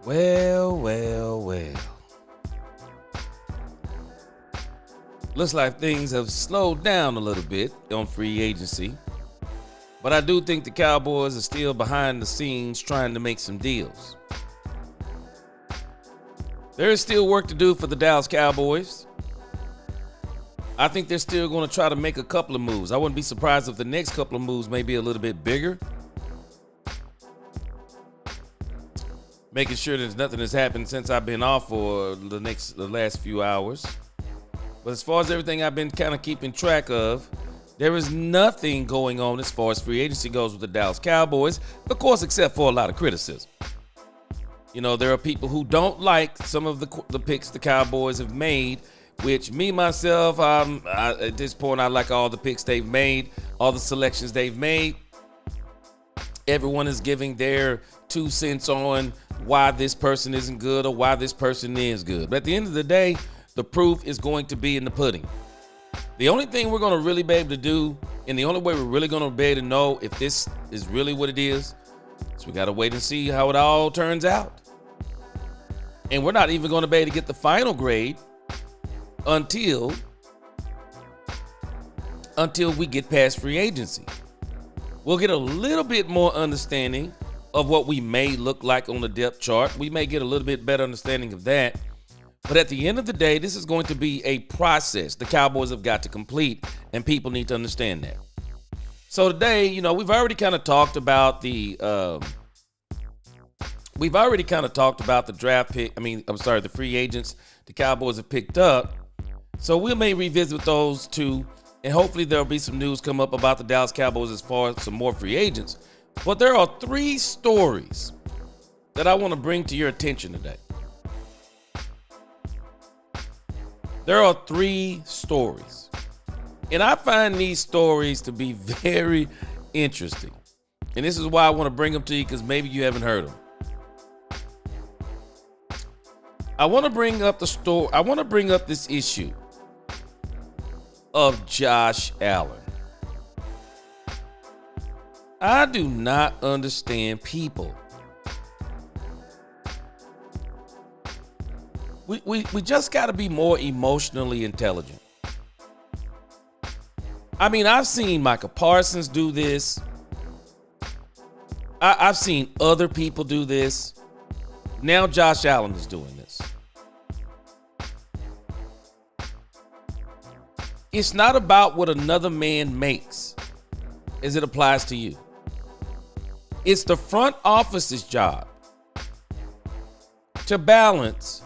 Well. Looks like things have slowed down a little bit on free agency. But I do think the Cowboys are still behind the scenes trying to make some deals. There is still work to do for the Dallas Cowboys. I think they're still going to try to make a couple of moves. I wouldn't be surprised if the next couple of moves may be a little bit bigger. Making sure that nothing has happened since I've been off for the last few hours. But as far as everything I've been kind of keeping track of, there is nothing going on as far as free agency goes with the Dallas Cowboys, of course, except for a lot of criticism. You know, there are people who don't like some of the picks the Cowboys have made, which me, myself, at this point, I like all the picks they've made, all the selections they've made. Everyone is giving their 2 cents on why this person isn't good or why this person is good. But at the end of the day, the proof is going to be in the pudding. The only thing we're going to really be able to do, and the only way we're really going to be able to know if this is really what it is we got to wait and see how it all turns out. And we're not even going to be able to get the final grade until we get past free agency. We'll get a little bit more understanding of what we may look like on the depth chart. We may get a little bit better understanding of that. But at the end of the day, this is going to be a process the Cowboys have got to complete, and people need to understand that. So today, you know, we've already kind of talked about the draft pick. The free agents the Cowboys have picked up. So we may revisit those two, and hopefully there'll be some news come up about the Dallas Cowboys as far as some more free agents. But there are 3 stories that I want to bring to your attention today. There are 3 stories. And I find these stories to be very interesting. And this is why I want to bring them to you, because maybe you haven't heard them. I want to bring up this issue of Josh Allen. I do not understand people. We just got to be more emotionally intelligent. I mean, I've seen Micah Parsons do this. I've seen other people do this. Now Josh Allen is doing this. It's not about what another man makes as it applies to you. It's the front office's job to balance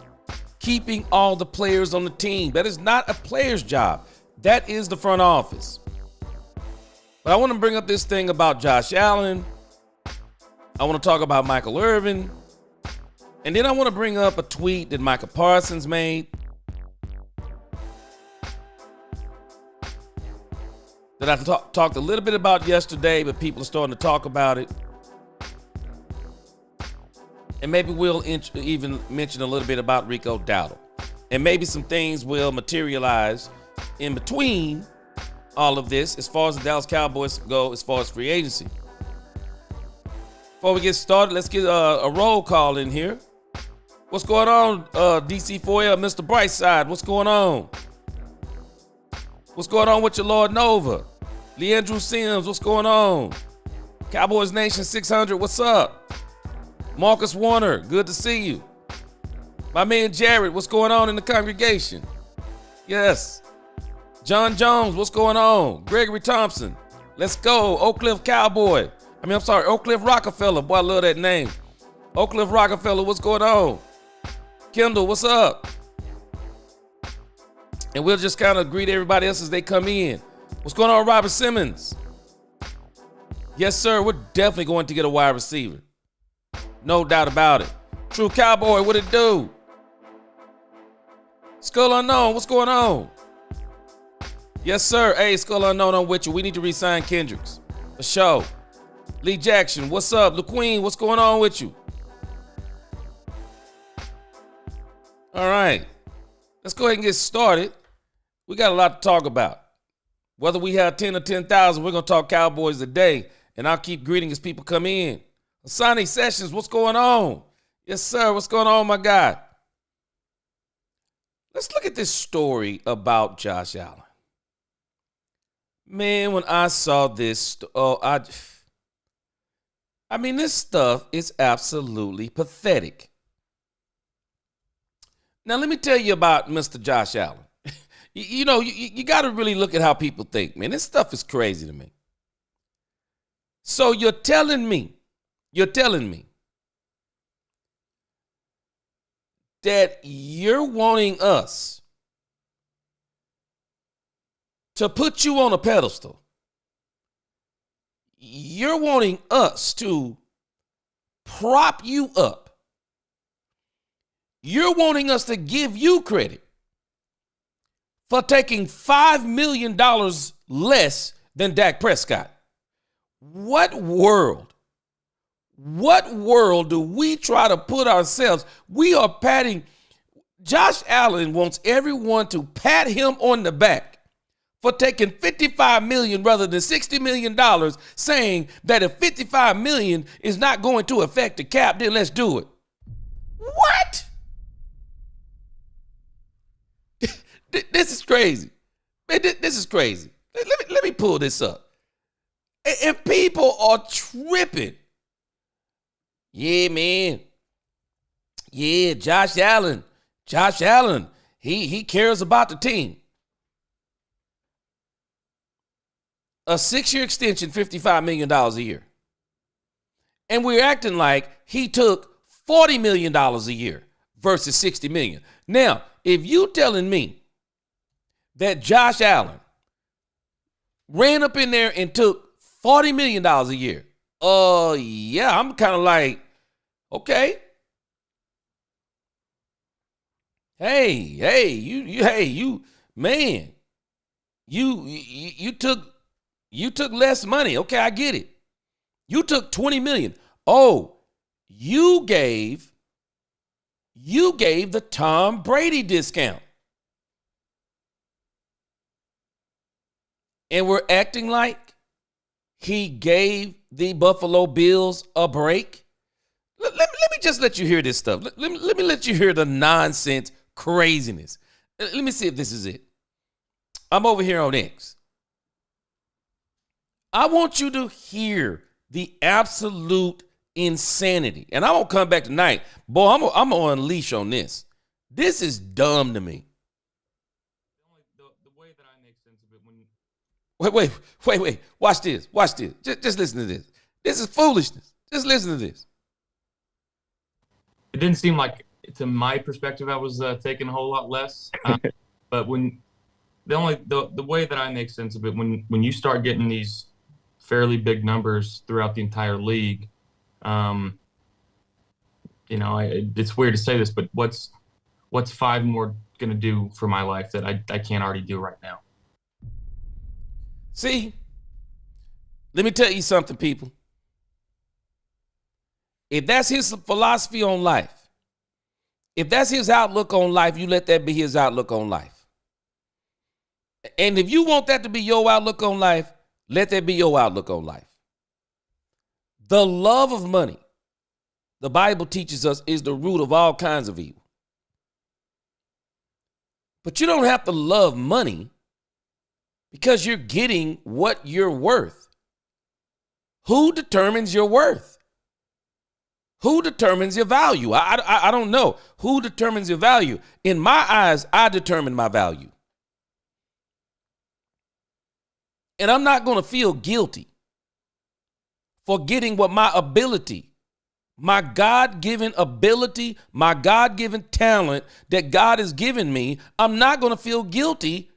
keeping all the players on the team. That is not a player's job. That is the front office. But I want to bring up this thing about Josh Allen. I want to talk about Michael Irvin. And then I want to bring up a tweet that Micah Parsons made that I talked a little bit about yesterday, but people are starting to talk about it. And maybe we'll even mention a little bit about Rico Dowdle. And maybe some things will materialize in between all of this as far as the Dallas Cowboys go, as far as free agency. Before we get started, let's get a roll call in here. What's going on, DC4L, Mr. Brightside? What's going on? What's going on with your Lord Nova? Leandrew Sims, what's going on? Cowboys Nation 600, what's up? Marcus Warner, good to see you. My man Jared, what's going on in the congregation? Yes. John Jones, what's going on? Gregory Thompson, let's go. Oak Cliff Rockefeller. Boy, I love that name. Oak Cliff Rockefeller, what's going on? Kendall, what's up? And we'll just kind of greet everybody else as they come in. What's going on, Robert Simmons? Yes, sir, we're definitely going to get a wide receiver. No doubt about it. True Cowboy, what it do? Skull Unknown, what's going on? Yes, sir. Hey, Skull Unknown, I'm with you. We need to re-sign Kendricks. For sure. Lee Jackson, what's up? LaQueen, what's going on with you? All right. Let's go ahead and get started. We got a lot to talk about. Whether we have 10 or 10,000, we're going to talk Cowboys today, and I'll keep greeting as people come in. Sonny Sessions, what's going on? Yes, sir. What's going on, my guy? Let's look at this story about Josh Allen. Man, when I saw this, I mean, this stuff is absolutely pathetic. Now, let me tell you about Mr. Josh Allen. You got to really look at how people think, man. This stuff is crazy to me. So you're telling me that you're wanting us to put you on a pedestal. You're wanting us to prop you up. You're wanting us to give you credit for taking $5 million less than Dak Prescott. What world do we try to put ourselves? We are patting. Josh Allen wants everyone to pat him on the back for taking $55 million rather than $60 million, saying that if $55 million is not going to affect the cap, then let's do it. What? This is crazy. This is crazy. Let me pull this up. And people are tripping. Yeah, man. Yeah, Josh Allen. He cares about the team. A 6-year extension, $55 million a year. And we're acting like he took $40 million a year versus $60 million. Now, if you telling me that Josh Allen ran up in there and took $40 million a year, yeah, I'm kind of like, okay. Hey, you, man, you took less money. Okay, I get it. You took $20 million. Oh, you gave the Tom Brady discount. And we're acting like he gave the Buffalo Bills a break. Let me just let you hear this stuff. Let me let you hear the nonsense craziness. Let me see if this is it. I'm over here on X. I want you to hear the absolute insanity. And I won't come back tonight. Boy, I'm going to unleash on this. This is dumb to me. The way that I make sense of it when... Wait. Watch this. Just listen to this. This is foolishness. Just listen to this. It didn't seem like, to my perspective, I was taking a whole lot less. But when the way that I make sense of it, when you start getting these fairly big numbers throughout the entire league, it's weird to say this, but what's 5 more going to do for my life that I can't already do right now? See, let me tell you something, people. If that's his philosophy on life, if that's his outlook on life, you let that be his outlook on life. And if you want that to be your outlook on life, let that be your outlook on life. The love of money, the Bible teaches us, is the root of all kinds of evil. But you don't have to love money because you're getting what you're worth. Who determines your worth? Who determines your value? I don't know. Who determines your value? In my eyes, I determine my value. And I'm not going to feel guilty for getting what my ability, my God-given ability, my God-given talent that God has given me. I'm not going to feel guilty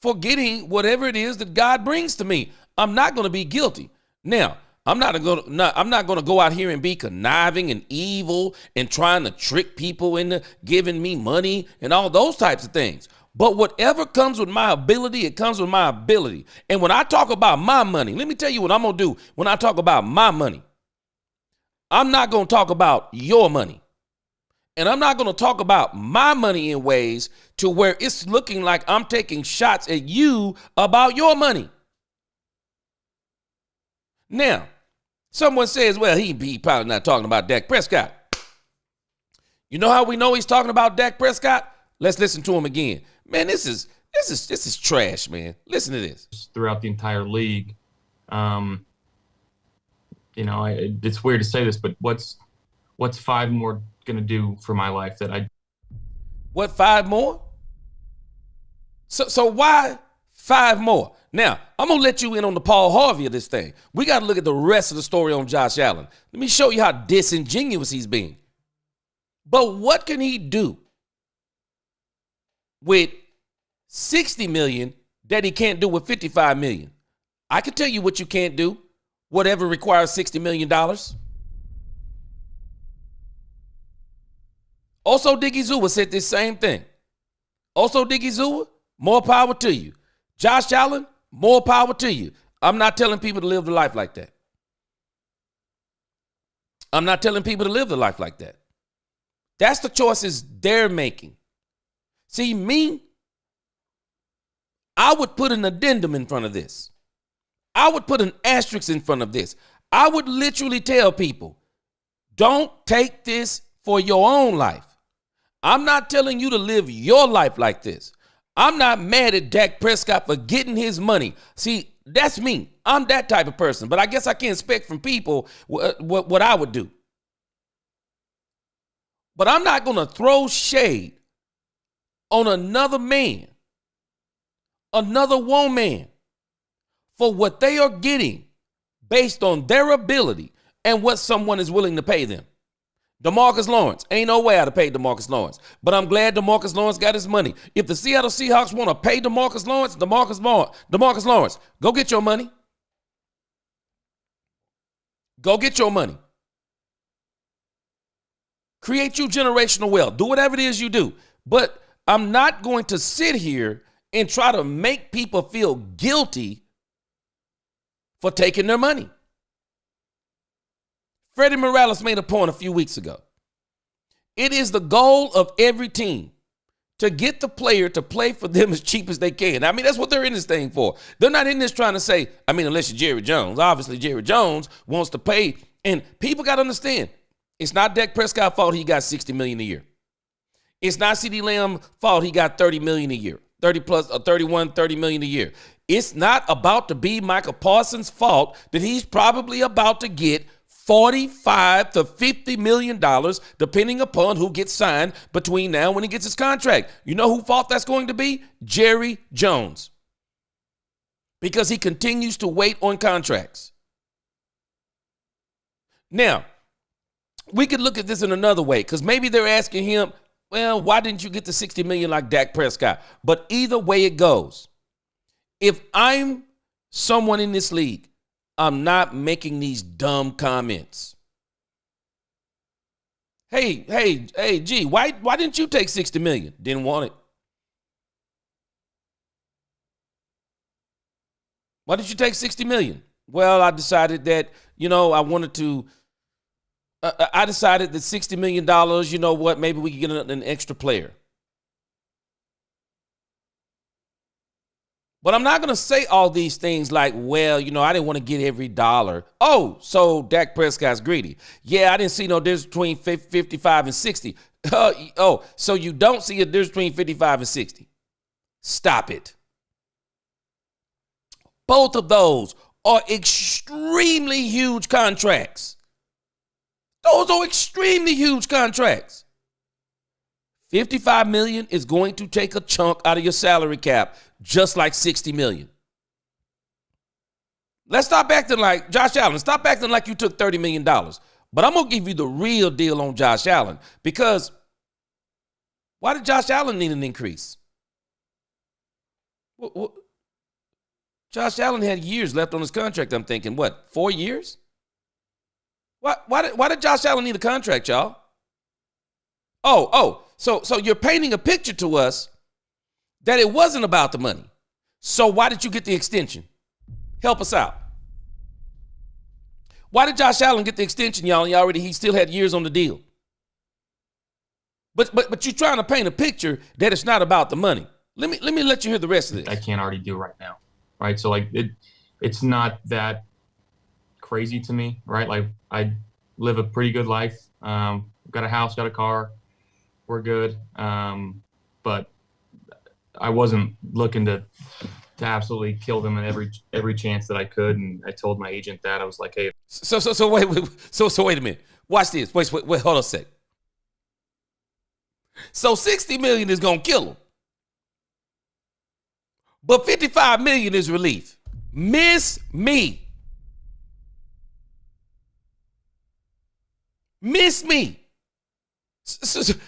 for getting whatever it is that God brings to me. I'm not going to be guilty. Now, I'm not going to go out here and be conniving and evil and trying to trick people into giving me money and all those types of things. But whatever comes with my ability, it comes with my ability. And when I talk about my money, let me tell you what I'm going to do when I talk about my money. I'm not going to talk about your money. And I'm not going to talk about my money in ways to where it's looking like I'm taking shots at you about your money. Now, someone says, well, he probably not talking about Dak Prescott. You know how we know he's talking about Dak Prescott? Let's listen to him again. Man, this is trash, man. Listen to this. Throughout the entire league. It's weird to say this, but what's 5 more going to do for my life that I... What, 5 more? So why 5 more? Now, I'm going to let you in on the Paul Harvey of this thing. We got to look at the rest of the story on Josh Allen. Let me show you how disingenuous he's being. But what can he do with $60 million that he can't do with $55 million? I can tell you what you can't do. Whatever requires $60 million. Also, Diggy Zua said this same thing. Also, Diggy Zua, more power to you. Josh Allen, more power to you. I'm not telling people to live the life like that. I'm not telling people to live the life like that. That's the choices they're making. See, me, I would put an addendum in front of this. I would put an asterisk in front of this. I would literally tell people, don't take this for your own life. I'm not telling you to live your life like this. I'm not mad at Dak Prescott for getting his money. See, that's me. I'm that type of person. But I guess I can't expect from people what I would do. But I'm not going to throw shade on another man, another woman, for what they are getting based on their ability and what someone is willing to pay them. DeMarcus Lawrence, ain't no way I'd have paid DeMarcus Lawrence. But I'm glad DeMarcus Lawrence got his money. If the Seattle Seahawks want to pay DeMarcus Lawrence, go get your money. Go get your money. Create you generational wealth. Do whatever it is you do. But I'm not going to sit here and try to make people feel guilty for taking their money. Freddie Morales made a point a few weeks ago. It is the goal of every team to get the player to play for them as cheap as they can. I mean, that's what they're in this thing for. They're not in this trying to say, unless you're Jerry Jones. Obviously, Jerry Jones wants to pay. And people got to understand, it's not Dak Prescott's fault he got $60 million a year. It's not CeeDee Lamb's fault he got $30 million a year. 30 million a year. It's not about to be Michael Parsons' fault that he's probably about to get $45 to $50 million, depending upon who gets signed between now and when he gets his contract. You know whose fault that's going to be? Jerry Jones. Because he continues to wait on contracts. Now, we could look at this in another way, because maybe they're asking him, well, why didn't you get the $60 million like Dak Prescott? But either way it goes, if I'm someone in this league, I'm not making these dumb comments. Hey, G, why didn't you take $60 million? Didn't want it. Why did you take $60 million? Well, I decided that, I decided that $60 million, you know what, maybe we could get an extra player. But I'm not going to say all these things like, well, I didn't want to get every dollar. Oh, so Dak Prescott's greedy. Yeah, I didn't see no difference between 55 and 60. So you don't see a difference between 55 and 60. Stop it. Both of those are extremely huge contracts. Those are extremely huge contracts. $55 million is going to take a chunk out of your salary cap, just like $60 million. Let's stop acting like Josh Allen. Stop acting like you took $30 million. But I'm going to give you the real deal on Josh Allen, because why did Josh Allen need an increase? Josh Allen had years left on his contract. I'm thinking, 4 years? Why did Josh Allen need a contract, y'all? So you're painting a picture to us that it wasn't about the money. So why did you get the extension? Help us out. Why did Josh Allen get the extension, y'all? And he still had years on the deal. But you're trying to paint a picture that it's not about the money. Let me let you hear the rest of this. I can't already do right now, right? So it's not that crazy to me, right? Like, I live a pretty good life. Got a house, got a car. were good, but I wasn't looking to absolutely kill them in every chance that I could. And I told my agent that. I was like, hey. So wait a minute. Watch this. Wait, hold on a sec. So 60 million is gonna kill him, but 55 million is relief. Miss me.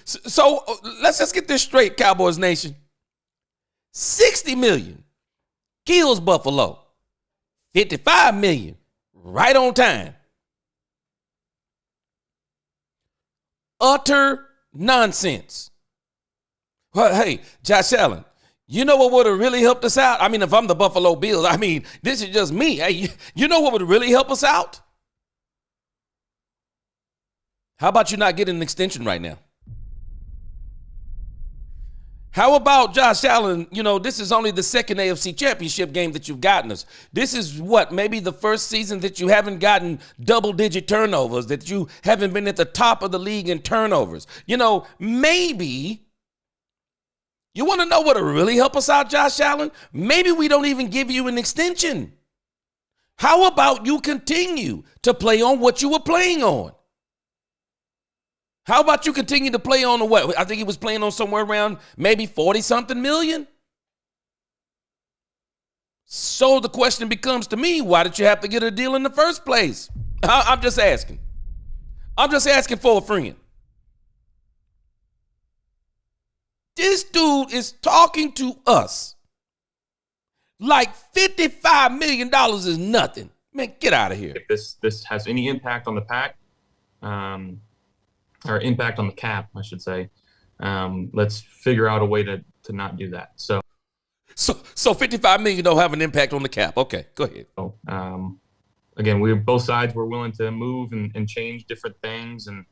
So let's just get this straight, Cowboys Nation. 60 million kills Buffalo. 55 million right on time. Utter nonsense. Well, hey, Josh Allen, you know what would have really helped us out? I mean, if I'm the Buffalo Bills, I mean, this is just me. Hey, you know what would really help us out? How about you not getting an extension right now? How about Josh Allen? You know, this is only the second AFC Championship game that you've gotten us. This is what, maybe the first season that you haven't gotten double-digit turnovers, that you haven't been at the top of the league in turnovers. You know, maybe you want to know what will really help us out, Josh Allen? Maybe we don't even give you an extension. How about you continue to play on what you were playing on? How about you continue to play on what? I think he was playing on somewhere around maybe 40-something million. So the question becomes to me, why did you have to get a deal in the first place? I'm just asking. I'm just asking for a friend. This dude is talking to us like $55 million is nothing. Man, get out of here. If this has any impact on the pack, or impact on the cap, I should say, let's figure out a way to not do that. So 55 million don't have an impact on the cap. Okay, go ahead. So, again, both sides were willing to move and change different things, and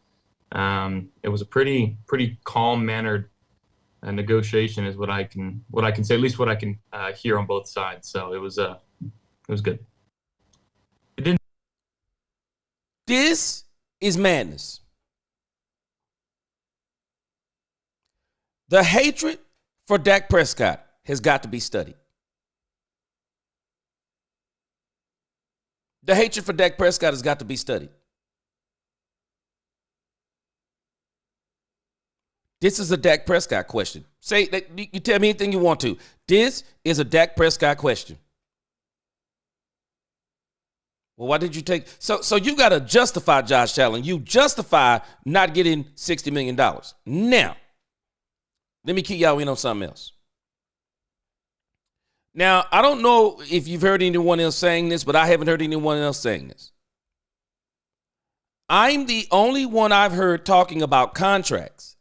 it was a pretty calm mannered negotiation, is what I can say, at least what I can hear on both sides. So it was good. It didn't. This is madness. The hatred for Dak Prescott has got to be studied. The hatred for Dak Prescott has got to be studied. This is a Dak Prescott question. Say that, you tell me anything you want to. This is a Dak Prescott question. Well, why did you take so you got to justify, Josh Allen. You justify not getting $60 million. Now, let me key y'all in on something else. Now, I don't know if you've heard anyone else saying this, but I haven't heard anyone else saying this. I'm the only one I've heard talking about contracts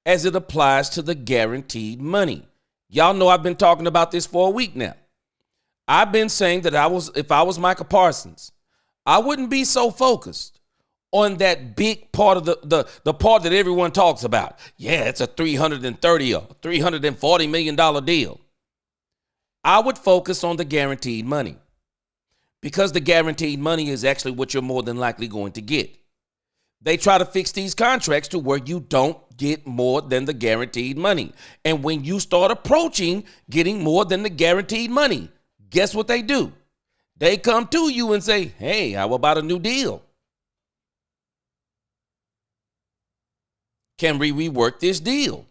as it applies to the guaranteed money. Y'all know I've been talking about this for a week now. I've been saying that if I was Micah Parsons, I wouldn't be so focused on that big part of the part that everyone talks about. Yeah, it's a $330 or $340 million deal. I would focus on the guaranteed money, because the guaranteed money is actually what you're more than likely going to get. They try to fix these contracts to where you don't get more than the guaranteed money. And when you start approaching getting more than the guaranteed money, guess what they do? They come to you and say, hey, how about a new deal? Can we rework this deal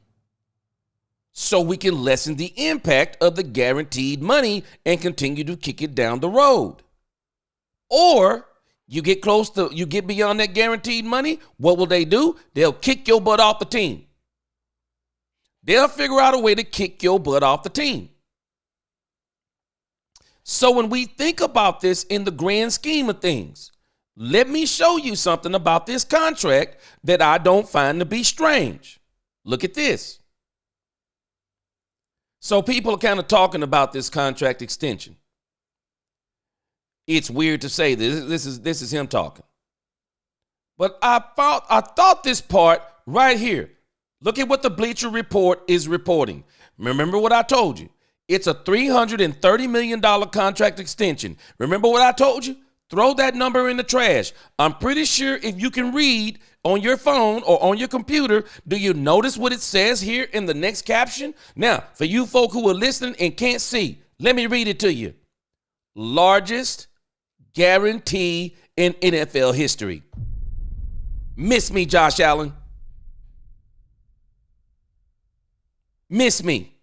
so we can lessen the impact of the guaranteed money and continue to kick it down the road? Or you get beyond that guaranteed money, what will they do? They'll kick your butt off the team. They'll figure out a way to kick your butt off the team. So when we think about this in the grand scheme of things, let me show you something about this contract that I don't find to be strange. Look at this. So people are kind of talking about this contract extension. It's weird to say this. This is him talking. But I thought this part right here. Look at what the Bleacher Report is reporting. Remember what I told you. It's a $330 million contract extension. Remember what I told you? Throw that number in the trash. I'm pretty sure if you can read on your phone or on your computer, do you notice what it says here in the next caption? Now, for you folk who are listening and can't see, let me read it to you. Largest guarantee in NFL history. Miss me, Josh Allen. Miss me.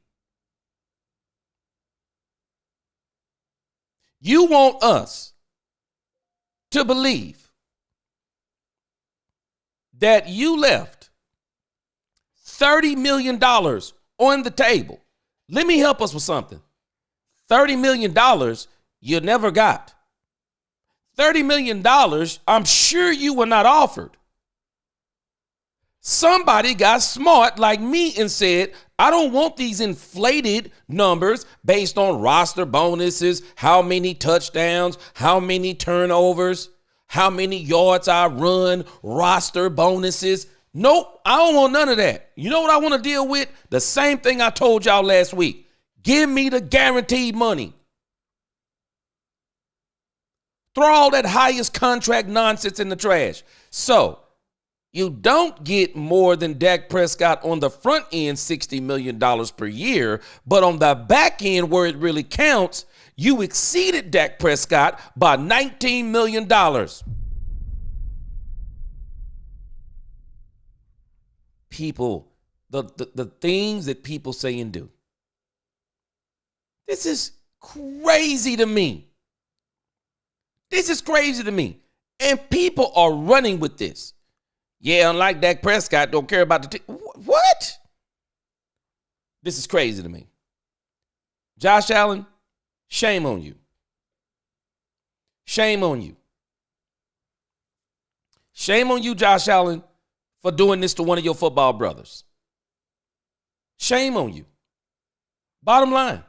You want us to believe that you left $30 million on the table. Let me help us with something. $30 million you never got. $30 million, I'm sure you were not offered. Somebody got smart like me and said, I don't want these inflated numbers based on roster bonuses, how many touchdowns, how many turnovers, how many yards I run, roster bonuses. Nope, I don't want none of that. You know what I want to deal with? The same thing I told y'all last week. Give me the guaranteed money. Throw all that highest contract nonsense in the trash. So, you don't get more than Dak Prescott on the front end, $60 million per year, but on the back end where it really counts, you exceeded Dak Prescott by $19 million. People, the things that people say and do. This is crazy to me. This is crazy to me. And people are running with this. Yeah, unlike Dak Prescott, don't care about the team. What? This is crazy to me. Josh Allen, shame on you. Shame on you. Shame on you, Josh Allen, for doing this to one of your football brothers. Shame on you. Bottom line.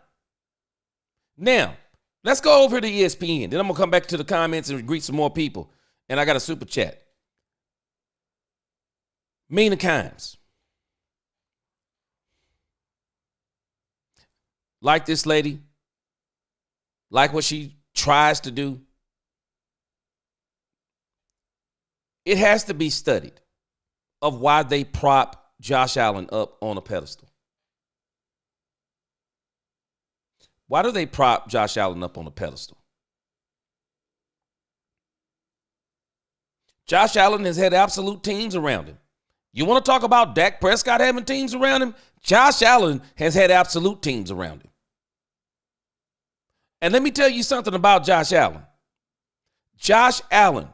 Now, let's go over to ESPN. Then I'm going to come back to the comments and greet some more people. And I got a super chat. Mina Kimes. Like this lady. Like what she tries to do. It has to be studied of why they prop Josh Allen up on a pedestal. Why do they prop Josh Allen up on a pedestal? Josh Allen has had absolute teams around him. You want to talk about Dak Prescott having teams around him? Josh Allen has had absolute teams around him. And let me tell you something about Josh Allen. Josh Allen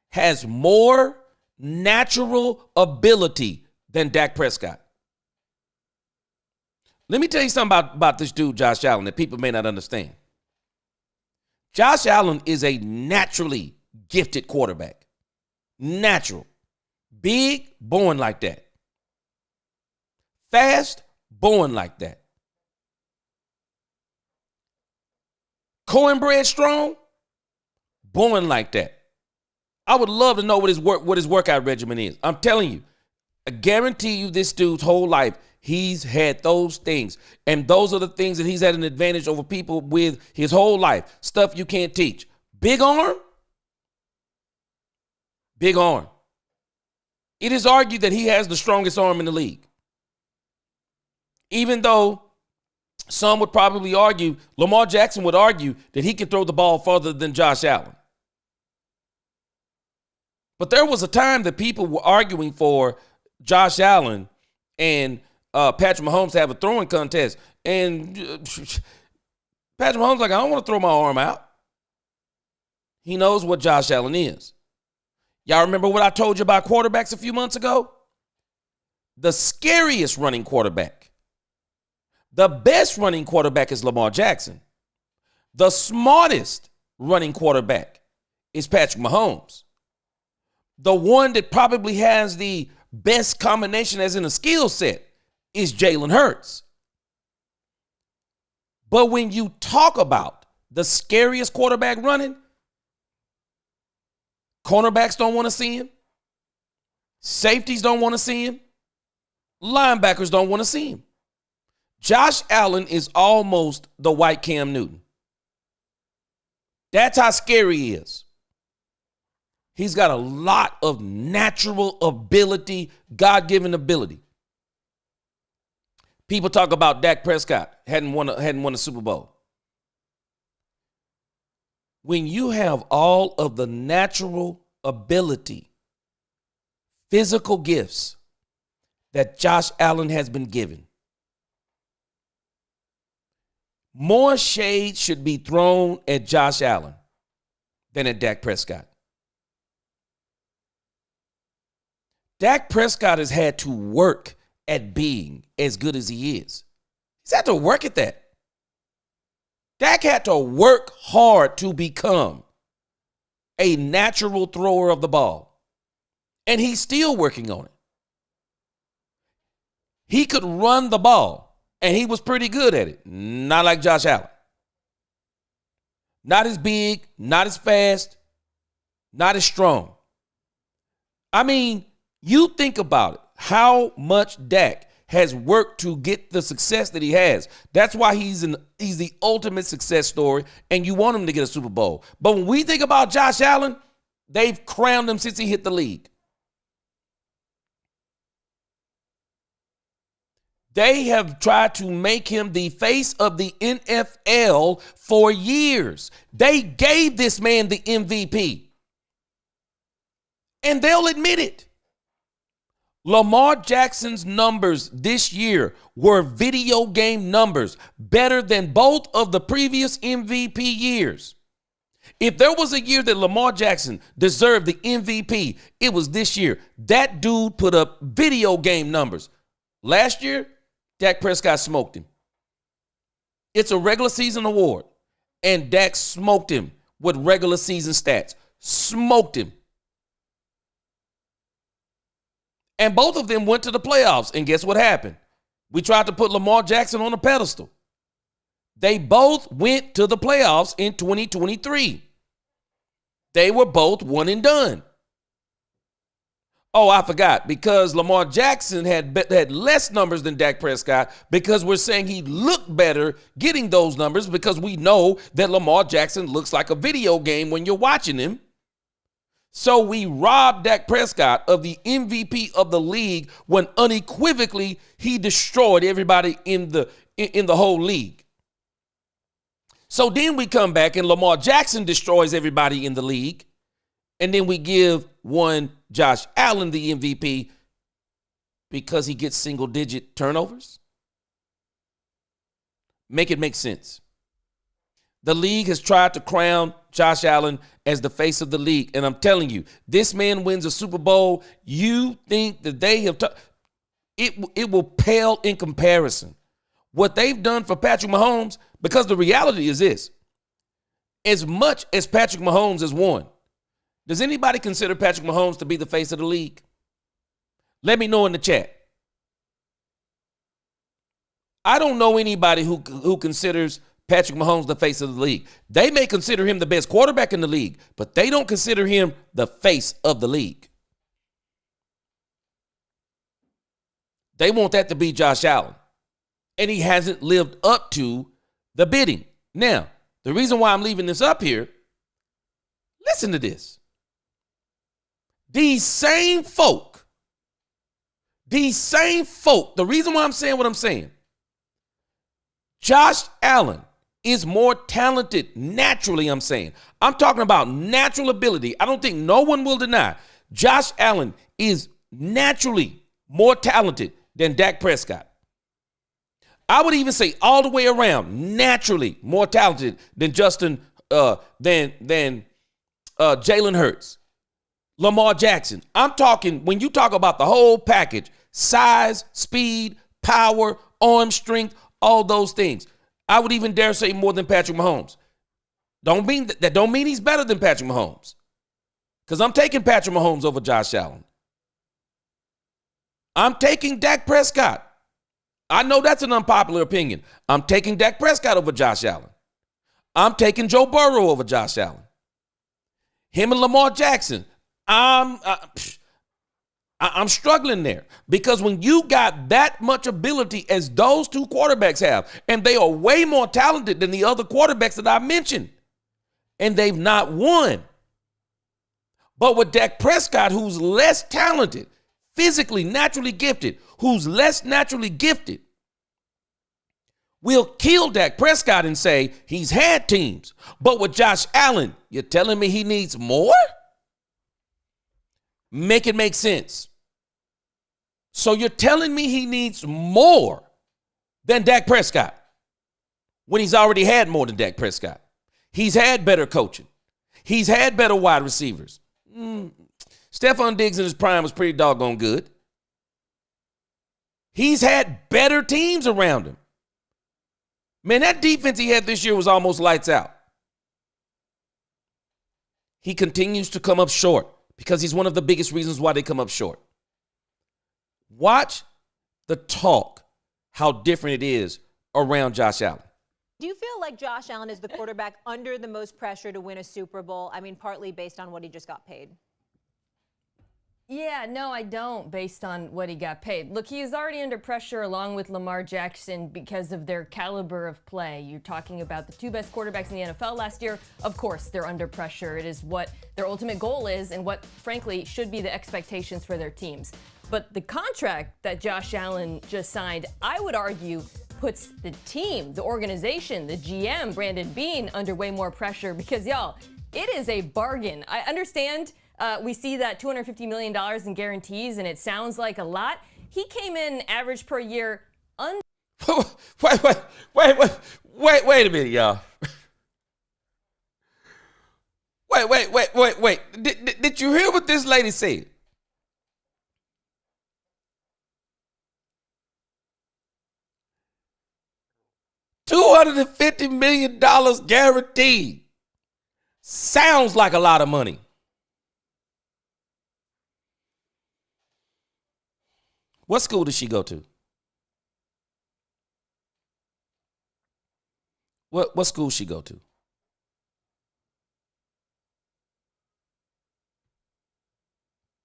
has more natural ability than Dak Prescott. Let me tell you something about this dude, Josh Allen, that people may not understand. Josh Allen is a naturally gifted quarterback. Natural. Big, born like that. Fast, born like that. Cornbread strong, born like that. I would love to know what his workout regimen is. I'm telling you, I guarantee you this dude's whole life, he's had those things. And those are the things that he's had an advantage over people with his whole life. Stuff you can't teach. Big arm. Big arm. It is argued that he has the strongest arm in the league. Even though some would probably argue, Lamar Jackson would argue that he can throw the ball farther than Josh Allen. But there was a time that people were arguing for Josh Allen and Patrick Mahomes to have a throwing contest. And Patrick Mahomes like, I don't want to throw my arm out. He knows what Josh Allen is. Y'all remember what I told you about quarterbacks a few months ago? The scariest running quarterback. The best running quarterback is Lamar Jackson. The smartest running quarterback is Patrick Mahomes. The one that probably has the best combination as in a skill set is Jalen Hurts. But when you talk about the scariest quarterback running, cornerbacks don't want to see him. Safeties don't want to see him. Linebackers don't want to see him. Josh Allen is almost the white Cam Newton. That's how scary he is. He's got a lot of natural ability, God-given ability. People talk about Dak Prescott hadn't won a Super Bowl. When you have all of the natural ability, physical gifts that Josh Allen has been given, more shade should be thrown at Josh Allen than at Dak Prescott. Dak Prescott has had to work at being as good as he is. He's had to work at that. Dak had to work hard to become a natural thrower of the ball. And he's still working on it. He could run the ball, and he was pretty good at it. Not like Josh Allen. Not as big, not as fast, not as strong. I mean, you think about it, how much Dak has worked to get the success that he has. That's why he's the ultimate success story, and you want him to get a Super Bowl. But when we think about Josh Allen, they've crowned him since he hit the league. They have tried to make him the face of the NFL for years. They gave this man the MVP. And they'll admit it. Lamar Jackson's numbers this year were video game numbers, better than both of the previous MVP years. If there was a year that Lamar Jackson deserved the MVP, it was this year. That dude put up video game numbers. Last year, Dak Prescott smoked him. It's a regular season award, and Dak smoked him with regular season stats. Smoked him. And both of them went to the playoffs. And guess what happened? We tried to put Lamar Jackson on a pedestal. They both went to the playoffs in 2023. They were both one and done. Oh, I forgot. Because Lamar Jackson had less numbers than Dak Prescott, because we're saying he looked better getting those numbers, because we know that Lamar Jackson looks like a video game when you're watching him. So we robbed Dak Prescott of the MVP of the league when unequivocally he destroyed everybody in the whole league. So then we come back and Lamar Jackson destroys everybody in the league. And then we give one Josh Allen the MVP because he gets single-digit turnovers. Make it make sense. The league has tried to crown Josh Allen as the face of the league. And I'm telling you, this man wins a Super Bowl. You think that they have it will pale in comparison. What they've done for Patrick Mahomes, because the reality is this. As much as Patrick Mahomes has won, does anybody consider Patrick Mahomes to be the face of the league? Let me know in the chat. I don't know anybody who considers Patrick Mahomes the face of the league. They may consider him the best quarterback in the league, but they don't consider him the face of the league. They want that to be Josh Allen. And he hasn't lived up to the bidding. Now, the reason why I'm leaving this up here, listen to this. These same folk, the reason why I'm saying what I'm saying, Josh Allen is more talented naturally, I'm saying. I'm talking about natural ability. I don't think no one will deny Josh Allen is naturally more talented than Dak Prescott. I would even say all the way around, naturally more talented than Jalen Hurts, Lamar Jackson. I'm talking, when you talk about the whole package, size, speed, power, arm strength, all those things, I would even dare say more than Patrick Mahomes. Don't mean he's better than Patrick Mahomes, because I'm taking Patrick Mahomes over Josh Allen. I'm taking Dak Prescott. I know that's an unpopular opinion. I'm taking Dak Prescott over Josh Allen. I'm taking Joe Burrow over Josh Allen. Him and Lamar Jackson. I'm struggling there, because when you got that much ability as those two quarterbacks have, and they are way more talented than the other quarterbacks that I mentioned, and they've not won. But with Dak Prescott, who's less talented, physically, naturally gifted, who's less naturally gifted, we'll kill Dak Prescott and say he's had teams. But with Josh Allen, you're telling me he needs more? Make it make sense. So you're telling me he needs more than Dak Prescott when he's already had more than Dak Prescott. He's had better coaching. He's had better wide receivers. Stephon Diggs in his prime was pretty doggone good. He's had better teams around him. Man, that defense he had this year was almost lights out. He continues to come up short because he's one of the biggest reasons why they come up short. Watch the talk, how different it is around Josh Allen. Do you feel like Josh Allen is the quarterback under the most pressure to win a Super Bowl? I mean, partly based on what he just got paid. Yeah, no, I don't, based on what he got paid. Look, he is already under pressure along with Lamar Jackson because of their caliber of play. You're talking about the two best quarterbacks in the NFL last year. Of course, they're under pressure. It is what their ultimate goal is and what, frankly, should be the expectations for their teams. But the contract that Josh Allen just signed, I would argue, puts the team, the organization, the GM, Brandon Beane, under way more pressure because, y'all, it is a bargain. I understand we see that $250 million in guarantees, and it sounds like a lot. He came in average per year under. Wait a minute, y'all. Wait. Did you hear what this lady said? $250 million guaranteed. Sounds like a lot of money. What school does she go to? What school she go to?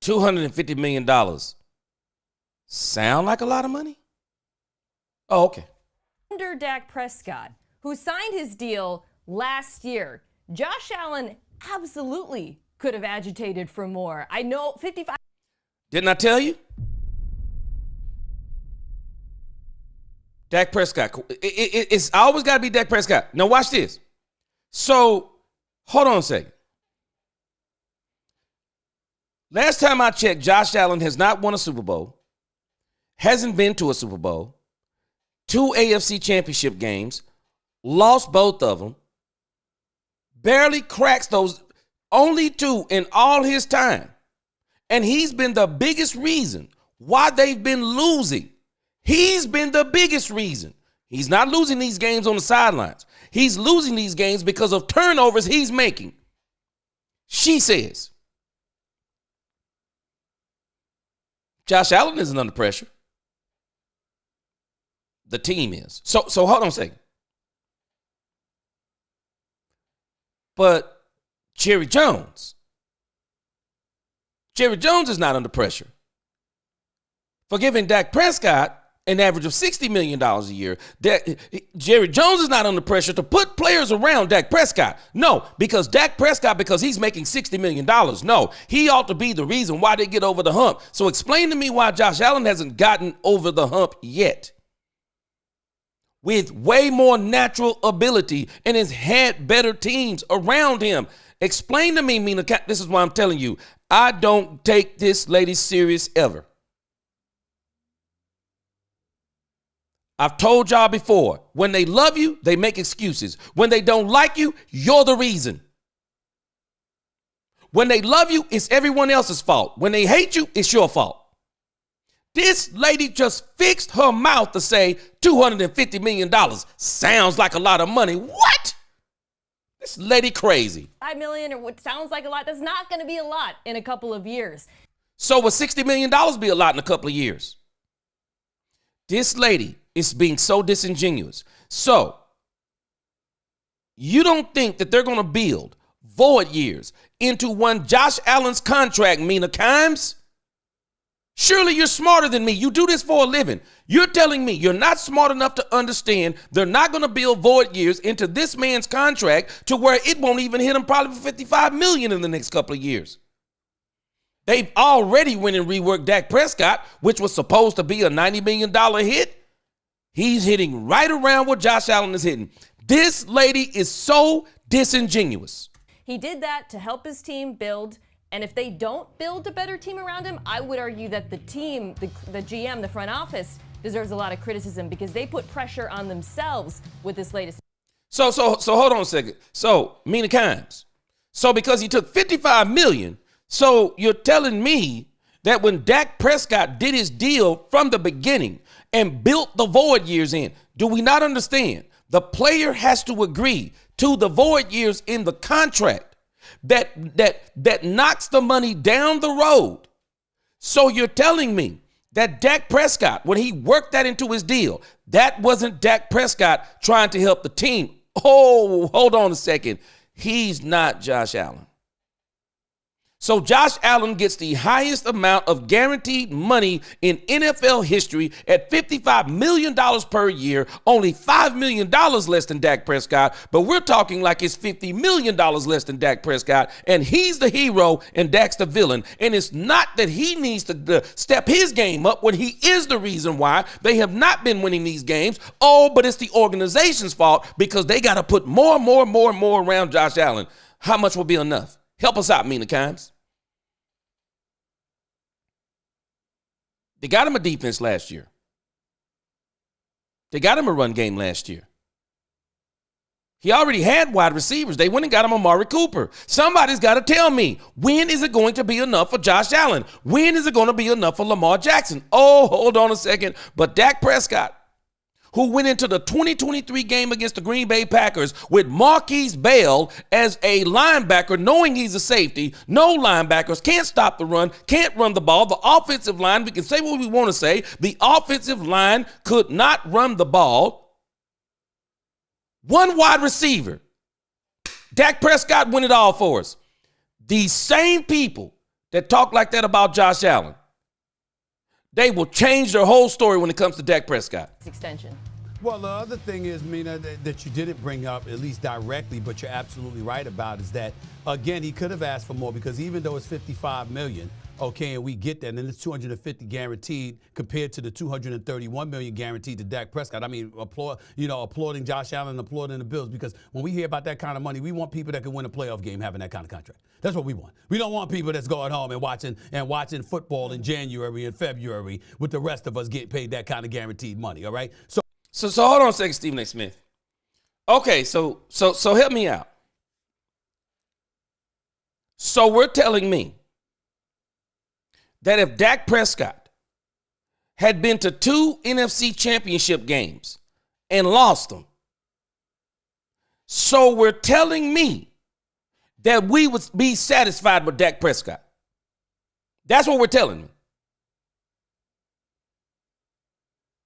$250 million. Sound like a lot of money? Oh, okay. Under Dak Prescott, who signed his deal last year. Josh Allen absolutely could have agitated for more. I know 55. Didn't I tell you? Dak Prescott. It's always got to be Dak Prescott. Now watch this. So, hold on a second. Last time I checked, Josh Allen has not won a Super Bowl, hasn't been to a Super Bowl, 2 AFC championship games, lost both of them, barely cracks those, only 2 in all his time. And he's been the biggest reason why they've been losing. He's been the biggest reason. He's not losing these games on the sidelines. He's losing these games because of turnovers he's making. She says. Josh Allen isn't under pressure. The team is. So hold on a second. But Jerry Jones is not under pressure for giving Dak Prescott an average of $60 million a year. Jerry Jones is not under pressure to put players around Dak Prescott. No, because Dak Prescott, because he's making $60 million. No, he ought to be the reason why they get over the hump. So explain to me why Josh Allen hasn't gotten over the hump yet. With way more natural ability and has had better teams around him. Explain to me, Mina, this is why I'm telling you, I don't take this lady serious ever. I've told y'all before, when they love you, they make excuses. When they don't like you, you're the reason. When they love you, it's everyone else's fault. When they hate you, it's your fault. This lady just fixed her mouth to say $250 million. Sounds like a lot of money. What? This lady crazy. $5 million, or what sounds like a lot, that's not going to be a lot in a couple of years. So will $60 million be a lot in a couple of years? This lady is being so disingenuous. So, you don't think that they're going to build void years into one Josh Allen's contract, Mina Kimes? Surely you're smarter than me. You do this for a living. You're telling me you're not smart enough to understand they're not going to build void years into this man's contract to where it won't even hit him probably for $55 million in the next couple of years. They've already went and reworked Dak Prescott, which was supposed to be a $90 million hit. He's hitting right around what Josh Allen is hitting. This lady is so disingenuous. He did that to help his team build. And if they don't build a better team around him, I would argue that the team, the GM, the front office, deserves a lot of criticism because they put pressure on themselves with this latest. So hold on a second. So Mina Kimes. So because he took $55 million, so you're telling me that when Dak Prescott did his deal from the beginning and built the void years in, do we not understand? The player has to agree to the void years in the contract that knocks the money down the road. So you're telling me that Dak Prescott, when he worked that into his deal, that wasn't Dak Prescott trying to help the team. Oh, hold on a second. He's not Josh Allen. So Josh Allen gets the highest amount of guaranteed money in NFL history at $55 million per year, only $5 million less than Dak Prescott, but we're talking like it's $50 million less than Dak Prescott, and he's the hero and Dak's the villain. And it's not that he needs to step his game up when he is the reason why they have not been winning these games. Oh, but it's the organization's fault because they got to put more around Josh Allen. How much will be enough? Help us out, Mina Kimes. They got him a defense last year. They got him a run game last year. He already had wide receivers. They went and got him Amari Cooper. Somebody's got to tell me, when is it going to be enough for Josh Allen? When is it going to be enough for Lamar Jackson? Oh, hold on a second. But Dak Prescott, who went into the 2023 game against the Green Bay Packers with Marquise Bell as a linebacker, knowing he's a safety. No linebackers, can't stop the run, can't run the ball. The offensive line, we can say what we want to say. The offensive line could not run the ball. One wide receiver. Dak Prescott win it all for us. These same people that talk like that about Josh Allen, they will change their whole story when it comes to Dak Prescott. Extension. Well, the other thing is, Mina, that you didn't bring up, at least directly, but you're absolutely right about, is that, again, he could have asked for more because even though it's $55 million, okay, and we get that, and it's $250 guaranteed compared to the $231 million guaranteed to Dak Prescott. I mean, applauding Josh Allen and applauding the Bills, because when we hear about that kind of money, we want people that can win a playoff game having that kind of contract. That's what we want. We don't want people that's going home and watching football in January and February with the rest of us getting paid that kind of guaranteed money. All right. So hold on a second, Stephen A. Smith. Okay, so help me out. So we're telling me that if Dak Prescott had been to 2 NFC championship games and lost them, so we're telling me that we would be satisfied with Dak Prescott. That's what we're telling me.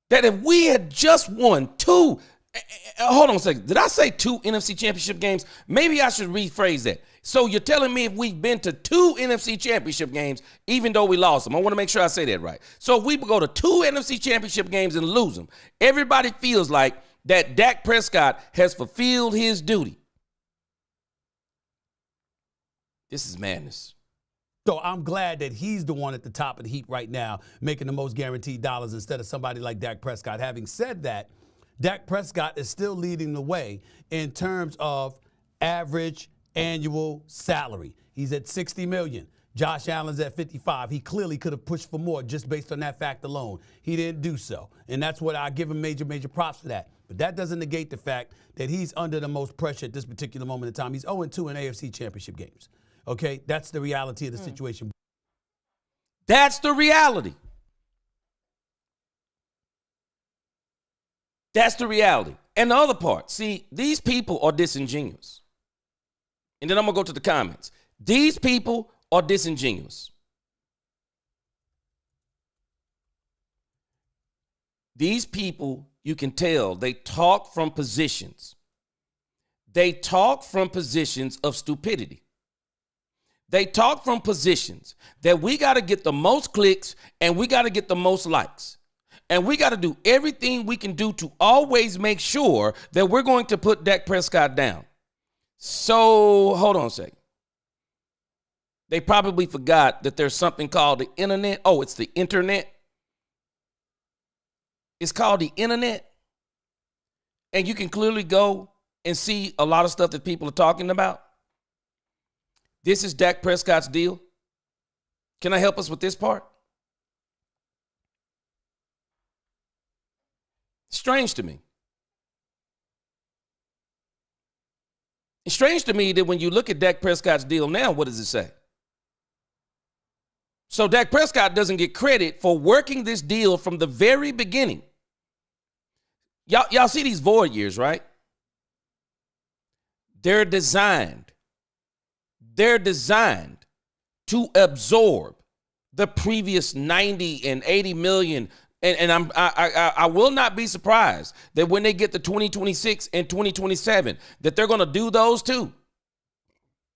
That if we had just won 2, hold on a second, did I say 2 NFC championship games? Maybe I should rephrase that. So you're telling me if we've been to 2 NFC championship games, even though we lost them, I want to make sure I say that right. So if we go to 2 NFC championship games and lose them, everybody feels like that Dak Prescott has fulfilled his duty. This is madness. So I'm glad that he's the one at the top of the heap right now, making the most guaranteed dollars instead of somebody like Dak Prescott. Having said that, Dak Prescott is still leading the way in terms of average annual salary. He's at $60 million. Josh Allen's at $55. He clearly could have pushed for more just based on that fact alone. He didn't do so. And that's what I give him major props for that. But that doesn't negate the fact that he's under the most pressure at this particular moment in time. He's 0-2 in AFC championship games. Okay, that's the reality of the situation. That's the reality. That's the reality. And the other part, see, these people are disingenuous. And then I'm going to go to the comments. These people are disingenuous. These people, you can tell, they talk from positions. They talk from positions of stupidity. They talk from positions that we got to get the most clicks and we got to get the most likes. And we got to do everything we can do to always make sure that we're going to put Dak Prescott down. So hold on a second. They probably forgot that there's something called the internet. Oh, it's the internet. It's called the internet. And you can clearly go and see a lot of stuff that people are talking about. This is Dak Prescott's deal. Can I help us with this part? Strange to me. It's strange to me that when you look at Dak Prescott's deal now, what does it say? So Dak Prescott doesn't get credit for working this deal from the very beginning. Y'all see these void years, right? They're designed to absorb the previous 90 and 80 million. And I will not be surprised that when they get to 2026 and 2027, that they're going to do those too.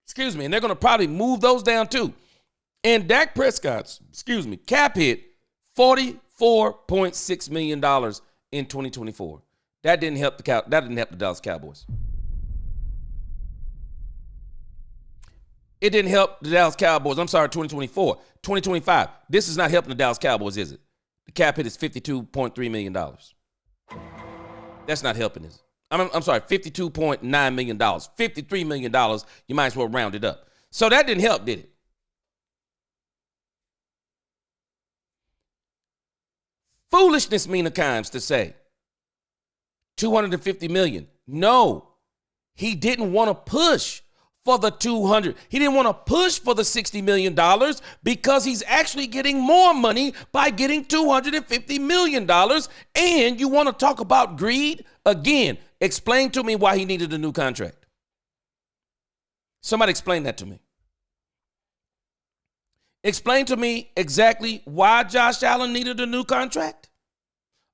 Excuse me. And they're going to probably move those down too. And Dak Prescott's, cap hit $44.6 million in 2024. That didn't help the Dallas Cowboys. It didn't help the Dallas Cowboys. 2024. 2025. This is not helping the Dallas Cowboys, is it? The cap hit is $52.3 million. That's not helping, is it? I'm sorry, $52.9 million. $53 million. You might as well round it up. So that didn't help, did it? Foolishness, Mina Kimes, to say $250 million. No, he didn't want to push for the 200. He didn't want to push for the $60 million because he's actually getting more money by getting $250 million. And you want to talk about greed? Again, explain to me why he needed a new contract. Somebody explain that to me. Explain to me exactly why Josh Allen needed a new contract.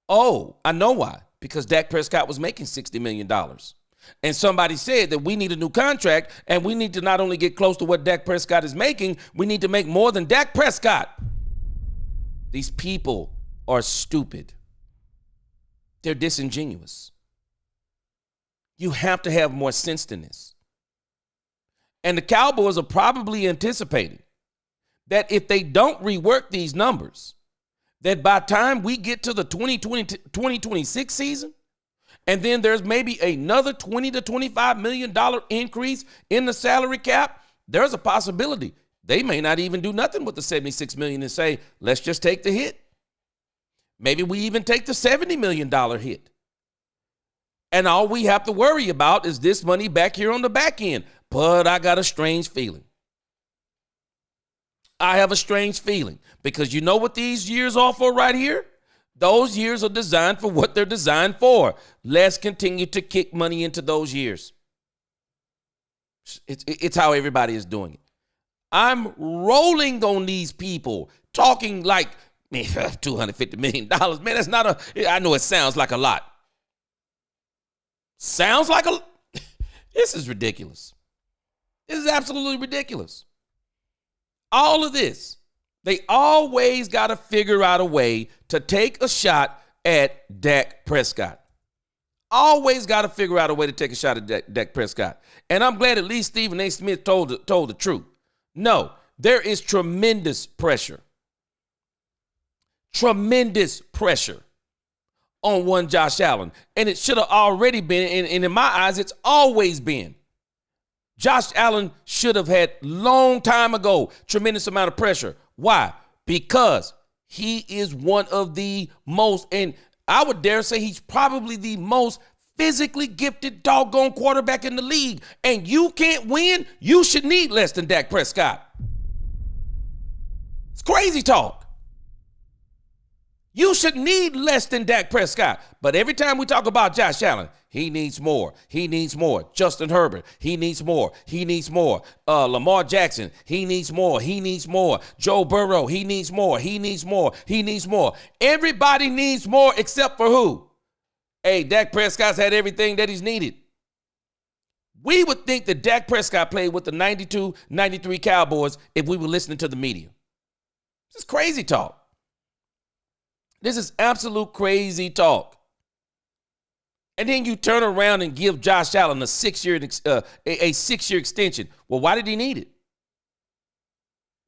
Oh, I know why. Because Dak Prescott was making $60 million. And somebody said that we need a new contract, and we need to not only get close to what Dak Prescott is making, we need to make more than Dak Prescott. These people are stupid. They're disingenuous. You have to have more sense than this. And the Cowboys are probably anticipating that if they don't rework these numbers, that by the time we get to the 2026 season, and then there's maybe another $20 to $25 million increase in the salary cap, there's a possibility they may not even do nothing with the $76 million and say, let's just take the hit. Maybe we even take the $70 million hit. And all we have to worry about is this money back here on the back end. But I got a strange feeling. I have a strange feeling because you know what these years are for right here? Those years are designed for what they're designed for. Let's continue to kick money into those years. It's how everybody is doing it. I'm rolling on these people talking like, man, $250 million. Man, that's not I know it sounds like a lot. Sounds like this is ridiculous. This is absolutely ridiculous. All of this, they always got to figure out a way to take a shot at Dak Prescott. Always got to figure out a way to take a shot at Dak Prescott. And I'm glad at least Stephen A. Smith told the truth. No, there is tremendous pressure. Tremendous pressure on one Josh Allen. And it should have already been, and in my eyes, it's always been. Josh Allen should have had long time ago tremendous amount of pressure. Why? Because he is one of the most, and I would dare say he's probably the most physically gifted doggone quarterback in the league. And you can't win, you should need less than Dak Prescott. It's crazy talk. You should need less than Dak Prescott. But every time we talk about Josh Allen, he needs more. He needs more. Justin Herbert, he needs more. He needs more. Lamar Jackson, he needs more. He needs more. Joe Burrow, he needs more. He needs more. He needs more. Everybody needs more except for who? Hey, Dak Prescott's had everything that he's needed. We would think that Dak Prescott played with the 92, 93 Cowboys if we were listening to the media. This is crazy talk. This is absolute crazy talk. And then you turn around and give Josh Allen a 6-year extension. Well, why did he need it?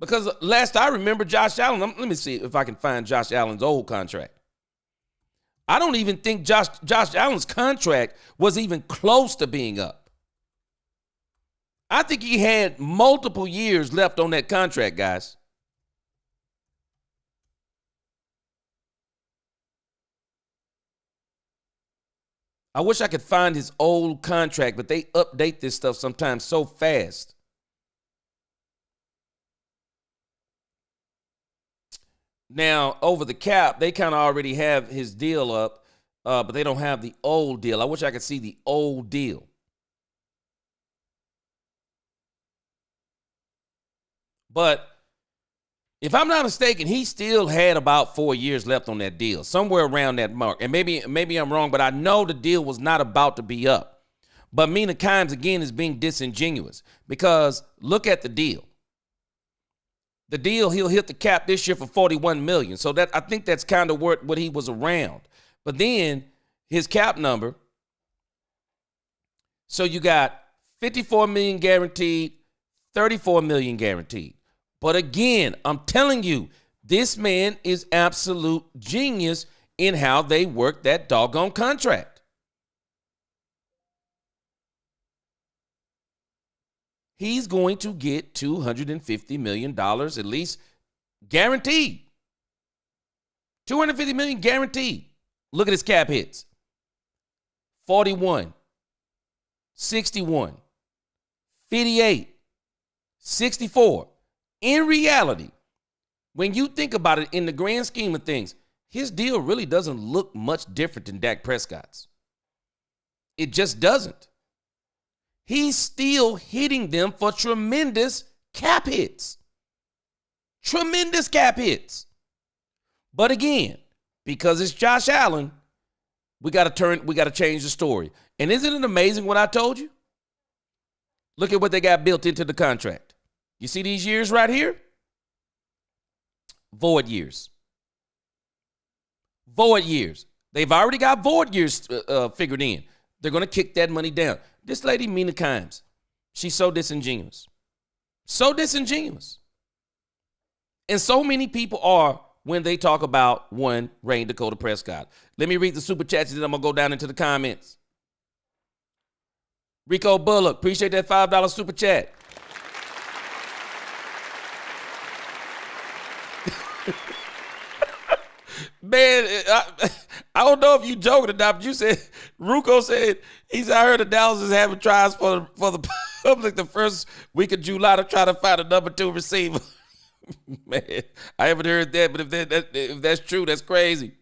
Because last I remember Josh Allen, let me see if I can find Josh Allen's old contract. I don't even think Josh Allen's contract was even close to being up. I think he had multiple years left on that contract, guys. I wish I could find his old contract, but they update this stuff sometimes so fast. Now, over the cap, they kind of already have his deal up, but they don't have the old deal. I wish I could see the old deal. But if I'm not mistaken, he still had about 4 years left on that deal, somewhere around that mark. And maybe I'm wrong, but I know the deal was not about to be up. But Mina Kimes, again, is being disingenuous because look at the deal. The deal, he'll hit the cap this year for $41 million. So that I think that's kind of what he was around. But then his cap number, so you got $54 million guaranteed, $34 million guaranteed. But again, I'm telling you, this man is absolute genius in how they work that doggone contract. He's going to get $250 million at least guaranteed. $250 million guaranteed. Look at his cap hits. 41, 61, 58, 64. In reality, when you think about it in the grand scheme of things, his deal really doesn't look much different than Dak Prescott's. It just doesn't. He's still hitting them for tremendous cap hits. Tremendous cap hits. But again, because it's Josh Allen, we got to change the story. And isn't it amazing what I told you? Look at what they got built into the contract. You see these years right here? Void years. Void years. They've already got void years figured in. They're going to kick that money down. This lady, Mina Kimes, she's so disingenuous. So disingenuous. And so many people are when they talk about one Rain Dakota Prescott. Let me read the super chats and then I'm going to go down into the comments. Rico Bullock, appreciate that $5 super chat. Man, I don't know if you joking or not, but you said, Ruco said, I heard the Dallas is having trials for the public the first week of July to try to find a number 2 receiver. Man, I haven't heard that, but if that's true, that's crazy.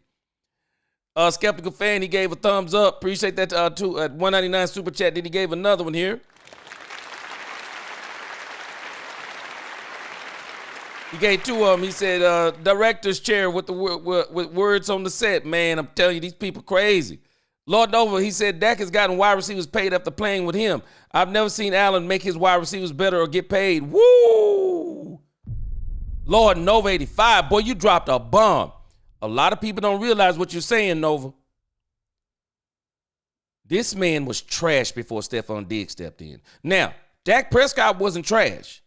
Skeptical fan, he gave a thumbs up. Appreciate that at 199 super chat. Then he gave another one here. He gave 2 of them. He said, director's chair with words on the set. Man, I'm telling you, these people crazy. Lord Nova, he said, Dak has gotten wide receivers paid after playing with him. I've never seen Allen make his wide receivers better or get paid. Woo! Lord Nova 85, boy, you dropped a bomb. A lot of people don't realize what you're saying, Nova. This man was trash before Stephon Diggs stepped in. Now, Dak Prescott wasn't trash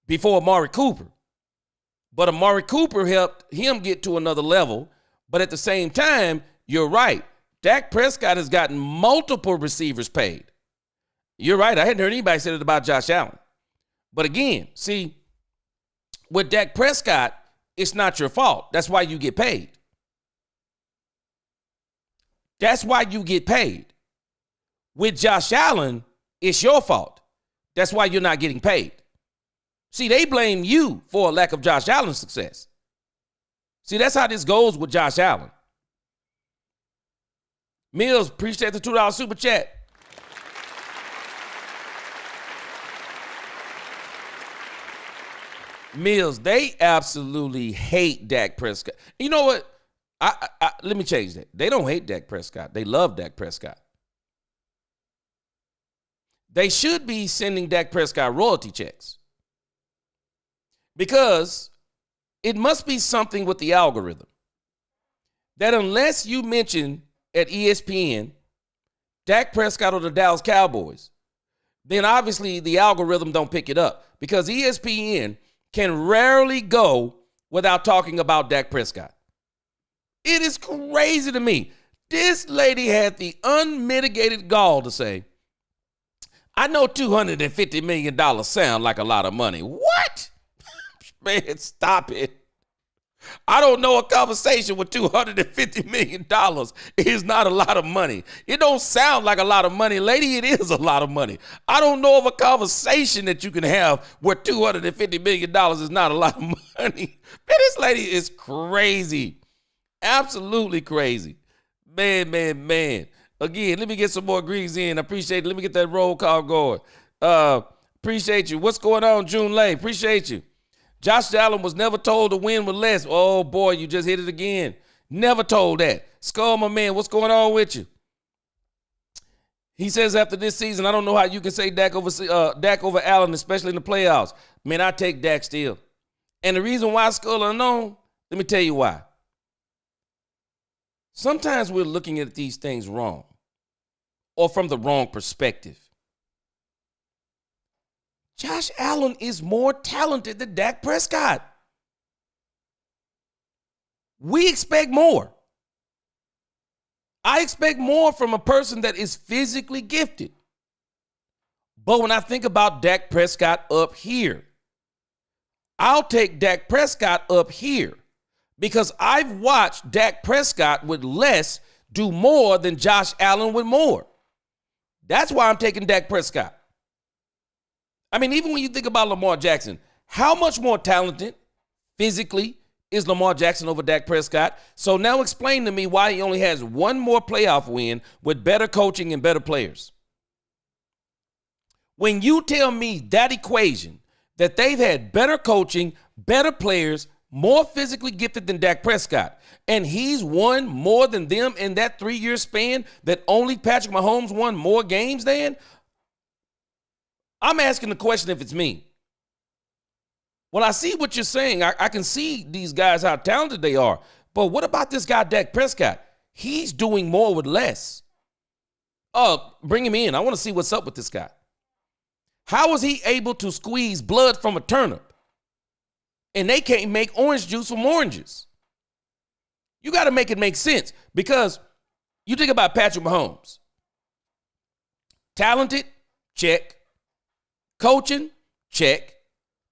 before Amari Cooper. But Amari Cooper helped him get to another level. But at the same time, you're right. Dak Prescott has gotten multiple receivers paid. You're right. I hadn't heard anybody say it about Josh Allen. But again, see, with Dak Prescott, it's not your fault. That's why you get paid. That's why you get paid. With Josh Allen, it's your fault. That's why you're not getting paid. See, they blame you for a lack of Josh Allen's success. See, that's how this goes with Josh Allen. Mills, appreciate the $2 super chat. Mills, they absolutely hate Dak Prescott. You know what? Let me change that. They don't hate Dak Prescott. They love Dak Prescott. They should be sending Dak Prescott royalty checks. Because it must be something with the algorithm that unless you mention at ESPN Dak Prescott or the Dallas Cowboys, then obviously the algorithm don't pick it up because ESPN can rarely go without talking about Dak Prescott. It is crazy to me. This lady had the unmitigated gall to say, I know $250 million sound like a lot of money. What? Man, stop it. I don't know a conversation with $250 million is not a lot of money. It don't sound like a lot of money, lady. It is a lot of money. I don't know of a conversation that you can have where $250 million is not a lot of money. Man, this lady is crazy. Absolutely crazy. Man. Again, let me get some more greens in. I appreciate it. Let me get that roll call going. Appreciate you. What's going on, June Lane? Appreciate you. Josh Allen was never told to win with less. Oh, boy, you just hit it again. Never told that. Skull, my man, what's going on with you? He says after this season, I don't know how you can say Dak over Allen, especially in the playoffs. Man, I take Dak still. And the reason why, Skull, unknown, let me tell you why. Sometimes we're looking at these things wrong or from the wrong perspective. Josh Allen is more talented than Dak Prescott. We expect more. I expect more from a person that is physically gifted. But when I think about Dak Prescott up here, I'll take Dak Prescott up here because I've watched Dak Prescott with less do more than Josh Allen with more. That's why I'm taking Dak Prescott. I mean, even when you think about Lamar Jackson, how much more talented physically is Lamar Jackson over Dak Prescott? So now explain to me why he only has one more playoff win with better coaching and better players. When you tell me that equation, that they've had better coaching, better players, more physically gifted than Dak Prescott, and he's won more than them in that 3-year span that only Patrick Mahomes won more games than, I'm asking the question if it's me. Well, I see what you're saying. I can see these guys, how talented they are. But what about this guy, Dak Prescott? He's doing more with less. Bring him in. I want to see what's up with this guy. How was he able to squeeze blood from a turnip? And they can't make orange juice from oranges. You got to make it make sense because you think about Patrick Mahomes. Talented? Check. Coaching? Check.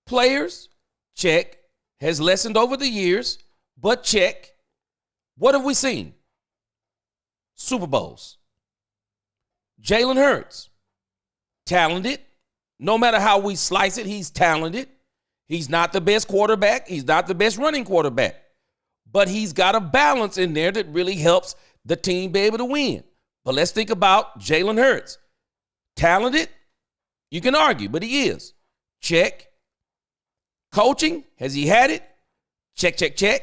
Players? Check. Has lessened over the years, but check. What have we seen? Super Bowls. Jalen Hurts. Talented. No matter how we slice it, he's talented. He's not the best quarterback. He's not the best running quarterback. But he's got a balance in there that really helps the team be able to win. But let's think about Jalen Hurts. Talented? You can argue, but he is. Check. Coaching? Has he had it? Check.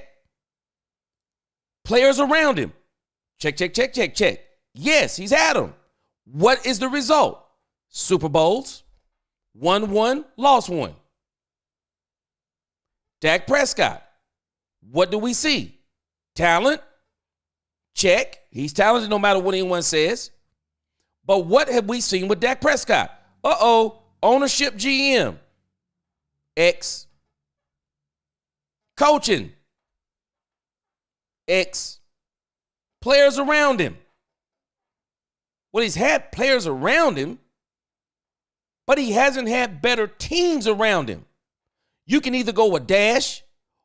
Players around him? Check. Yes, he's had them. What is the result? Super Bowls. Won one, lost one. Dak Prescott. What do we see? Talent? Check. He's talented no matter what anyone says. But what have we seen with Dak Prescott? Ownership GM. X. Coaching. X. Players around him. Well, he's had players around him, but he hasn't had better teams around him. You can either go with dash,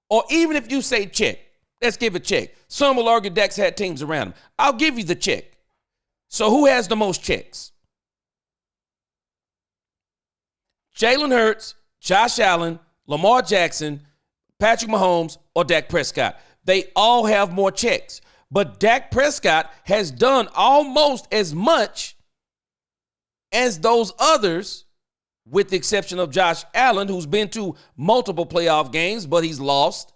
or even if you say check, let's give a check. Some will argue Dak's had teams around him. I'll give you the check. So who has the most checks? Jalen Hurts, Josh Allen, Lamar Jackson, Patrick Mahomes, or Dak Prescott. They all have more checks. But Dak Prescott has done almost as much as those others, with the exception of Josh Allen, who's been to multiple playoff games, but he's lost.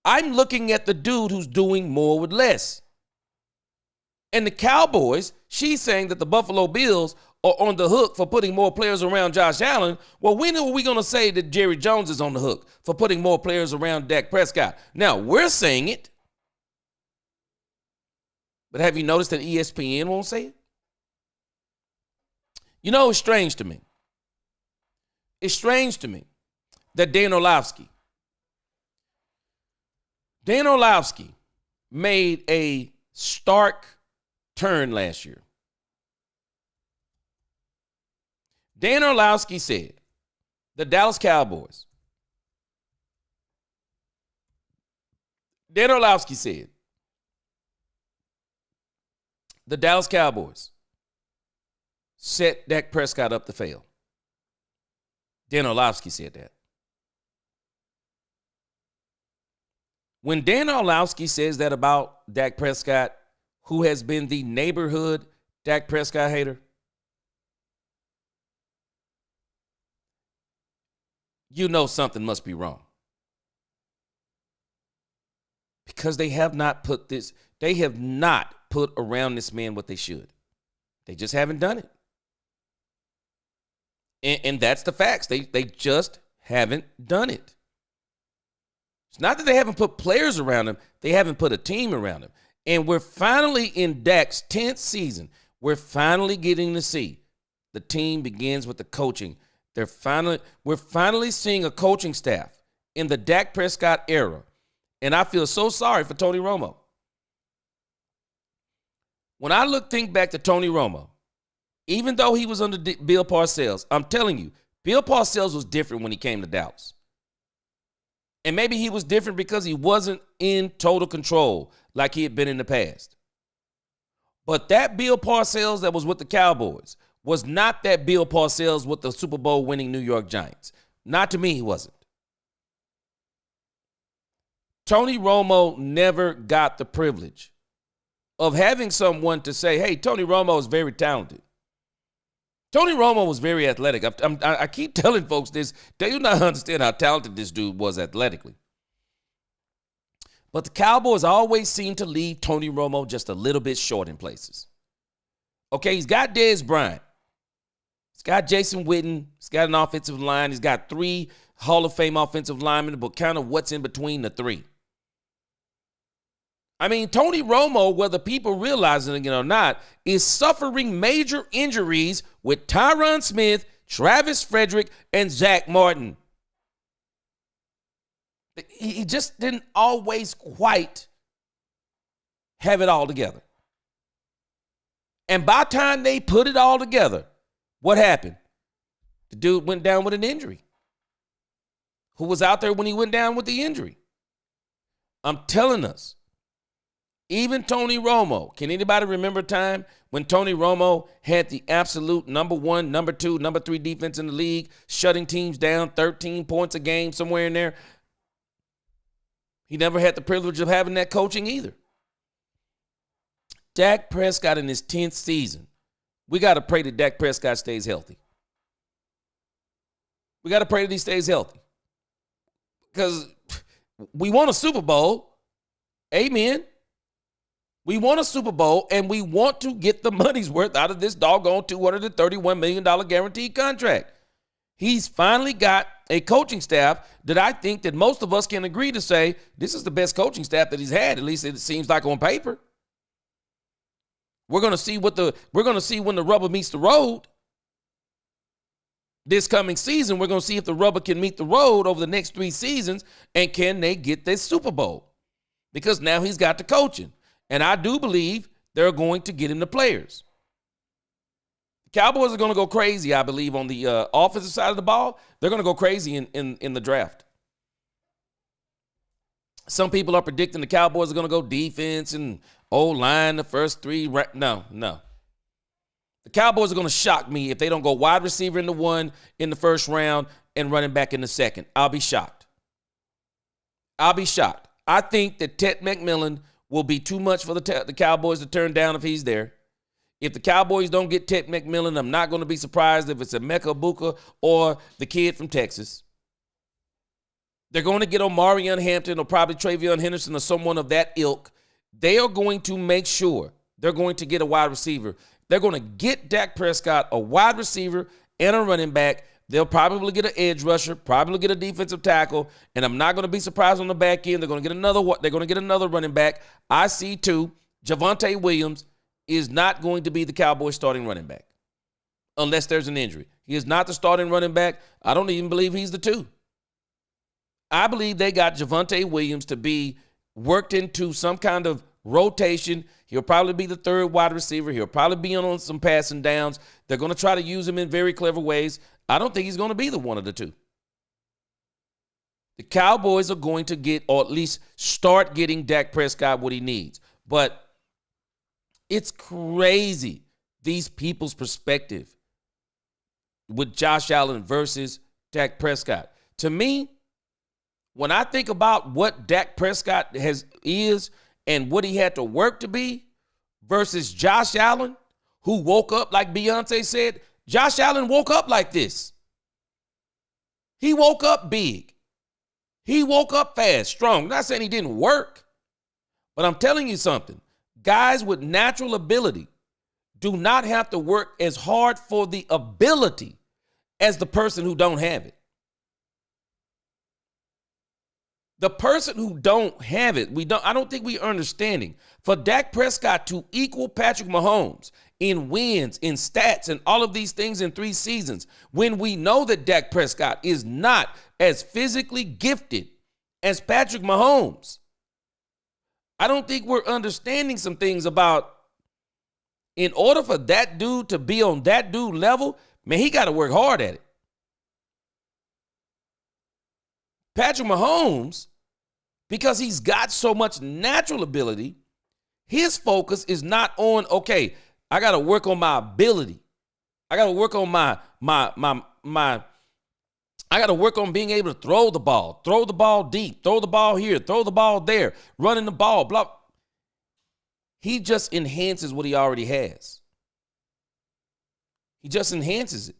I'm looking at the dude who's doing more with less. And the Cowboys, she's saying that the Buffalo Bills are on the hook for putting more players around Josh Allen. Well, when are we going to say that Jerry Jones is on the hook for putting more players around Dak Prescott? Now, we're saying it. But have you noticed that ESPN won't say it? You know, it's strange to me. It's strange to me that Dan Orlovsky made a stark turn last year. Dan Orlovsky said the Dallas Cowboys. Dan Orlovsky said the Dallas Cowboys set Dak Prescott up to fail. Dan Orlovsky said that. When Dan Orlovsky says that about Dak Prescott, who has been the neighborhood Dak Prescott hater, you know something must be wrong. Because they have not put around this man what they should. They just haven't done it. And that's the facts. They just haven't done it. It's not that they haven't put players around him. They haven't put a team around him. And we're finally in Dak's 10th season. We're finally getting to see the team begins with the coaching. We're finally seeing a coaching staff in the Dak Prescott era. And I feel so sorry for Tony Romo. When I think back to Tony Romo, even though he was under Bill Parcells, I'm telling you, Bill Parcells was different when he came to Dallas. And maybe he was different because he wasn't in total control like he had been in the past. But that Bill Parcells that was with the Cowboys was not that Bill Parcells with the Super Bowl winning New York Giants. Not to me, he wasn't. Tony Romo never got the privilege of having someone to say, hey, Tony Romo is very talented. Tony Romo was very athletic. I keep telling folks this. They do not understand how talented this dude was athletically. But the Cowboys always seem to leave Tony Romo just a little bit short in places. Okay, he's got Dez Bryant. He's got Jason Witten. He's got an offensive line. He's got 3 Hall of Fame offensive linemen, but kind of what's in between the 3. I mean, Tony Romo, whether people realize it or not, is suffering major injuries with Tyron Smith, Travis Frederick, and Zach Martin. He just didn't always quite have it all together. And by the time they put it all together, what happened? The dude went down with an injury. Who was out there when he went down with the injury? I'm telling us. Even Tony Romo, can anybody remember a time when Tony Romo had the absolute number 1, number 2, number 3 defense in the league, shutting teams down 13 points a game somewhere in there? He never had the privilege of having that coaching either. Dak Prescott in his 10th season, we got to pray that Dak Prescott stays healthy. We got to pray that he stays healthy. Because we won a Super Bowl. Amen. We won a Super Bowl, and we want to get the money's worth out of this doggone $231 million guaranteed contract. He's finally got a coaching staff that I think that most of us can agree to say this is the best coaching staff that he's had. At least it seems like on paper. We're going to see when the rubber meets the road. This coming season, we're going to see if the rubber can meet the road over the next 3 seasons, and can they get this Super Bowl? Because now he's got the coaching. And I do believe they're going to get him the players. The Cowboys are going to go crazy, I believe, on the offensive side of the ball. They're going to go crazy in the draft. Some people are predicting the Cowboys are going to go defense and O-line the first 3. No. The Cowboys are going to shock me if they don't go wide receiver in the 1 in the first round and running back in the 2nd. I'll be shocked. I think that Ted McMillan will be too much for the Cowboys to turn down if he's there. If the Cowboys don't get Ted McMillan, I'm not going to be surprised if it's Emeka Egbuka or the kid from Texas. They're going to get Omarion Hampton or probably Travion Henderson or someone of that ilk. They are going to make sure they're going to get a wide receiver. They're going to get Dak Prescott a wide receiver and a running back. They'll probably get an edge rusher, probably get a defensive tackle, and I'm not going to be surprised on the back end. They're going to get another running back. I see 2. Javonte Williams is not going to be the Cowboys starting running back unless there's an injury. He is not the starting running back. I don't even believe he's the 2. I believe they got Javonte Williams to be worked into some kind of rotation. He'll probably be the third wide receiver. He'll probably be on some passing downs. They're going to try to use him in very clever ways. I don't think he's going to be the one of the two. The Cowboys are going to get, or at least start getting, Dak Prescott what he needs. But it's crazy, these people's perspective with Josh Allen versus Dak Prescott. To me, when I think about what Dak Prescott is and what he had to work to be versus Josh Allen, who woke up, like Beyonce said, Josh Allen woke up like this. He woke up big. He woke up fast, strong. I'm not saying he didn't work, but I'm telling you something. Guys with natural ability do not have to work as hard for the ability as the person who don't have it. The person who don't have it, I don't think we are understanding. For Dak Prescott to equal Patrick Mahomes in wins, in stats, and all of these things in 3 seasons, when we know that Dak Prescott is not as physically gifted as Patrick Mahomes, I don't think we're understanding some things about, in order for that dude to be on that dude level, man, he got to work hard at it. Patrick Mahomes, because he's got so much natural ability, his focus is not on, okay, I got to work on my ability. I got to work on I got to work on being able to throw the ball deep, throw the ball here, throw the ball there, running the ball, blah. He just enhances what he already has. He just enhances it.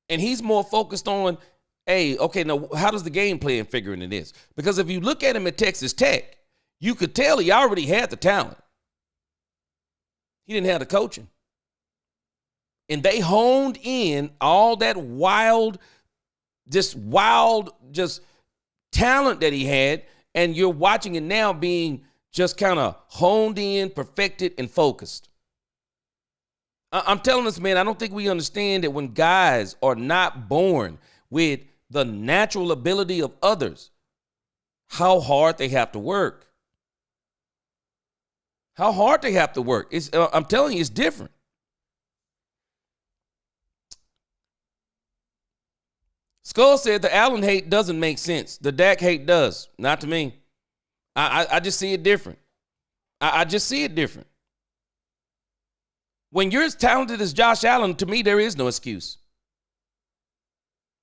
And he's more focused on, hey, okay, now how does the game plan figure into this? Because if you look at him at Texas Tech, you could tell he already had the talent. He didn't have the coaching. And they honed in all that wild talent that he had, and you're watching it now being just kind of honed in, perfected, and focused. I'm telling this, man, I don't think we understand that when guys are not born with the natural ability of others, how hard they have to work. How hard they have to work. I'm telling you, it's different. Skull said the Allen hate doesn't make sense. The Dak hate does. Not to me. I just see it different. I just see it different. When you're as talented as Josh Allen, to me, there is no excuse.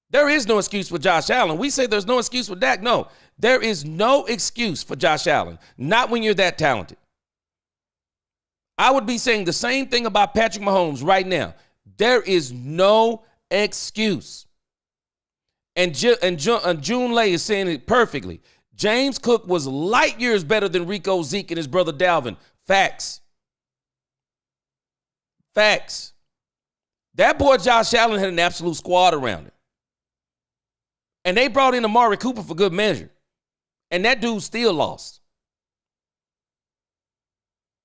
There is no excuse for Josh Allen. We say there's no excuse for Dak. No, there is no excuse for Josh Allen. Not when you're that talented. I would be saying the same thing about Patrick Mahomes right now. There is no excuse. And June Lay is saying it perfectly. James Cook was light years better than Rico, Zeke, and his brother Dalvin. Facts. Facts. That boy Josh Allen had an absolute squad around him. And they brought in Amari Cooper for good measure. And that dude still lost.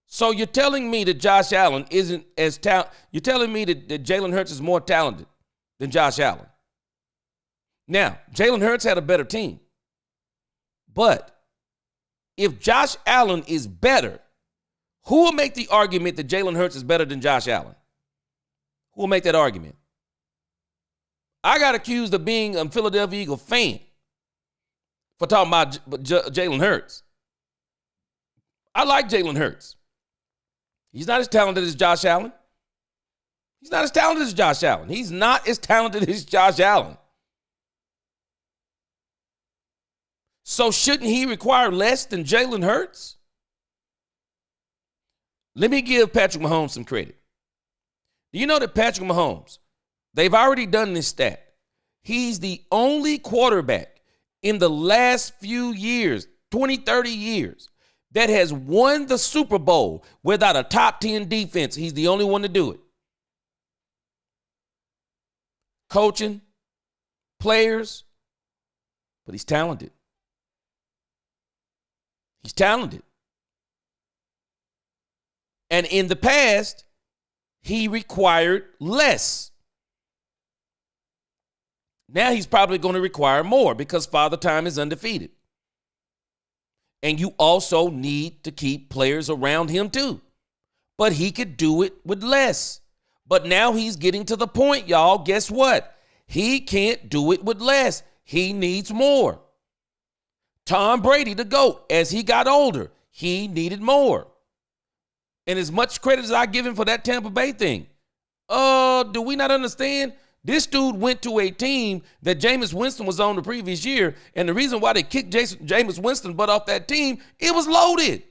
So you're telling me that Josh Allen isn't as talented. You're telling me that Jalen Hurts is more talented than Josh Allen. Now, Jalen Hurts had a better team. But if Josh Allen is better, who will make the argument that Jalen Hurts is better than Josh Allen? Who will make that argument? I got accused of being a Philadelphia Eagle fan for talking about Jalen Hurts. I like Jalen Hurts. He's not as talented as Josh Allen. He's not as talented as Josh Allen. He's not as talented as Josh Allen. So shouldn't he require less than Jalen Hurts? Let me give Patrick Mahomes some credit. Do you know that Patrick Mahomes, they've already done this stat. He's the only quarterback in the last few years, 20, 30 years, that has won the Super Bowl without a top 10 defense. He's the only one to do it. Coaching, players, but he's talented. He's talented. And in the past, he required less. Now he's probably going to require more because Father Time is undefeated. And you also need to keep players around him too. But he could do it with less. But now he's getting to the point, y'all. Guess what? He can't do it with less. He needs more. Tom Brady, the GOAT, as he got older, he needed more. And as much credit as I give him for that Tampa Bay thing, do we not understand? This dude went to a team that Jameis Winston was on the previous year, and the reason why they kicked Jameis Winston butt off that team, it was loaded.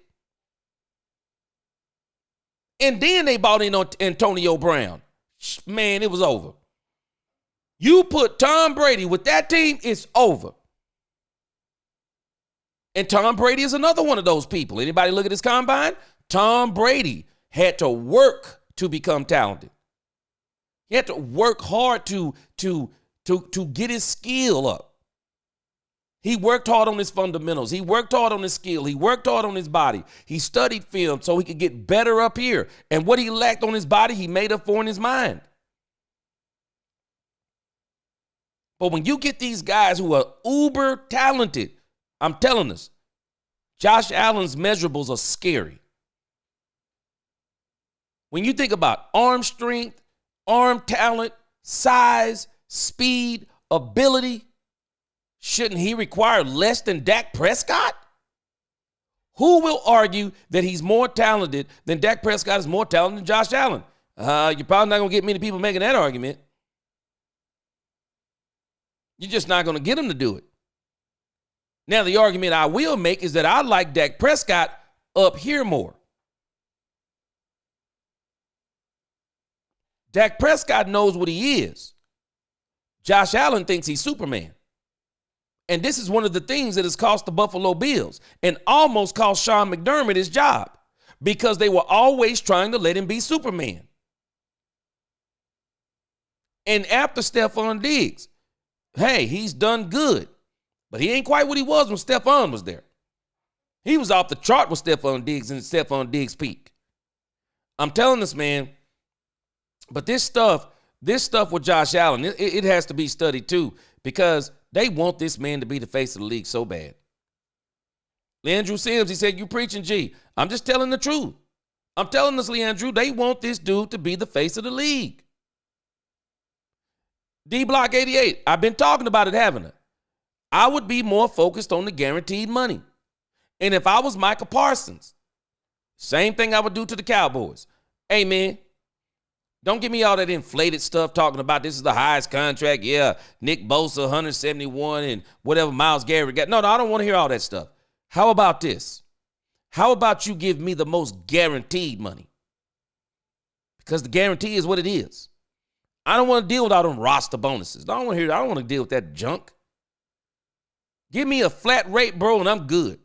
And then they bought in on Antonio Brown. Man, it was over. You put Tom Brady with that team, it's over. And Tom Brady is another one of those people. Anybody look at his combine? Tom Brady had to work to become talented. He had to work hard to get his skill up. He worked hard on his fundamentals. He worked hard on his skill. He worked hard on his body. He studied film so he could get better up here. And what he lacked on his body, he made up for in his mind. But when you get these guys who are uber talented, I'm telling us, Josh Allen's measurables are scary. When you think about arm strength, arm talent, size, speed, ability, shouldn't he require less than Dak Prescott? Who will argue that he's more talented than Dak Prescott is more talented than Josh Allen? You're probably not going to get many people making that argument. You're just not going to get them to do it. Now, the argument I will make is that I like Dak Prescott up here more. Dak Prescott knows what he is. Josh Allen thinks he's Superman. And this is one of the things that has cost the Buffalo Bills and almost cost Sean McDermott his job because they were always trying to let him be Superman. And after Stephon Diggs, hey, he's done good, but he ain't quite what he was when Stephon was there. He was off the chart with Stephon Diggs and Stephon Diggs' peak. I'm telling this, man, but this stuff with Josh Allen, it has to be studied too because they want this man to be the face of the league so bad. Leandrew Sims, he said, you preaching, G. I'm just telling the truth. I'm telling this, Leandrew, they want this dude to be the face of the league. D-Block 88, I've been talking about it, haven't I? I would be more focused on the guaranteed money. And if I was Micah Parsons, same thing I would do to the Cowboys. Hey, man, don't give me all that inflated stuff talking about this is the highest contract. Yeah, Nick Bosa, 171, and whatever Myles Garrett got. No, I don't want to hear all that stuff. How about this? How about you give me the most guaranteed money? Because the guarantee is what it is. I don't want to deal with all them roster bonuses. I don't want to deal with that junk. Give me a flat rate, bro, and I'm good.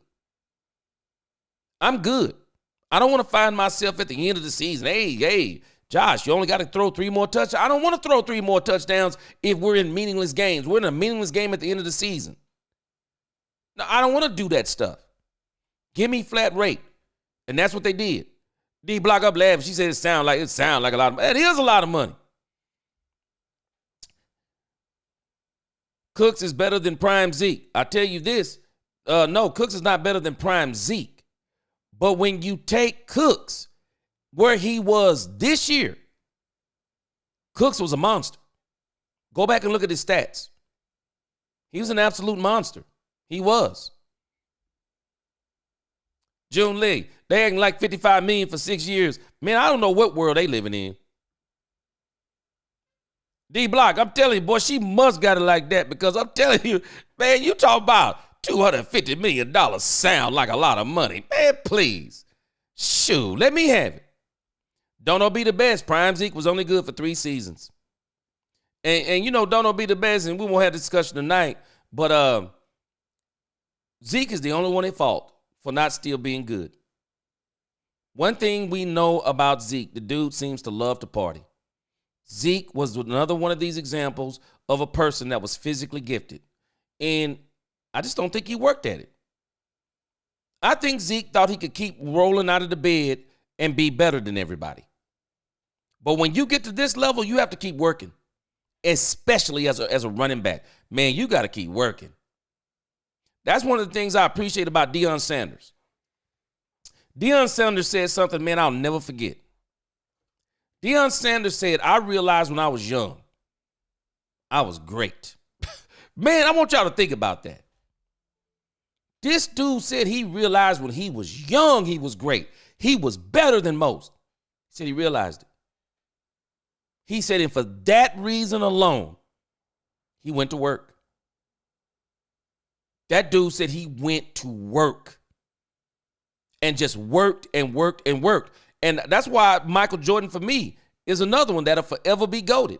I'm good. I don't want to find myself at the end of the season. Hey, Josh, you only got to throw 3 more touchdowns. I don't want to throw 3 more touchdowns if we're in meaningless games. We're in a meaningless game at the end of the season. No, I don't want to do that stuff. Give me flat rate. And that's what they did. D Block up laughing. She said it sound like a lot of money. It is a lot of money. Cooks is better than prime Zeke. I tell you this. No, Cooks is not better than prime Zeke. But when you take Cooks where he was this year, Cooks was a monster. Go back and look at his stats. He was an absolute monster. He was. June Lee, they acting like $55 million for 6 years. Man, I don't know what world they living in. D Block, I'm telling you, boy, she must got it like that because I'm telling you, man, you talk about $250 million sound like a lot of money. Man, please. Shoot, let me have it. Don't know be the best. Prime Zeke was only good for 3 seasons. And you know, don't know be the best, and we won't have a discussion tonight, but Zeke is the only one at fault for not still being good. One thing we know about Zeke, the dude seems to love to party. Zeke was another one of these examples of a person that was physically gifted. And I just don't think he worked at it. I think Zeke thought he could keep rolling out of the bed and be better than everybody. But when you get to this level, you have to keep working. especially as a running back. Man, you got to keep working. That's one of the things I appreciate about Deion Sanders. Deion Sanders said something, man, I'll never forget. Deion Sanders said, I realized when I was young, I was great. Man, I want y'all to think about that. This dude said he realized when he was young, he was great. He was better than most. He said he realized it. He said, and for that reason alone, he went to work. That dude said he went to work and just worked and worked and worked. And that's why Michael Jordan, for me, is another one that'll forever be GOATed.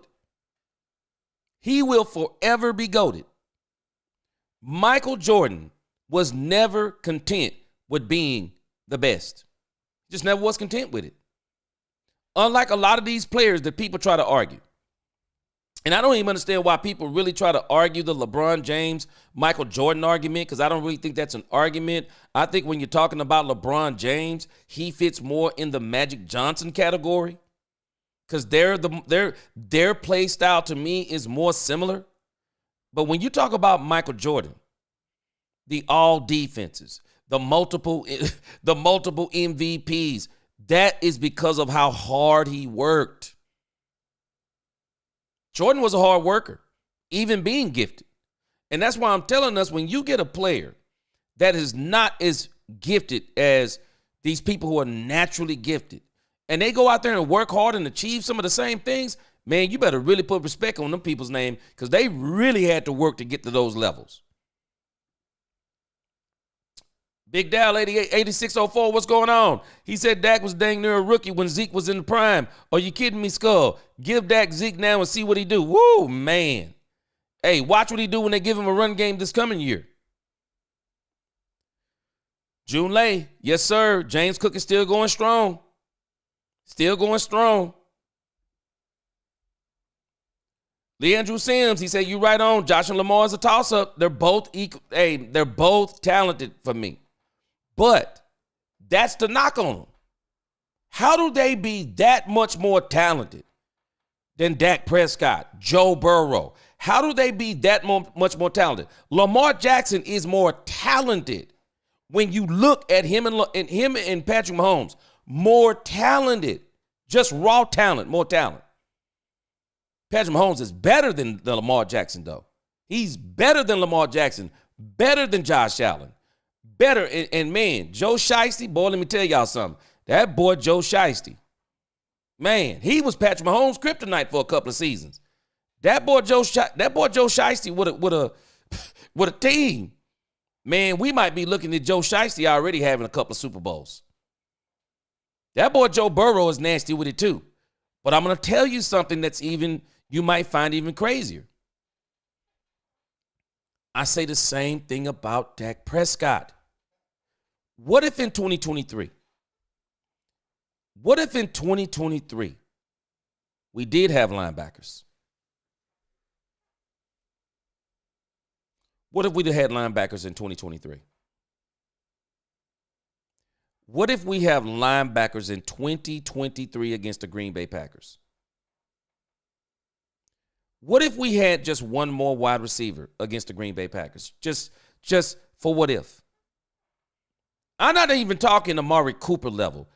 He will forever be GOATed. Michael Jordan was never content with being the best. Just never was content with it. Unlike a lot of these players that people try to argue. And I don't even understand why people really try to argue the LeBron James, Michael Jordan argument, because I don't really think that's an argument. I think when you're talking about LeBron James, he fits more in the Magic Johnson category because their play style to me is more similar. But when you talk about Michael Jordan, the all defenses, the multiple MVPs, that is because of how hard he worked. Jordan was a hard worker, even being gifted. And that's why I'm telling us, when you get a player that is not as gifted as these people who are naturally gifted, and they go out there and work hard and achieve some of the same things, man, you better really put respect on them people's name because they really had to work to get to those levels. Big Dal 8604, what's going on? He said Dak was dang near a rookie when Zeke was in the prime. Are you kidding me, Skull? Give Dak Zeke now and see what he do. Woo, man. Hey, watch what he do when they give him a run game this coming year. June Lay, yes, sir. James Cook is still going strong. Still going strong. Leandrew Sims, he said, you right on. Josh and Lamar is a toss-up. They're both equal. Hey, they're both talented for me. But that's the knock on them. How do they be that much more talented than Dak Prescott, Joe Burrow? How do they be that much more talented? Lamar Jackson is more talented when you look at him and Patrick Mahomes. More talented. Just raw talent, more talent. Patrick Mahomes is better than Lamar Jackson, though. He's better than Lamar Jackson, better than Josh Allen. Better, and man, Joe Shiesty, boy, let me tell y'all something. That boy Joe Shiesty, man, he was Patrick Mahomes' kryptonite for a couple of seasons. That boy Joe Shiesty with a team, man, we might be looking at Joe Shiesty already having a couple of Super Bowls. That boy Joe Burrow is nasty with it too. But I'm going to tell you something that's you might find even crazier. I say the same thing about Dak Prescott. What if in 2023 we did have linebackers? What if we had linebackers in 2023? What if we have linebackers in 2023 against the Green Bay Packers? What if we had just one more wide receiver against the Green Bay Packers? Just for what if? I'm not even talking Amari Cooper level.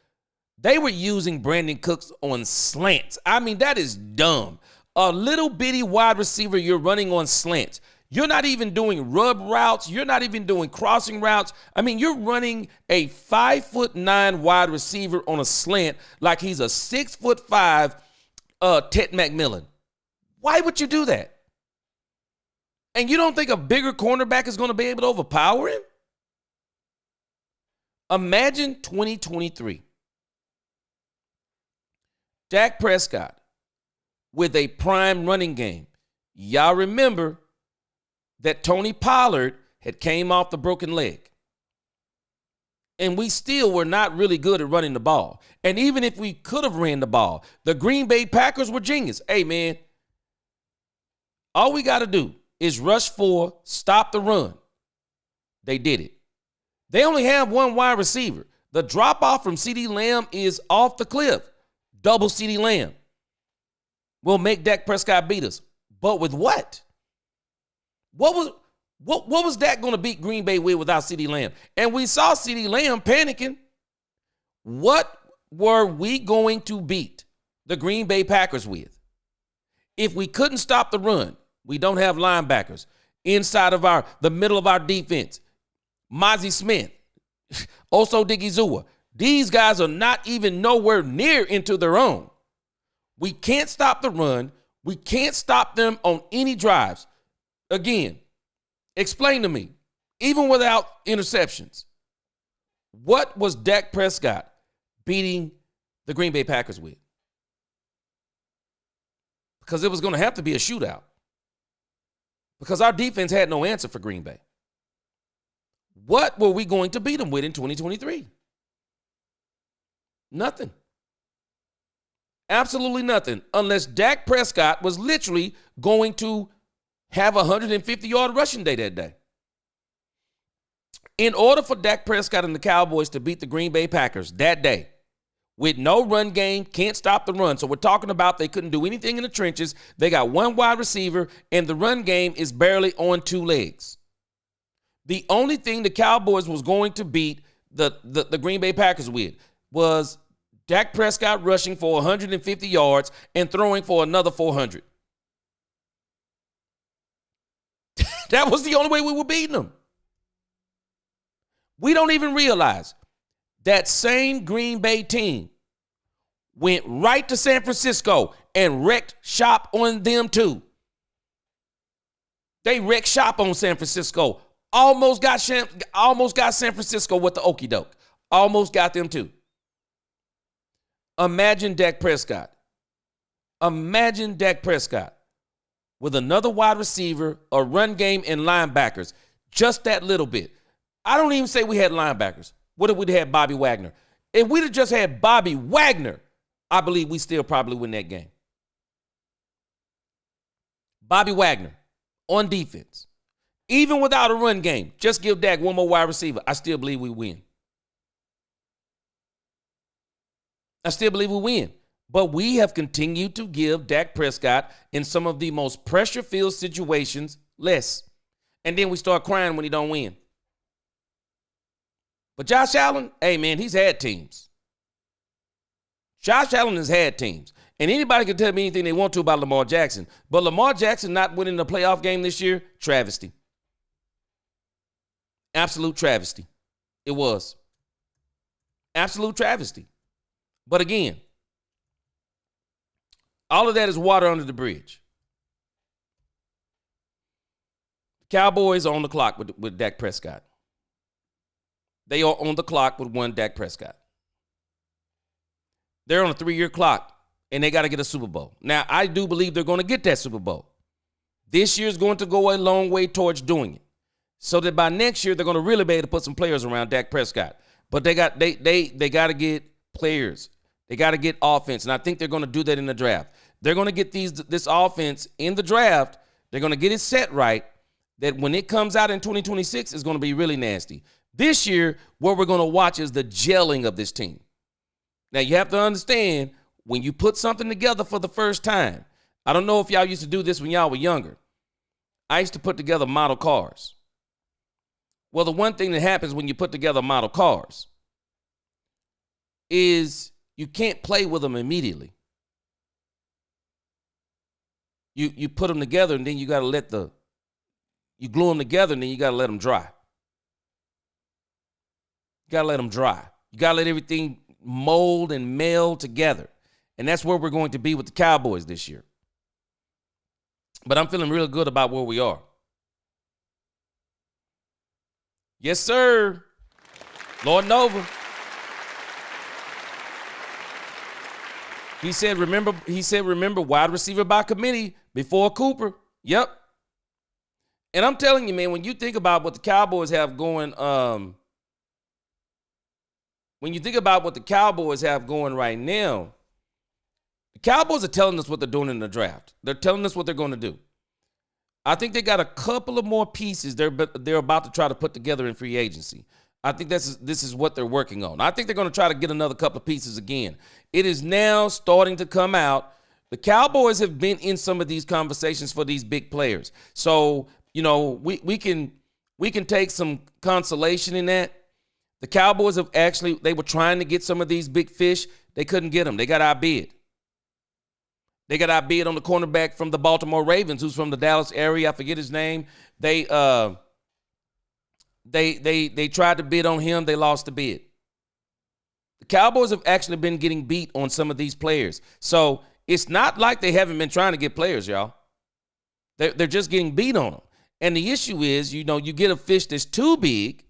They were using Brandon Cooks on slants. I mean, that is dumb. A little bitty wide receiver you're running on slants. You're not even doing rub routes. You're not even doing crossing routes. I mean, you're running a 5'9" wide receiver on a slant like he's a 6'5" Ted McMillan. Why would you do that? And you don't think a bigger cornerback is going to be able to overpower him? Imagine 2023. Dak Prescott with a prime running game. Y'all remember that Tony Pollard had came off the broken leg. And we still were not really good at running the ball. And even if we could have ran the ball, the Green Bay Packers were genius. Hey, man, all we got to do is rush 4, stop the run. They did it. They only have one wide receiver. The drop-off from CeeDee Lamb is off the cliff. Double CeeDee Lamb will make Dak Prescott beat us. But with what? What was Dak going to beat Green Bay with without CeeDee Lamb? And we saw CeeDee Lamb panicking. What were we going to beat the Green Bay Packers with? If we couldn't stop the run, we don't have linebackers inside of the middle of our defense. Mozzie Smith, Oso Digizua. These guys are not even nowhere near into their own. We can't stop the run. We can't stop them on any drives. Again, explain to me, even without interceptions, what was Dak Prescott beating the Green Bay Packers with? Because it was going to have to be a shootout. Because our defense had no answer for Green Bay. What were we going to beat them with in 2023? Nothing. Absolutely nothing. Unless Dak Prescott was literally going to have a 150-yard rushing day that day. In order for Dak Prescott and the Cowboys to beat the Green Bay Packers that day, with no run game, can't stop the run. So we're talking about they couldn't do anything in the trenches. They got one wide receiver, and the run game is barely on two legs. The only thing the Cowboys was going to beat the Green Bay Packers with was Dak Prescott rushing for 150 yards and throwing for another 400. That was the only way we were beating them. We don't even realize that same Green Bay team went right to San Francisco and wrecked shop on them too. They wrecked shop on San Francisco. Almost got San Francisco with the okie doke. Almost got them too. Imagine Dak Prescott. Imagine Dak Prescott with another wide receiver, a run game, and linebackers. Just that little bit. I don't even say we had linebackers. What if we'd had Bobby Wagner? If we'd have just had Bobby Wagner, I believe we still probably win that game. Bobby Wagner on defense. Even without a run game, just give Dak one more wide receiver. I still believe we win. I still believe we win. But we have continued to give Dak Prescott in some of the most pressure-filled situations less. And then we start crying when he don't win. But Josh Allen, hey, man, he's had teams. Josh Allen has had teams. And anybody can tell me anything they want to about Lamar Jackson. But Lamar Jackson not winning the playoff game this year, travesty. Absolute travesty. It was. Absolute travesty. But again, all of that is water under the bridge. Cowboys are on the clock with Dak Prescott. They are on the clock with one Dak Prescott. They're on a 3-year clock, and they got to get a Super Bowl. Now, I do believe they're going to get that Super Bowl. This year is going to go a long way towards doing it, so that by next year they're going to really be able to put some players around Dak Prescott. But they got to get players. They got to get offense, and I think they're going to do that in the draft. They're going to get this offense in the draft. They're going to get it set right that when it comes out in 2026, it's going to be really nasty. This year, what we're going to watch is the gelling of this team. Now, you have to understand, when you put something together for the first time, I don't know if y'all used to do this when y'all were younger. I used to put together model cars. Well, the one thing that happens when you put together model cars is you can't play with them immediately. You put them together, and then you got to you glue them together, and then you got to let them dry. You got to let them dry. You got to let everything mold and meld together. And that's where we're going to be with the Cowboys this year. But I'm feeling real good about where we are. Yes, sir. Lord Nova. He said, remember, wide receiver by committee before Cooper. Yep. And I'm telling you, man, when you think about what the Cowboys have going, right now, the Cowboys are telling us what they're doing in the draft. They're telling us what they're going to do. I think they got a couple of more pieces they're about to try to put together in free agency. I think this is what they're working on. I think they're going to try to get another couple of pieces again. It is now starting to come out The Cowboys have been in some of these conversations for these big players. So, we can take some consolation in that. The Cowboys they were trying to get some of these big fish. They couldn't get them. They got outbid. They got outbid on the cornerback from the Baltimore Ravens, who's from the Dallas area. I forget his name. They tried to bid on him. They lost the bid. The Cowboys have actually been getting beat on some of these players. So it's not like they haven't been trying to get players, y'all. They're just getting beat on them. And the issue is, you get a fish that's too big,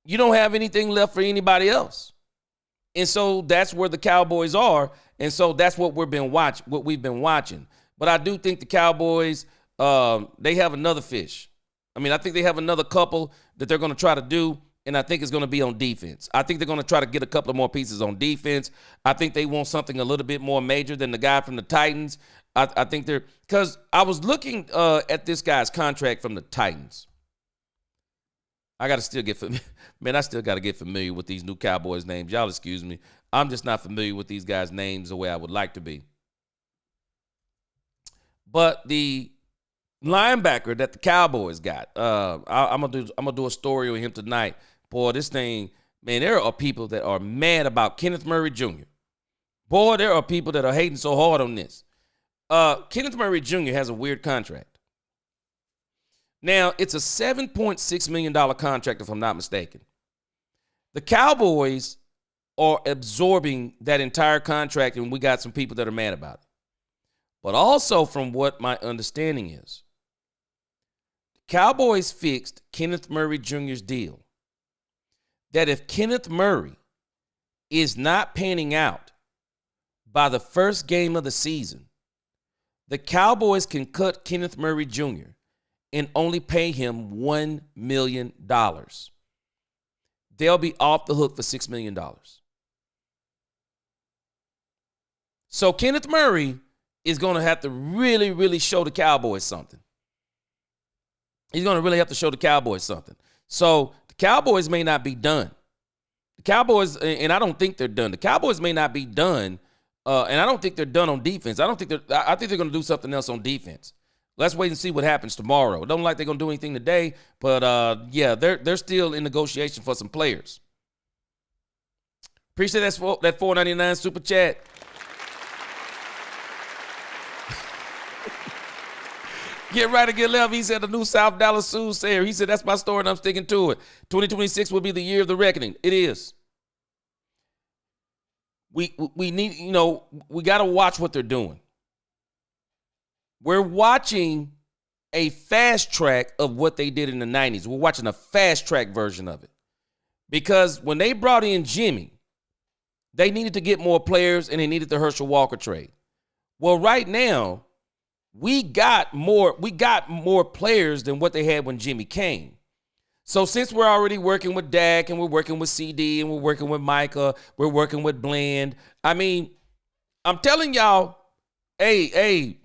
you don't have anything left for anybody else. And so that's where the Cowboys are. And so that's what we've been watching. But I do think the Cowboys, they have another fish. I mean, I think they have another couple that they're going to try to do, and I think it's going to be on defense. I think they're going to try to get a couple of more pieces on defense. I think they want something a little bit more major than the guy from the Titans. I think because I was looking at this guy's contract from the Titans. I got to still get familiar. Man, I still got to get familiar with these new Cowboys names. Y'all excuse me. I'm just not familiar with these guys' names the way I would like to be. But the linebacker that the Cowboys got, I'm gonna do a story on him tonight. Boy, this thing, man, there are people that are mad about Kenneth Murray Jr. Boy, there are people that are hating so hard on this. Kenneth Murray Jr. has a weird contract. Now, it's a $7.6 million contract, if I'm not mistaken. The Cowboys are absorbing that entire contract, and we got some people that are mad about it. But also, from what my understanding is, the Cowboys fixed Kenneth Murray Jr.'s deal that if Kenneth Murray is not panning out by the first game of the season, the Cowboys can cut Kenneth Murray Jr. and only pay him $1 million. They'll be off the hook for $6 million. So Kenneth Murray is going to have to really, really show the Cowboys something. He's going to really have to show the Cowboys something. So the Cowboys may not be done. The Cowboys, and I don't think they're done. The Cowboys may not be done, and I don't think they're done on defense. I think they're going to do something else on defense. Let's wait and see what happens tomorrow. Don't like they're going to do anything today, but yeah, they're still in negotiation for some players. Appreciate that $4.99 super chat. Get right or get left. He said the new South Dallas soothsayer. He said that's my story and I'm sticking to it. 2026 will be the year of the reckoning. It is. We need, we got to watch what they're doing. We're watching a fast track of what they did in the 90s. We're watching a fast track version of it. Because when they brought in Jimmy, they needed to get more players and they needed the Herschel Walker trade. Well, right now, we got more players than what they had when Jimmy came. So since we're already working with Dak and we're working with CD and we're working with Micah, we're working with Bland. I mean, I'm telling y'all, I'm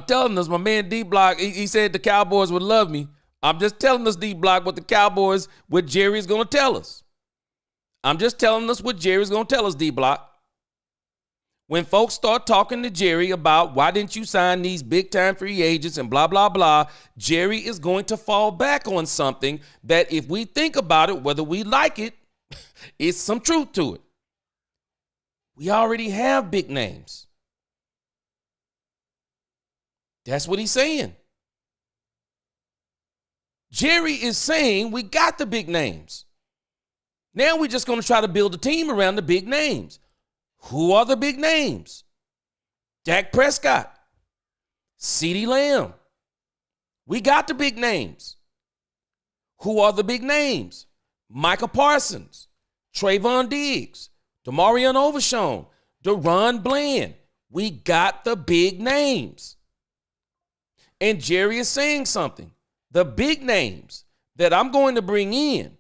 telling us, my man D-Block, he said the Cowboys would love me. I'm just telling us, D-Block, what Jerry's going to tell us. I'm just telling us what Jerry's going to tell us, D-Block. When folks start talking to Jerry about why didn't you sign these big-time free agents and blah, blah, blah, Jerry is going to fall back on something that if we think about it, whether we like it, it's some truth to it. We already have big names. That's what he's saying. Jerry is saying we got the big names. Now we're just going to try to build a team around the big names. Who are the big names? Dak Prescott, CeeDee Lamb. We got the big names. Who are the big names? Micah Parsons, Trayvon Diggs, Demarion Overshown, Deron Bland. We got the big names. And Jerry is saying something. The big names that I'm going to bring in,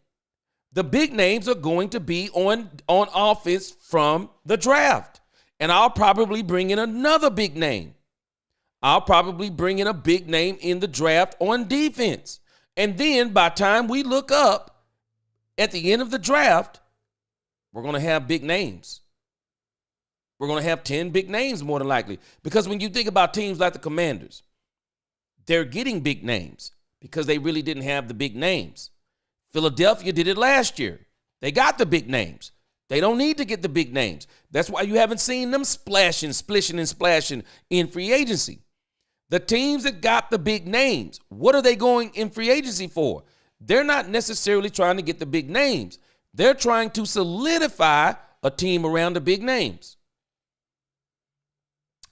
the big names are going to be on offense from the draft. And I'll probably bring in another big name. I'll probably bring in a big name in the draft on defense. And then by the time we look up at the end of the draft, we're going to have big names. We're going to have 10 big names more than likely. Because when you think about teams like the Commanders, they're getting big names because they really didn't have the big names. Philadelphia did it last year. They got the big names. They don't need to get the big names. That's why you haven't seen them splashing, splishing, and splashing in free agency. The teams that got the big names, what are they going in free agency for? They're not necessarily trying to get the big names. They're trying to solidify a team around the big names.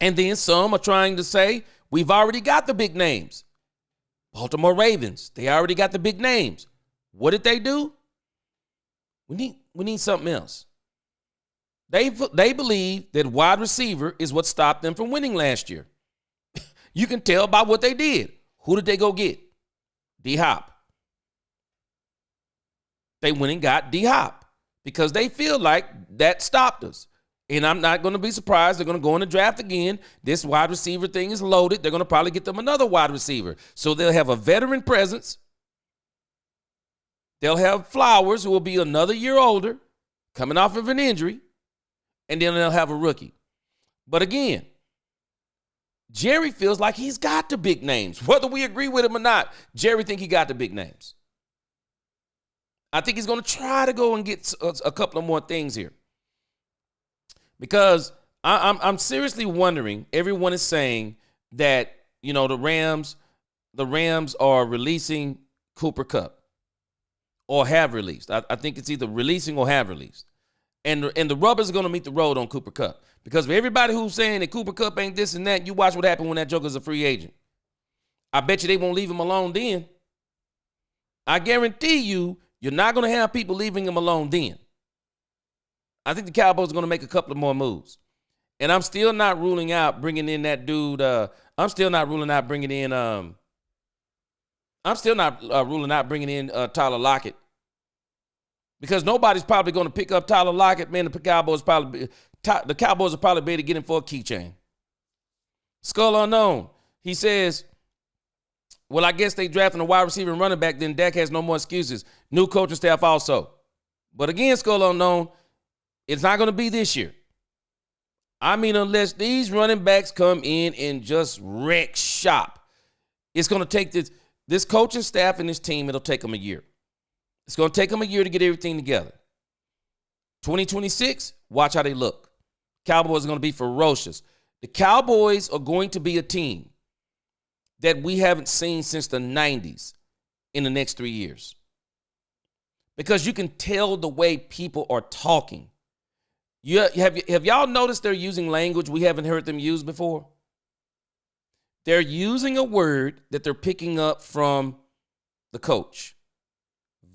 And then some are trying to say, we've already got the big names. Baltimore Ravens, they already got the big names. What did they do? We need something else. They believe that wide receiver is what stopped them from winning last year. You can tell by what they did. Who did they go get? D-Hop. They went and got D-Hop because they feel like that stopped us. And I'm not going to be surprised. They're going to go in the draft again. This wide receiver thing is loaded. They're going to probably get them another wide receiver. So they'll have a veteran presence. They'll have Flowers, who will be another year older, coming off of an injury. And then they'll have a rookie. But again, Jerry feels like he's got the big names. Whether we agree with him or not, Jerry think he got the big names. I think he's going to try to go and get a couple of more things here. Because I'm seriously wondering, everyone is saying that, the Rams are releasing Cooper Kupp or have released. I think it's either releasing or have released. And the rubbers are going to meet the road on Cooper Kupp. Because for everybody who's saying that Cooper Kupp ain't this and that, you watch what happened when that Joker's a free agent. I bet you they won't leave him alone then. I guarantee you're not going to have people leaving him alone then. I think the Cowboys are going to make a couple of more moves. And I'm still not ruling out bringing in that dude. I'm still not ruling out bringing in Tyler Lockett. Because nobody's probably going to pick up Tyler Lockett. Man, the Cowboys will probably be able to get him for a keychain. Skull Unknown, he says, well, I guess they drafting a wide receiver and running back, then Dak has no more excuses. New coaching staff also. But again, Skull Unknown, it's not going to be this year. I mean, unless these running backs come in and just wreck shop. It's going to take this coaching staff and this team, it'll take them a year. It's going to take them a year to get everything together. 2026, watch how they look. Cowboys are going to be ferocious. The Cowboys are going to be a team that we haven't seen since the 90s in the next 3 years. Because you can tell the way people are talking. Have y'all noticed they're using language we haven't heard them use before? They're using a word that they're picking up from the coach.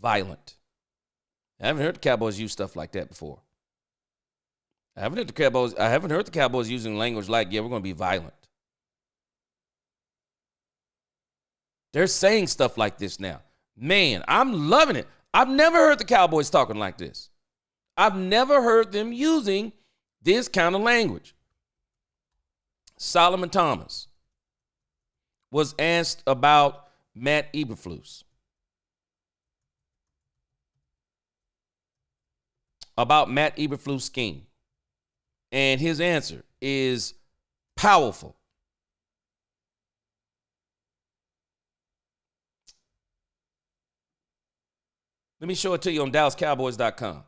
Violent. I haven't heard the Cowboys use stuff like that before. I haven't heard the Cowboys using language like, yeah, we're going to be violent. They're saying stuff like this now. Man, I'm loving it. I've never heard the Cowboys talking like this. I've never heard them using this kind of language. Solomon Thomas was asked about Matt Eberflus. About Matt Eberflus' scheme. And his answer is powerful. Let me show it to you on DallasCowboys.com.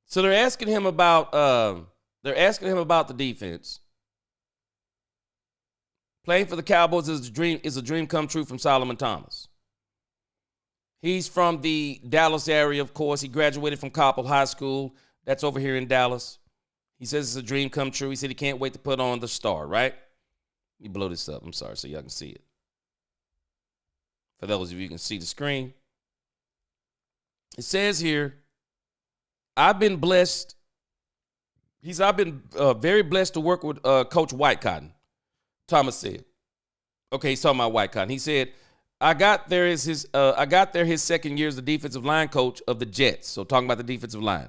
So they're asking him about the defense. Playing for the Cowboys is a dream come true from Solomon Thomas. He's from the Dallas area, of course. He graduated from Coppell High School. That's over here in Dallas. He says it's a dream come true. He said he can't wait to put on the star, right? Let me blow this up. I'm sorry, so y'all can see it. For those of you who can see the screen. It says here, I've been blessed. I've been very blessed to work with Coach White Cotton. Thomas said. Okay, he's talking about White Cotton. He said, I got there his second year as the defensive line coach of the Jets. So talking about the defensive line.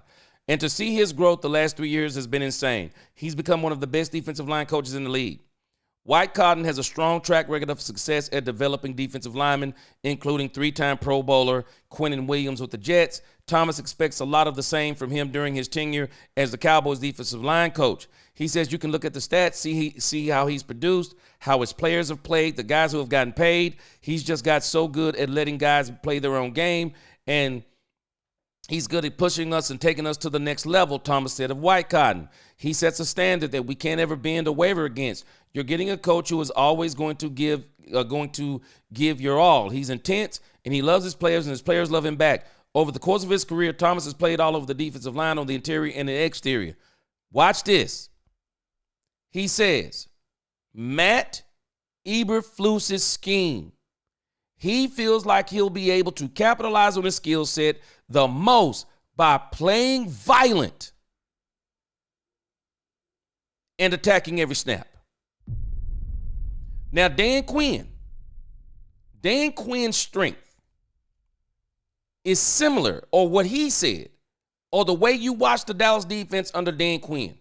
And to see his growth the last 3 years has been insane. He's become one of the best defensive line coaches in the league. White Cotton has a strong track record of success at developing defensive linemen, including 3-time Pro Bowler Quinnen Williams with the Jets. Thomas expects a lot of the same from him during his tenure as the Cowboys defensive line coach. He says you can look at the stats, see how he's produced, how his players have played, the guys who have gotten paid. He's just got so good at letting guys play their own game, and he's good at pushing us and taking us to the next level, Thomas said of White Cotton. He sets a standard that we can't ever bend or waver against. You're getting a coach who is always going to give your all. He's intense, and he loves his players, and his players love him back. Over the course of his career, Thomas has played all over the defensive line on the interior and the exterior. Watch this. He says, Matt Eberflus's scheme. He feels like he'll be able to capitalize on his skill set the most by playing violent and attacking every snap. Now, Dan Quinn's strength is similar, or what he said, or the way you watch the Dallas defense under Dan Quinn.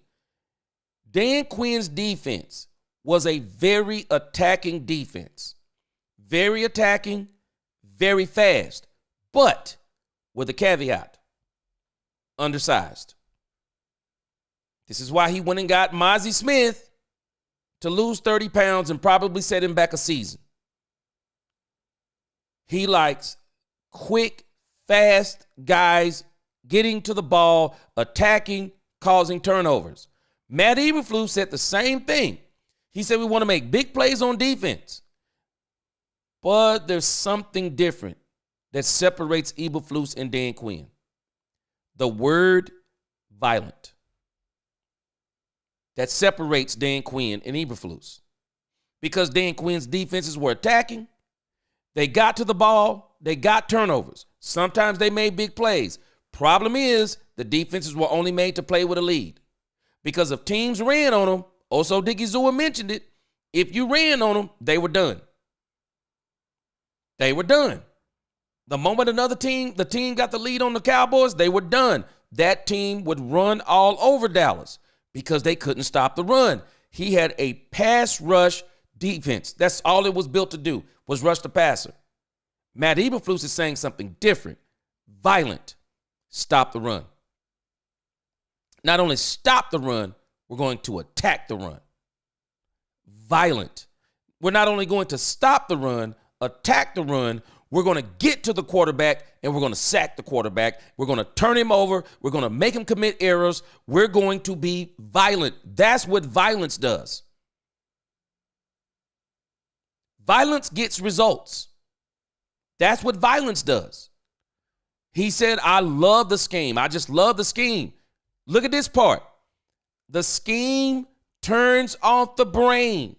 Dan Quinn's defense was a very attacking defense. Very attacking, very fast, but with a caveat, undersized. This is why he went and got Mozzie Smith to lose 30 pounds and probably set him back a season. He likes quick, fast guys getting to the ball, attacking, causing turnovers. Matt Eberflus said the same thing. He said we want to make big plays on defense. But there's something different that separates Eberflus and Dan Quinn. The word violent. That separates Dan Quinn and Eberflus. Because Dan Quinn's defenses were attacking. They got to the ball. They got turnovers. Sometimes they made big plays. Problem is, the defenses were only made to play with a lead. Because if teams ran on them, also Dickie Zua mentioned it, if you ran on them, they were done. They were done. The moment the team got the lead on the Cowboys, they were done. That team would run all over Dallas because they couldn't stop the run. He had a pass rush defense. That's all it was built to do, was rush the passer. Matt Eberflus is saying something different. Violent. Stop the run. Not only stop the run, we're going to attack the run. Violent. We're not only going to stop the run, attack the run, we're going to get to the quarterback and we're going to sack the quarterback. We're going to turn him over. We're going to make him commit errors. We're going to be violent. That's what violence does. Violence gets results. That's what violence does. He said, I love the scheme. I just love the scheme. Look at this part. The scheme turns off the brain.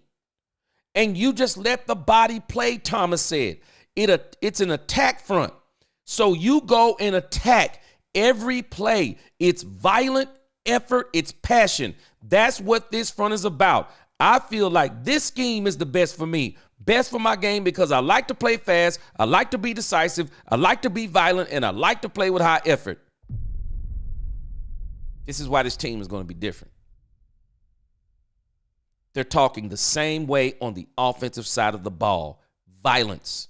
And you just let the body play, Thomas said. It's an attack front. So you go and attack every play. It's violent effort. It's passion. That's what this front is about. I feel like this scheme is the best for me. Best for my game because I like to play fast. I like to be decisive. I like to be violent. And I like to play with high effort. This is why this team is going to be different. They're talking the same way on the offensive side of the ball. Violence.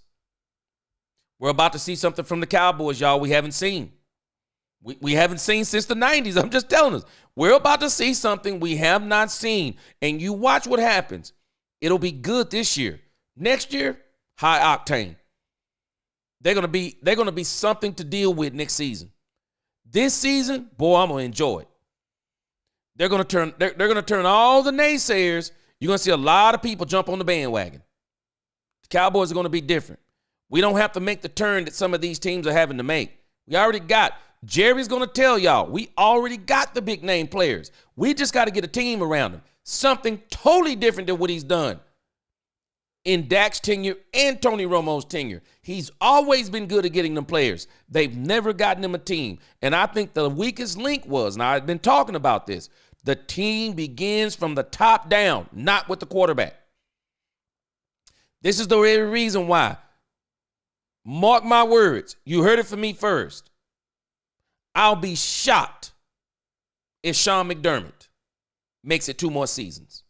We're about to see something from the Cowboys, y'all, we haven't seen. We haven't seen since the 90s. I'm just telling us. We're about to see something we have not seen. And you watch what happens. It'll be good this year. Next year, high octane. They're gonna be something to deal with next season. This season, boy, I'm gonna enjoy it. They're gonna turn all the naysayers. You're gonna see a lot of people jump on the bandwagon. The Cowboys are gonna be different. We don't have to make the turn that some of these teams are having to make. We already got. Jerry's gonna tell y'all, we already got the big name players. We just got to get a team around them. Something totally different than what he's done in Dak's tenure and Tony Romo's tenure. He's always been good at getting them players. They've never gotten them a team. And I think the weakest link was, and I've been talking about this, the team begins from the top down, not with the quarterback. This is the very reason why. Mark my words. You heard it from me first. I'll be shocked if Sean McDermott makes it 2 more seasons.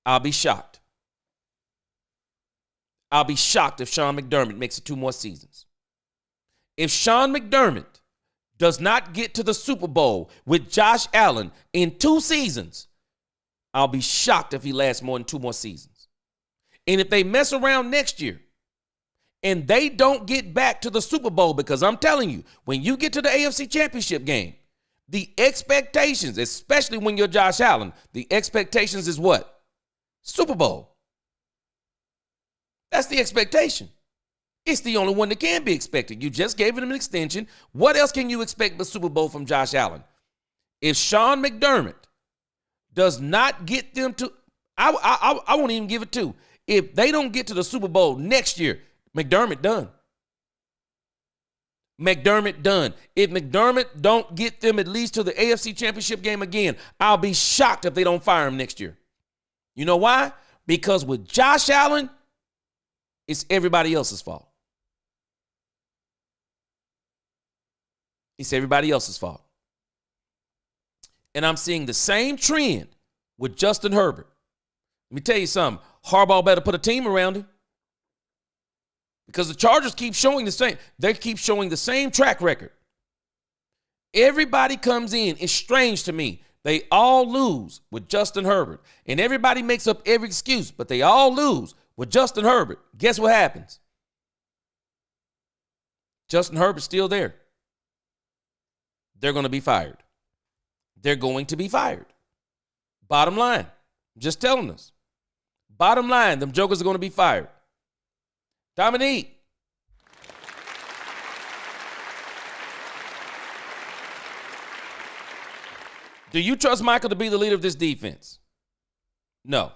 I'll be shocked. I'll be shocked if Sean McDermott makes it 2 more seasons. If Sean McDermott does not get to the Super Bowl with Josh Allen in 2 seasons, I'll be shocked if he lasts more than 2 more seasons. And if they mess around next year and they don't get back to the Super Bowl, because I'm telling you, when you get to the AFC Championship game, the expectations, especially when you're Josh Allen, the expectations is what? Super Bowl. That's the expectation. It's the only one that can be expected. You just gave him an extension. What else can you expect but Super Bowl from Josh Allen? If Sean McDermott does not get them to, I won't even give it 2. If they don't get to the Super Bowl next year, McDermott done. McDermott done. If McDermott don't get them at least to the AFC Championship game again, I'll be shocked if they don't fire him next year. You know why? Because with Josh Allen, it's everybody else's fault. It's everybody else's fault. And I'm seeing the same trend with Justin Herbert. Let me tell you something. Harbaugh better put a team around him. Because the Chargers keep showing the same. They keep showing the same track record. Everybody comes in. It's strange to me. They all lose with Justin Herbert. And everybody makes up every excuse, but they all lose with Justin Herbert. Guess what happens? Justin Herbert's still there. They're going to be fired. They're going to be fired. Bottom line. I'm just telling us. Bottom line, them jokers are going to be fired. Dominique. Do you trust Michael to be the leader of this defense? No.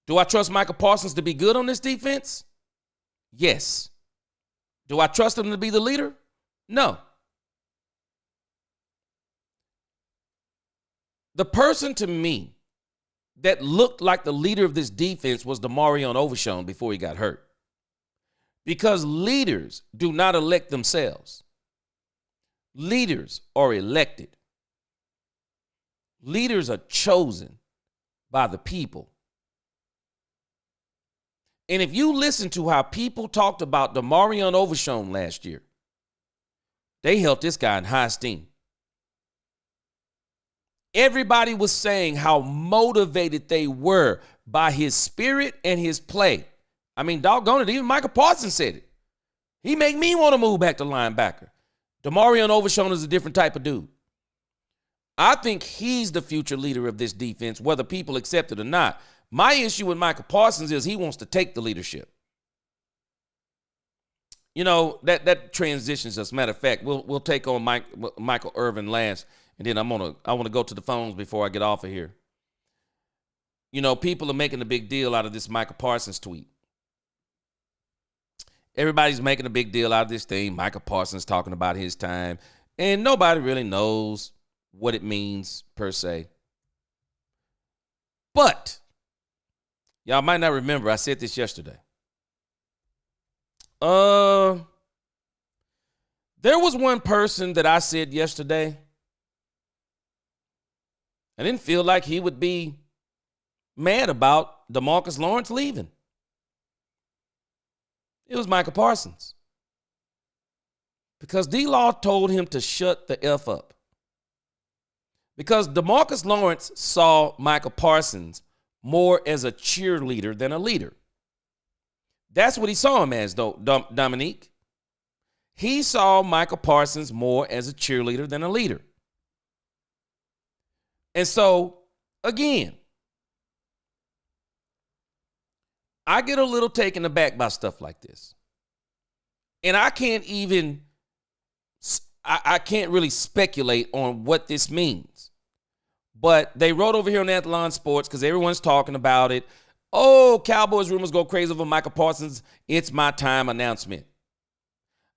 Do I trust Michael Parsons to be good on this defense? Yes. Do I trust him to be the leader? No. The person to me that looked like the leader of this defense was Demarion Overshown before he got hurt. Because leaders do not elect themselves. Leaders are elected. Leaders are chosen by the people. And if you listen to how people talked about Demarion Overshown last year, they held this guy in high esteem. Everybody was saying how motivated they were by his spirit and his play. I mean, doggone it, even Michael Parsons said it. He make me want to move back to linebacker. Demarion Overshown is a different type of dude. I think he's the future leader of this defense, whether people accept it or not. My issue with Michael Parsons is he wants to take the leadership. You know, that transitions us. Matter of fact, we'll take on Michael Irvin last. And then I want to go to the phones before I get off of here. You know, people are making a big deal out of this Michael Parsons tweet. Everybody's making a big deal out of this thing. Michael Parsons talking about his time. And nobody really knows what it means per se. But y'all might not remember, I said this yesterday. There was one person that I said yesterday. I didn't feel like he would be mad about DeMarcus Lawrence leaving. It was Michael Parsons. Because D-Law told him to shut the F up. Because DeMarcus Lawrence saw Michael Parsons more as a cheerleader than a leader. That's what he saw him as, though, Dominique. He saw Michael Parsons more as a cheerleader than a leader. And so, again, I get a little taken aback by stuff like this. And I can't even, I can't really speculate on what this means. But they wrote over here on Athlon Sports because everyone's talking about it. Oh, Cowboys rumors go crazy over Michael Parsons. It's my time announcement.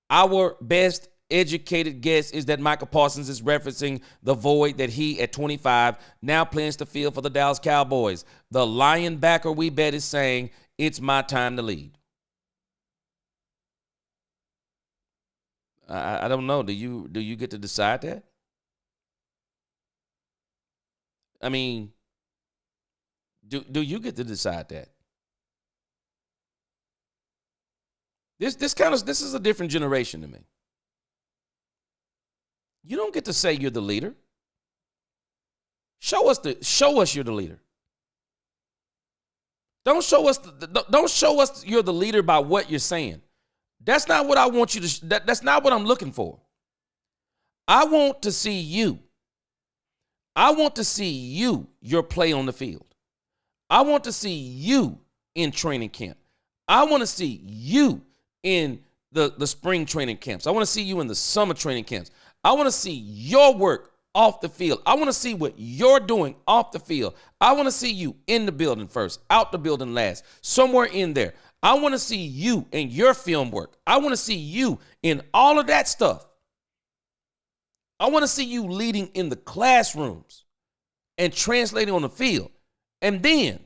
Our best educated guess is that Michael Parsons is referencing the void that he, at 25, now plans to fill for the Dallas Cowboys. The linebacker we bet is saying, it's my time to lead. I don't know. Do you get to decide that? I mean, do you get to decide that? This is a different generation to me. You don't get to say you're the leader. Show us you're the leader. Don't show us you're the leader by what you're saying. That's not what I want you to that's not what I'm looking for. I want to see you. I want to see you, your play on the field. I want to see you in training camp. I want to see you in the spring training camps. I want to see you in the summer training camps. I want to see your work off the field. I want to see what you're doing off the field. I want to see you in the building first, out the building last, somewhere in there. I want to see you in your film work. I want to see you in all of that stuff. I want to see you leading in the classrooms and translating on the field. And then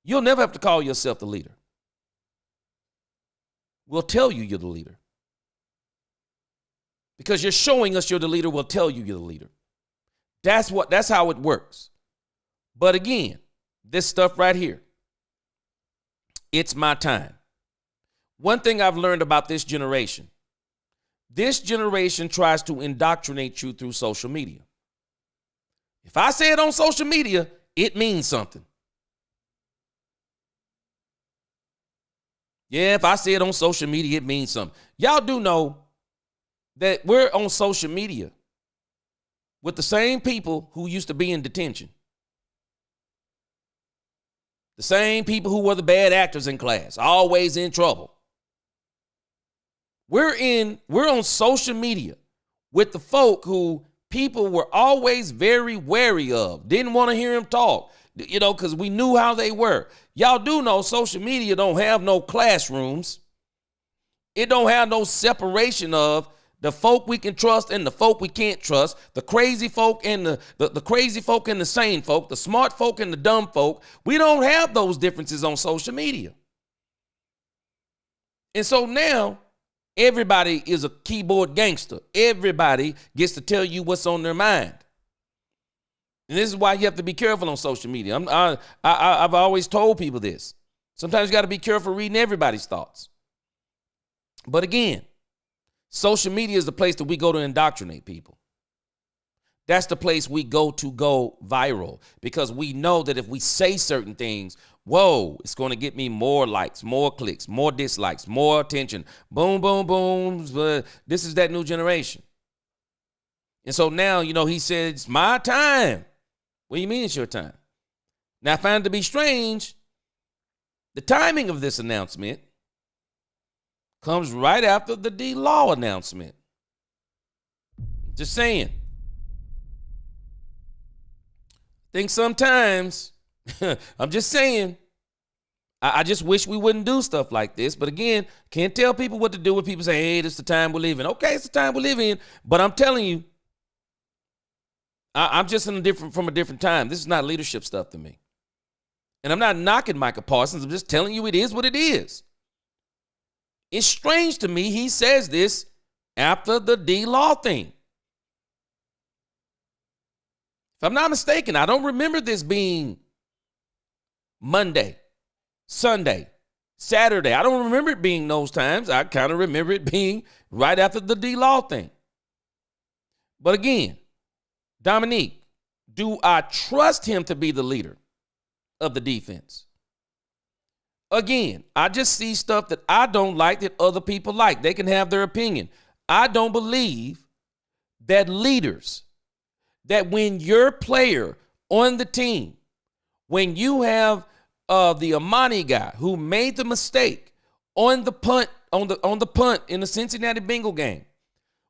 you'll never have to call yourself the leader. We'll tell you you're the leader. Because you're showing us you're the leader, we'll tell you you're the leader. That's how it works. But again, this stuff right here, it's my time. One thing I've learned about this generation tries to indoctrinate you through social media. If I say it on social media, it means something. Yeah, if I say it on social media, it means something. Y'all do know that we're on social media with the same people who used to be in detention. The same people who were the bad actors in class, always in trouble. We're on social media with the folk who people were always very wary of, didn't want to hear him talk, because we knew how they were. Y'all do know social media don't have no classrooms. It don't have no separation of the folk we can trust and the folk we can't trust, the crazy folk and the crazy folk and the sane folk, the smart folk and the dumb folk. We don't have those differences on social media. And so now everybody is a keyboard gangster. Everybody gets to tell you what's on their mind. And this is why you have to be careful on social media. I've always told people this. Sometimes you got to be careful reading everybody's thoughts. But again, social media is the place that we go to indoctrinate people. That's the place we go to go viral, because we know that if we say certain things, whoa, it's going to get me more likes, more clicks, more dislikes, more attention. Boom, boom, boom. This is that new generation. And so now, he said, it's my time. What do you mean it's your time? Now, I find it to be strange. The timing of this announcement comes right after the D-Law announcement. Just saying. Think sometimes, I'm just saying, I just wish we wouldn't do stuff like this. But again, can't tell people what to do when people say, hey, this is the time we live in. Okay, it's the time we live in. But I'm telling you, I'm just from a different time. This is not leadership stuff to me. And I'm not knocking Micah Parsons. I'm just telling you it is what it is. It's strange to me he says this after the D-Law thing. If I'm not mistaken, I don't remember this being Monday, Sunday, Saturday. I don't remember it being those times. I kind of remember it being right after the D-Law thing. But again, Dominique, do I trust him to be the leader of the defense? Again, I just see stuff that I don't like that other people like. They can have their opinion. I don't believe that leaders, that when your player on the team, when you have the Amani guy who made the mistake on the punt, on the punt in the Cincinnati Bengal game,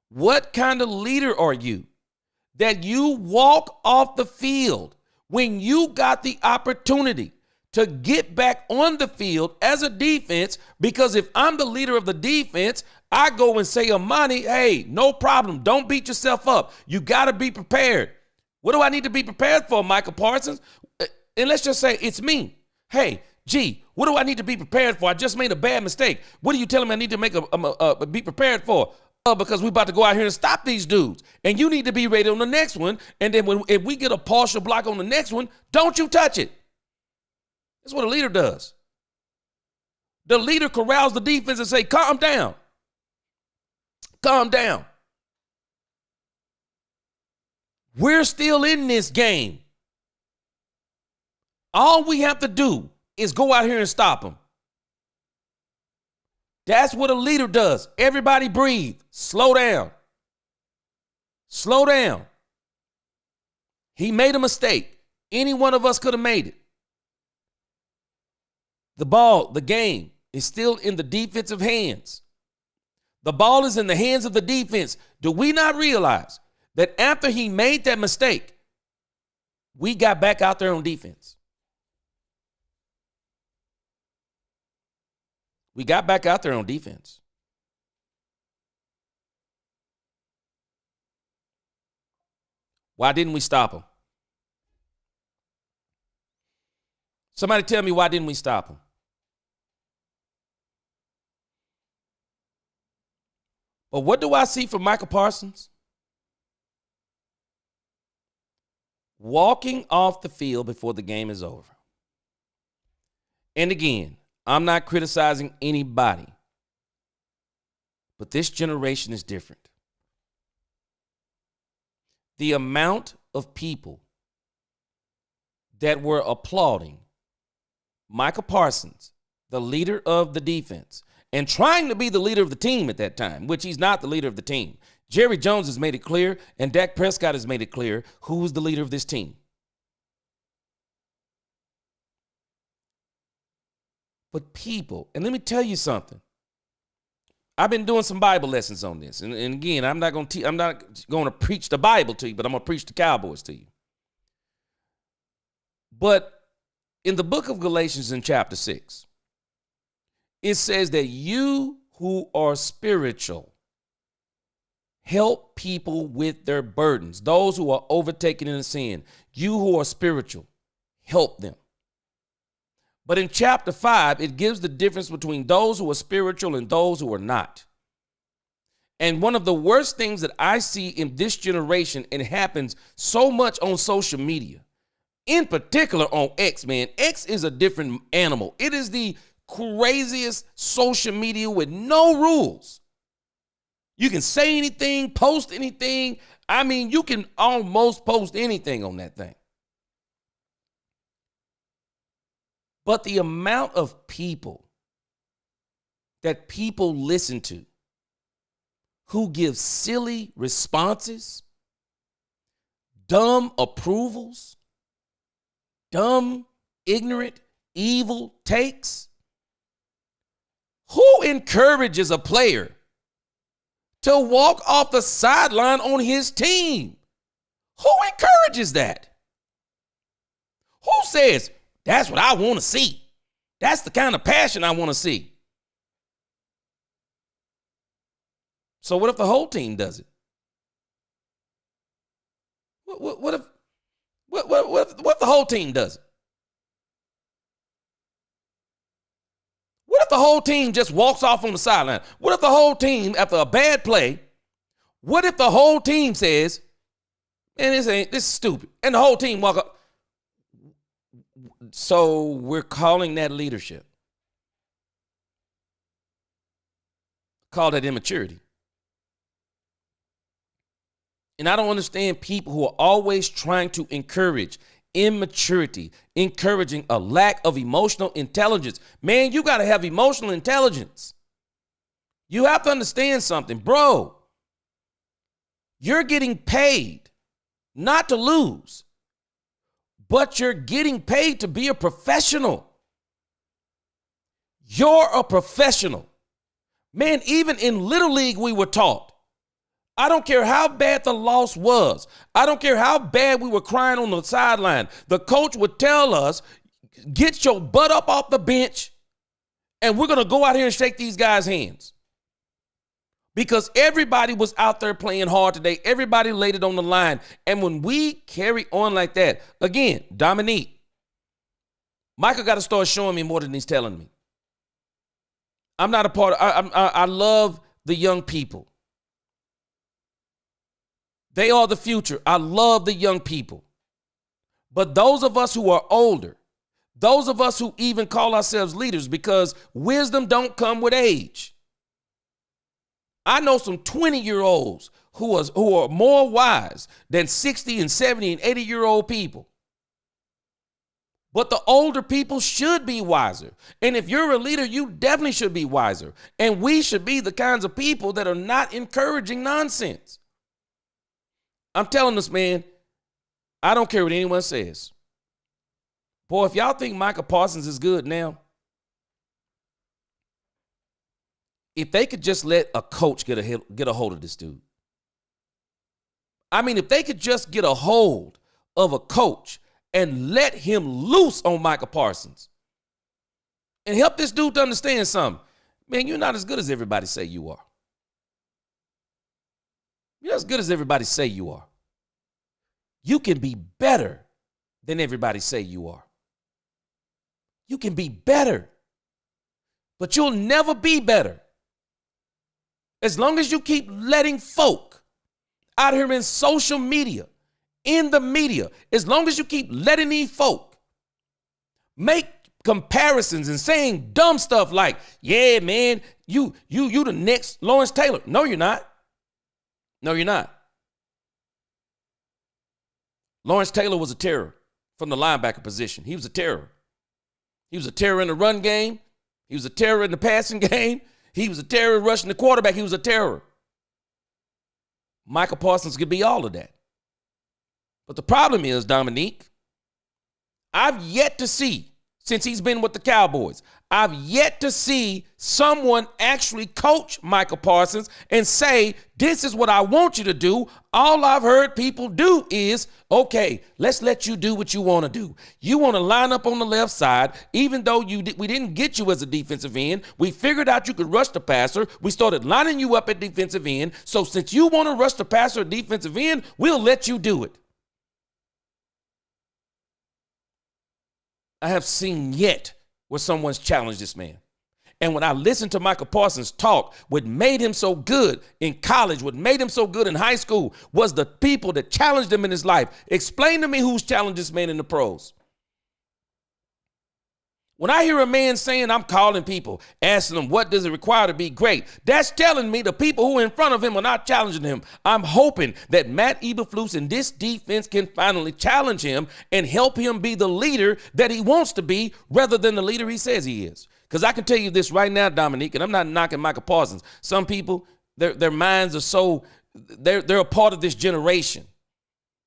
what kind of leader are you that you walk off the field when you got the opportunity to get back on the field as a defense? Because if I'm the leader of the defense, I go and say, Amani, hey, no problem. Don't beat yourself up. You got to be prepared. What do I need to be prepared for, Micah Parsons? And let's just say it's me. Hey, G, what do I need to be prepared for? I just made a bad mistake. What are you telling me I need to be prepared for? Because we're about to go out here and stop these dudes. And you need to be ready on the next one. And then if we get a partial block on the next one, don't you touch it. That's what a leader does. The leader corrals the defense and say, calm down. Calm down. We're still in this game. All we have to do is go out here and stop them. That's what a leader does. Everybody breathe. Slow down. Slow down. He made a mistake. Any one of us could have made it. The ball, the game is still in the defensive hands. The ball is in the hands of the defense. Do we not realize that after he made that mistake, we got back out there on defense? We got back out there on defense. Why didn't we stop him? Somebody tell me, why didn't we stop him? But what do I see from Michael Parsons? Walking off the field before the game is over. And again, I'm not criticizing anybody, but this generation is different. The amount of people that were applauding Michael Parsons, the leader of the defense, and trying to be the leader of the team at that time, which he's not the leader of the team. Jerry Jones has made it clear, and Dak Prescott has made it clear who's the leader of this team. But people, and let me tell you something. I've been doing some Bible lessons on this, and again, I'm not going to preach the Bible to you, but I'm going to preach the Cowboys to you. But in the book of Galatians in chapter 6, it says that you who are spiritual help people with their burdens. Those who are overtaken in sin, you who are spiritual, help them. But in chapter 5, it gives the difference between those who are spiritual and those who are not. And one of the worst things that I see in this generation, and it happens so much on social media, in particular on X, man. X is a different animal. It is the craziest social media with no rules. You can say anything, post anything. I mean, you can almost post anything on that thing. But the amount of people that people listen to who give silly responses, dumb approvals, dumb, ignorant, evil takes. Who encourages a player to walk off the sideline on his team? Who encourages that? Who says, that's what I want to see? That's the kind of passion I want to see. So what if the whole team does it? What if the whole team does it? What if the whole team just walks off on the sideline? What if the whole team, after a bad play, what if the whole team says, man, this is stupid, and the whole team walk up? So we're calling that leadership. Call that immaturity. And I don't understand people who are always trying to encourage immaturity, encouraging a lack of emotional intelligence. Man, you got to have emotional intelligence. You have to understand something, bro. You're getting paid not to lose, but you're getting paid to be a professional. You're a professional. Man, even in Little League, we were taught, I don't care how bad the loss was. I don't care how bad we were crying on the sideline. The coach would tell us, get your butt up off the bench, and we're going to go out here and shake these guys' hands. Because everybody was out there playing hard today. Everybody laid it on the line. And when we carry on like that, again, Dominique, Michael got to start showing me more than he's telling me. I'm not a part of, I love the young people. They are the future. I love the young people. But those of us who are older, Those of us who even call ourselves leaders, because wisdom don't come with age. I know some 20-year-olds who are more wise than 60 and 70 and 80-year-old people. But the older people should be wiser. And if you're a leader, you definitely should be wiser. And we should be the kinds of people that are not encouraging nonsense. I'm telling this, man, I don't care what anyone says. Boy, if y'all think Micah Parsons is good now, if they could just let a coach get a hold of this dude. I mean, if they could just get a hold of a coach and let him loose on Micah Parsons and help this dude to understand something. Man, you're not as good as everybody say you are. You're not as good as everybody say you are. You can be better than everybody say you are. You can be better, but you'll never be better as long as you keep letting folk out here in social media, in the media, as long as you keep letting these folk make comparisons and saying dumb stuff like, yeah, man, you the next Lawrence Taylor. No, you're not. No, you're not. Lawrence Taylor was a terror from the linebacker position. He was a terror. He was a terror in the run game. He was a terror in the passing game. He was a terror rushing the quarterback. He was a terror. Micah Parsons could be all of that. But the problem is, Dominique, I've yet to see, since he's been with the Cowboys, I've yet to see someone actually coach Micah Parsons and say, this is what I want you to do. All I've heard people do is, okay, let's let you do what you want to do. You want to line up on the left side, even though we didn't get you as a defensive end. We figured out you could rush the passer. We started lining you up at defensive end. So since you want to rush the passer at defensive end, we'll let you do it. I have seen yet where someone's challenged this man. And when I listened to Micah Parsons talk, what made him so good in college, what made him so good in high school was the people that challenged him in his life. Explain to me who's challenged this man in the pros. When I hear a man saying, I'm calling people, asking them, what does it require to be great? That's telling me the people who are in front of him are not challenging him. I'm hoping that Matt Eberflus and this defense can finally challenge him and help him be the leader that he wants to be rather than the leader he says he is. Because I can tell you this right now, Dominique, and I'm not knocking Micah Parsons. Some people, their minds are so, they're a part of this generation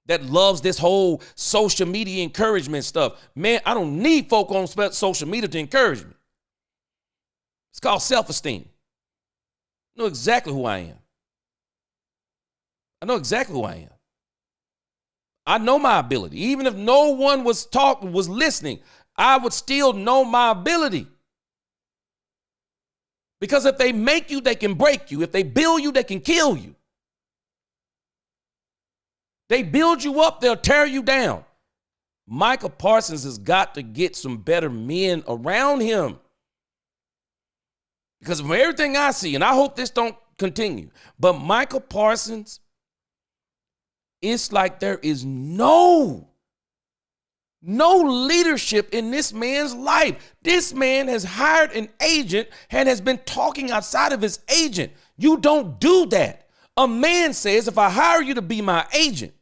that loves this whole social media encouragement stuff. Man, I don't need folk on social media to encourage me. It's called self-esteem. I know exactly who I am. I know exactly who I am. I know my ability. Even if no one was listening, I would still know my ability. Because if they make you, they can break you. If they build you, they can kill you. They build you up, they'll tear you down. Micah Parsons has got to get some better men around him. Because from everything I see, and I hope this don't continue, but Micah Parsons, it's like there is no leadership in this man's life. This man has hired an agent and has been talking outside of his agent. You don't do that. A man says, if I hire you to be my agent,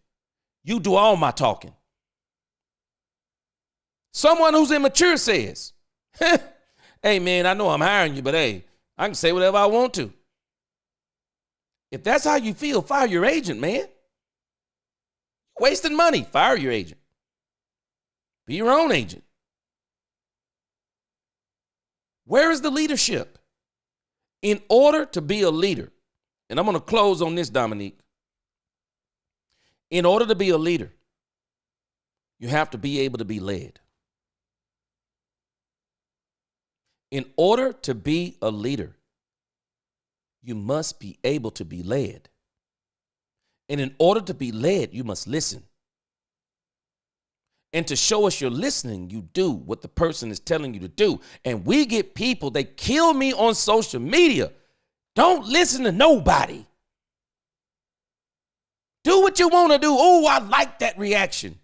you do all my talking. Someone who's immature says, hey, man, I know I'm hiring you, but hey, I can say whatever I want to. If that's how you feel, fire your agent, man. Wasting money, fire your agent. Be your own agent. Where is the leadership? In order to be a leader, and I'm going to close on this, Dominique. In order to be a leader, you have to be able to be led. In order to be a leader, you must be able to be led. And in order to be led, you must listen. And to show us you're listening, you do what the person is telling you to do. And we get people, they kill me on social media. Don't listen to nobody. Do what you want to do. Oh, I like that reaction.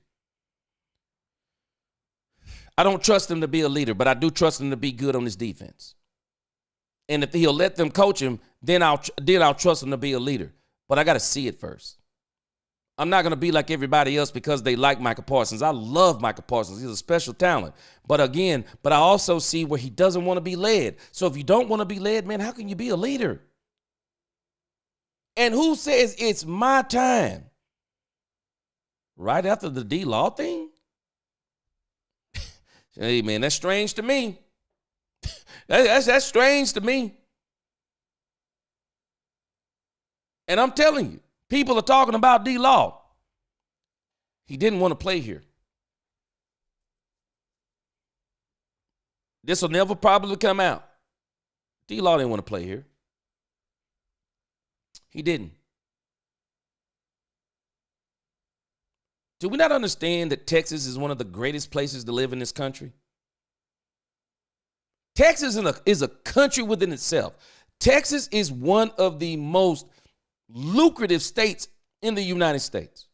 I don't trust him to be a leader, but I do trust him to be good on his defense. And if he'll let them coach him, then I'll trust him to be a leader. But I got to see it first. I'm not going to be like everybody else because they like Micah Parsons. I love Micah Parsons. He's a special talent. But I also see where he doesn't want to be led. So if you don't want to be led, man, how can you be a leader? And who says it's my time? Right after the D-Law thing? Hey, man, that's strange to me. That's strange to me. And I'm telling you, people are talking about D-Law. He didn't want to play here. This will never probably come out. D-Law didn't want to play here. He didn't. Do we not understand that Texas is one of the greatest places to live in this country? Texas is a country within itself. Texas is one of the most lucrative states in the United States.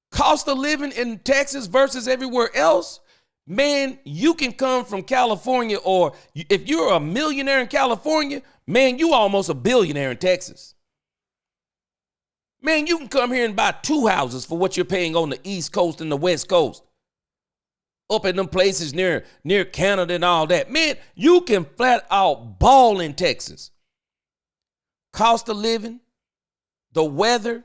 Cost of living in Texas versus everywhere else, man, you can come from California, or if you're a millionaire in California, man, you almost a billionaire in Texas. Man, you can come here and buy 2 houses for what you're paying on the East Coast and the West Coast. Up in them places near Canada and all that. Man, you can flat out ball in Texas. Cost of living, the weather,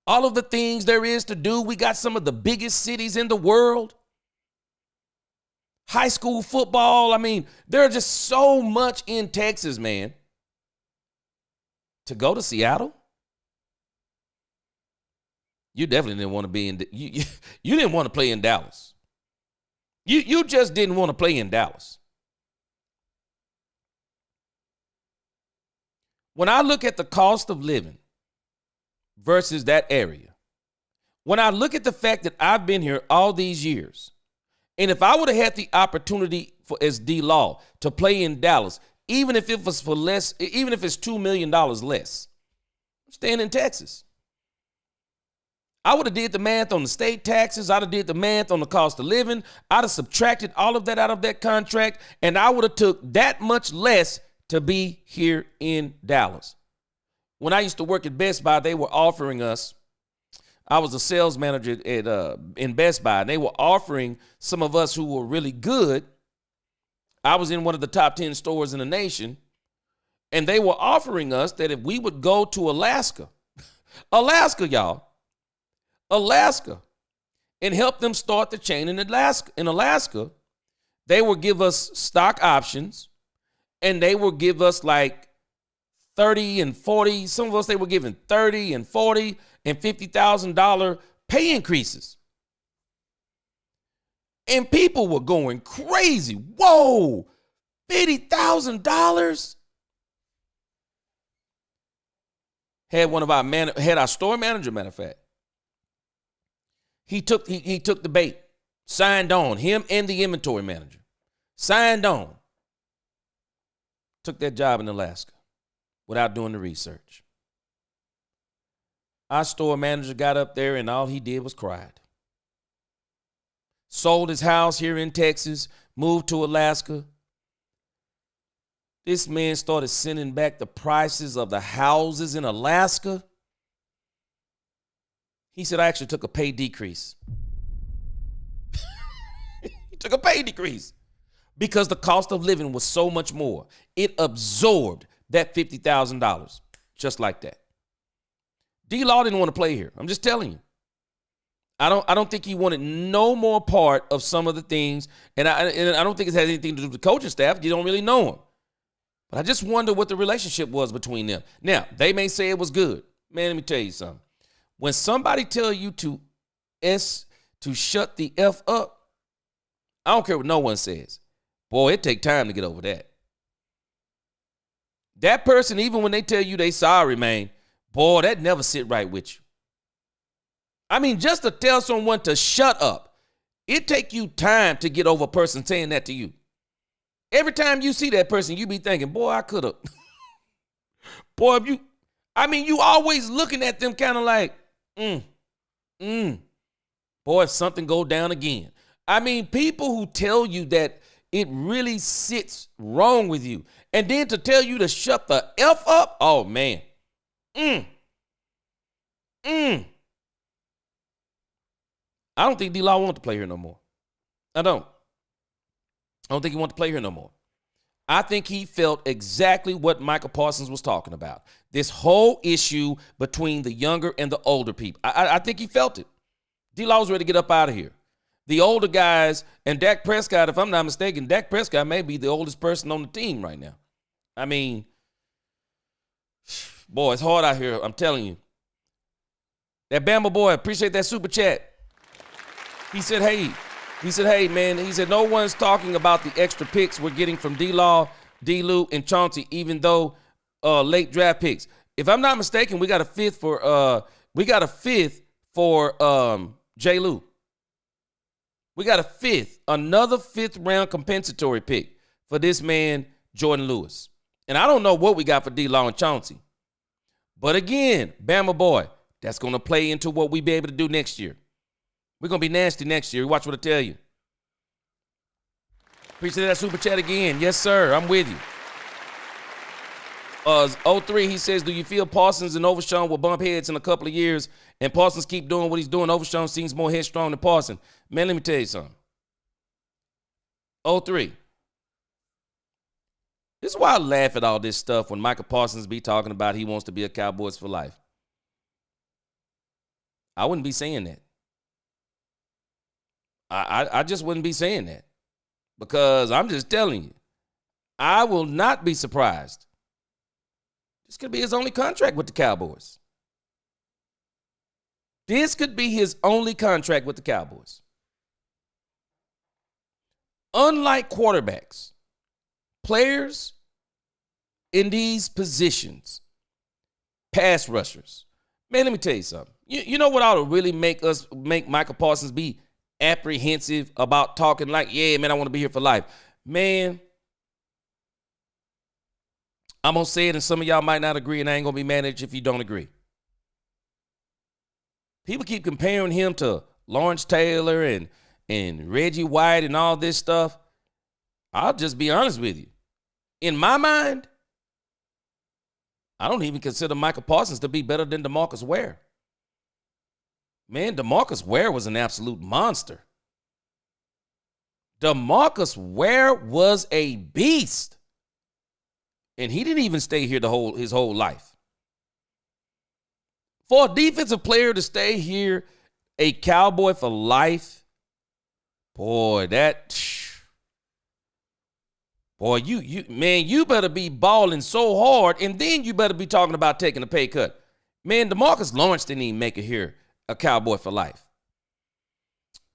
all of the things there is to do. We got some of the biggest cities in the world. High school football. I mean, there's just so much in Texas, man. To go to Seattle, you definitely didn't want to be in. You didn't want to play in Dallas. You just didn't want to play in Dallas. When I look at the cost of living versus that area, when I look at the fact that I've been here all these years, and if I would have had the opportunity as D-Law to play in Dallas, even if it was for less, even if it's $2 million less, I'm staying in Texas. I would have did the math on the state taxes. I'd have did the math on the cost of living. I'd have subtracted all of that out of that contract, and I would have took that much less to be here in Dallas. When I used to work at Best Buy, they were offering us, I was a sales manager in Best Buy, and they were offering some of us who were really good. I was in one of the top 10 stores in the nation, and they were offering us that if we would go to Alaska, Alaska, and help them start the chain in Alaska, they would give us stock options, and they would give us like 30 and 40. Some of us, they were giving 30 and 40 and $50,000 pay increases. And people were going crazy. Whoa, $50,000? Had our store manager, matter of fact. He took the bait, signed on, him and the inventory manager, signed on. Took that job in Alaska without doing the research. Our store manager got up there and all he did was cried. Sold his house here in Texas, moved to Alaska. This man started sending back the prices of the houses in Alaska. He said, I actually took a pay decrease. He took a pay decrease because the cost of living was so much more. It absorbed that $50,000 just like that. D-Law didn't want to play here. I'm just telling you. I don't think he wanted no more part of some of the things, and I don't think it has anything to do with the coaching staff. You don't really know him. But I just wonder what the relationship was between them. Now, they may say it was good. Man, let me tell you something. When somebody tell you to shut the F up, I don't care what no one says. Boy, it take time to get over that. That person, even when they tell you they sorry, man, boy, that never sit right with you. I mean, just to tell someone to shut up, it take you time to get over a person saying that to you. Every time you see that person, you be thinking, boy, I could have. Boy, you always looking at them kind of like, Boy, if something go down again. I mean, people who tell you that it really sits wrong with you, and then to tell you to shut the F up, oh, man. I don't think D-Law wants to play here no more. I don't think he wants to play here no more. I think he felt exactly what Michael Parsons was talking about. This whole issue between the younger and the older people. I think he felt it. D-Law was ready to get up out of here. The older guys, and Dak Prescott, if I'm not mistaken, Dak Prescott may be the oldest person on the team right now. I mean, boy, it's hard out here, I'm telling you. That Bama boy, appreciate that super chat. He said, hey, man, he said, no one's talking about the extra picks we're getting from D-Law, D-Lou, and Chauncey, even though late draft picks. If I'm not mistaken, we got a fifth for J. Lou. We got another fifth round compensatory pick for this man, Jordan Lewis. And I don't know what we got for D-Law and Chauncey. But again, Bama boy, that's going to play into what we be able to do next year. We're going to be nasty next year. Watch what I tell you. Appreciate that super chat again. Yes, sir. I'm with you. 03, he says, do you feel Parsons and Overshown will bump heads in a couple of years and Parsons keep doing what he's doing? Overshown seems more headstrong than Parsons. Man, let me tell you something. 03. This is why I laugh at all this stuff when Michael Parsons be talking about he wants to be a Cowboys for life. I wouldn't be saying that. I just wouldn't be saying that. Because I'm just telling you, I will not be surprised. This could be his only contract with the Cowboys. This could be his only contract with the Cowboys. Unlike quarterbacks, players in these positions, pass rushers, man, let me tell you something. You know what ought to really make Michael Parsons be apprehensive about talking like, yeah, man, I want to be here for life. Man, I'm going to say it, and some of y'all might not agree, and I ain't going to be mad at you if you don't agree. People keep comparing him to Lawrence Taylor and Reggie White and all this stuff. I'll just be honest with you. In my mind, I don't even consider Michael Parsons to be better than DeMarcus Ware. Man, DeMarcus Ware was an absolute monster. DeMarcus Ware was a beast. And he didn't even stay here his whole life. For a defensive player to stay here, a Cowboy for life, boy, you better be balling so hard, and then you better be talking about taking a pay cut. Man, DeMarcus Lawrence didn't even make it here a Cowboy for life.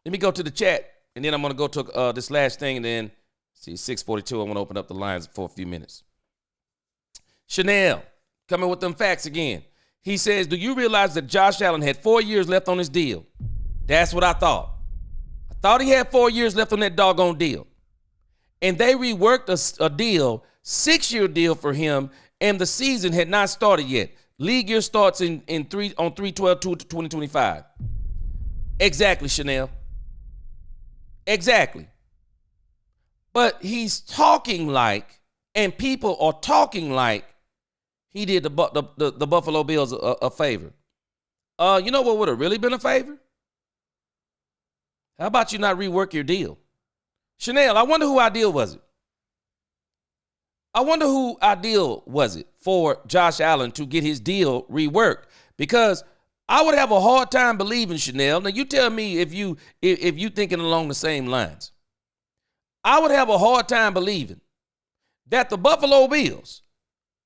Let me go to the chat, and then I'm going to go to this last thing, and then, see, 6:42, I want to open up the lines for a few minutes. Chanel, coming with them facts again. He says, do you realize that Josh Allen had 4 years left on his deal? That's what I thought. I thought he had 4 years left on that doggone deal. And they reworked a deal, 6-year deal for him, and the season had not started yet. League year starts on 3/12/2025. Exactly, Chanel. Exactly. But he's talking like, and people are talking like, he did the Buffalo Bills a favor. You know what would have really been a favor? How about you not rework your deal? Chanel, I wonder who ideal was it? I wonder who ideal was it for Josh Allen to get his deal reworked? Because I would have a hard time believing, Chanel. Now you tell me if you thinking along the same lines. I would have a hard time believing that the Buffalo Bills,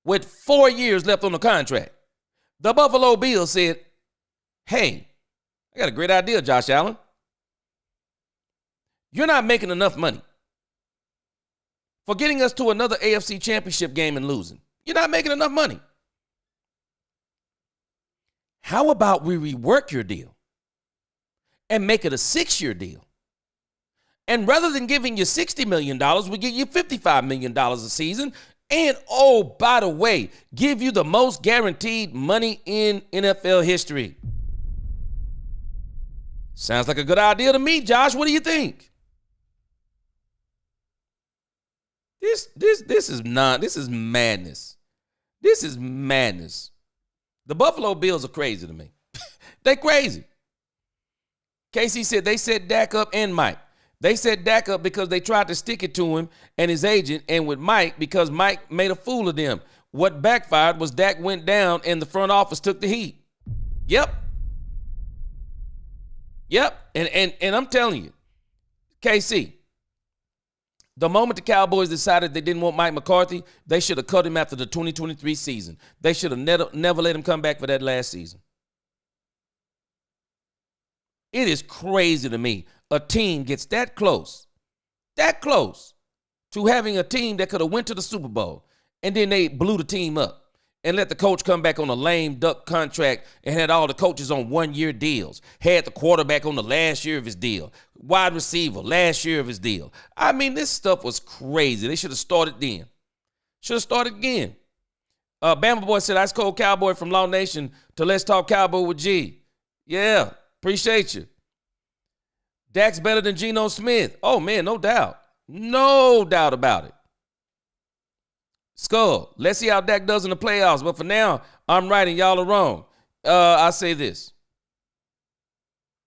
with 4 years left on the contract, the Buffalo Bills said, hey, I got a great idea, Josh Allen. You're not making enough money for getting us to another AFC championship game and losing. You're not making enough money. How about we rework your deal and make it a 6-year deal? And rather than giving you $60 million, we give you $55 million a season. And, oh, by the way, give you the most guaranteed money in NFL history. Sounds like a good idea to me, Josh. What do you think? This is madness. This is madness. The Buffalo Bills are crazy to me. They crazy. Casey said they set Dak up and Mike. They set Dak up because they tried to stick it to him and his agent, and with Mike because Mike made a fool of them. What backfired was Dak went down and the front office took the heat. Yep. And I'm telling you, KC, the moment the Cowboys decided they didn't want Mike McCarthy, they should have cut him after the 2023 season. They should have never let him come back for that last season. It is crazy to me. A team gets that close to having a team that could have went to the Super Bowl, and then they blew the team up and let the coach come back on a lame duck contract and had all the coaches on one-year deals, had the quarterback on the last year of his deal, wide receiver last year of his deal. I mean, this stuff was crazy. They should have started then. Should have started again. Bama Boy said, Ice Cold Cowboy from Law Nation to Let's Talk Cowboy with G. Yeah, appreciate you. Dak's better than Geno Smith. Oh, man, no doubt. No doubt about it. Skull, let's see how Dak does in the playoffs. But for now, I'm right and y'all are wrong. I say this.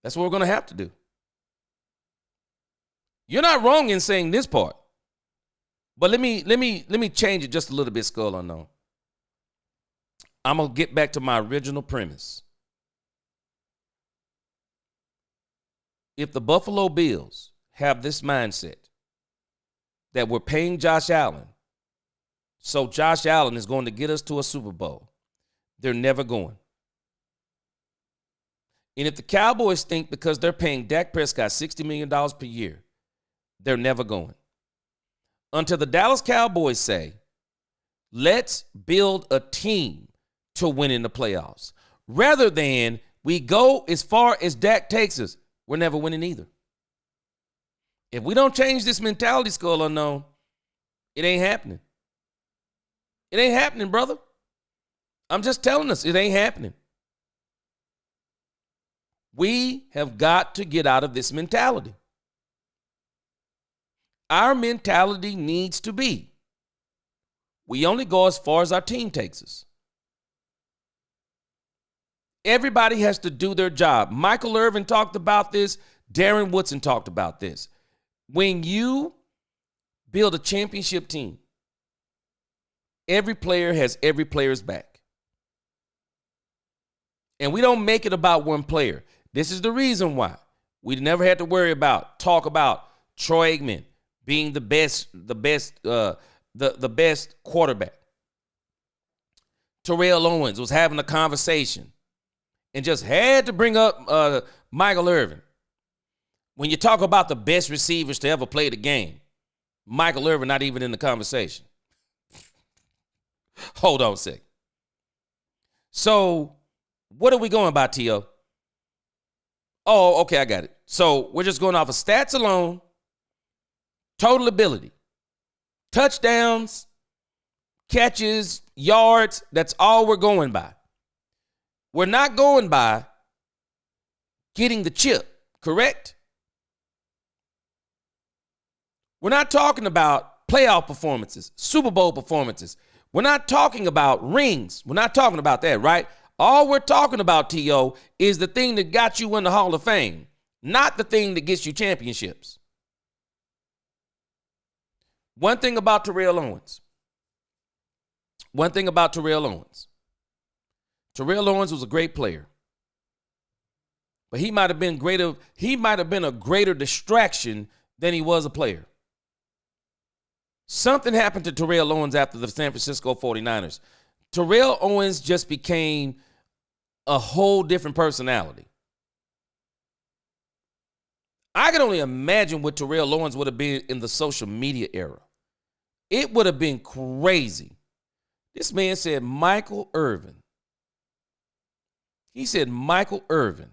That's what we're going to have to do. You're not wrong in saying this part. But let me change it just a little bit, Skull Unknown. I'm going to get back to my original premise. If the Buffalo Bills have this mindset that we're paying Josh Allen, so Josh Allen is going to get us to a Super Bowl, they're never going. And if the Cowboys think because they're paying Dak Prescott $60 million per year, they're never going. Until the Dallas Cowboys say, let's build a team to win in the playoffs. Rather than we go as far as Dak takes us, we're never winning either. If we don't change this mentality, Skull Unknown, it ain't happening. It ain't happening, brother. I'm just telling us, it ain't happening. We have got to get out of this mentality. Our mentality needs to be, we only go as far as our team takes us. Everybody has to do their job. Michael Irvin talked about this. Darren Woodson talked about this. When you build a championship team, every player has every player's back. And we don't make it about one player. This is the reason why we never had to talk about Troy Aikman being the best quarterback. Terrell Owens was having a conversation and just had to bring up Michael Irvin. When you talk about the best receivers to ever play the game, Michael Irvin not even in the conversation. Hold on a sec. So, what are we going by, T.O.? Oh, okay, I got it. So, we're just going off of stats alone, total ability, touchdowns, catches, yards. That's all we're going by. We're not going by getting the chip, correct? We're not talking about playoff performances, Super Bowl performances. We're not talking about rings. We're not talking about that, right? All we're talking about, T.O., is the thing that got you in the Hall of Fame, not the thing that gets you championships. One thing about Terrell Owens. Terrell Owens was a great player. But he might have been a greater distraction than he was a player. Something happened to Terrell Owens after the San Francisco 49ers. Terrell Owens just became a whole different personality. I can only imagine what Terrell Owens would have been in the social media era. It would have been crazy. This man said Michael Irvin. He said Michael Irvin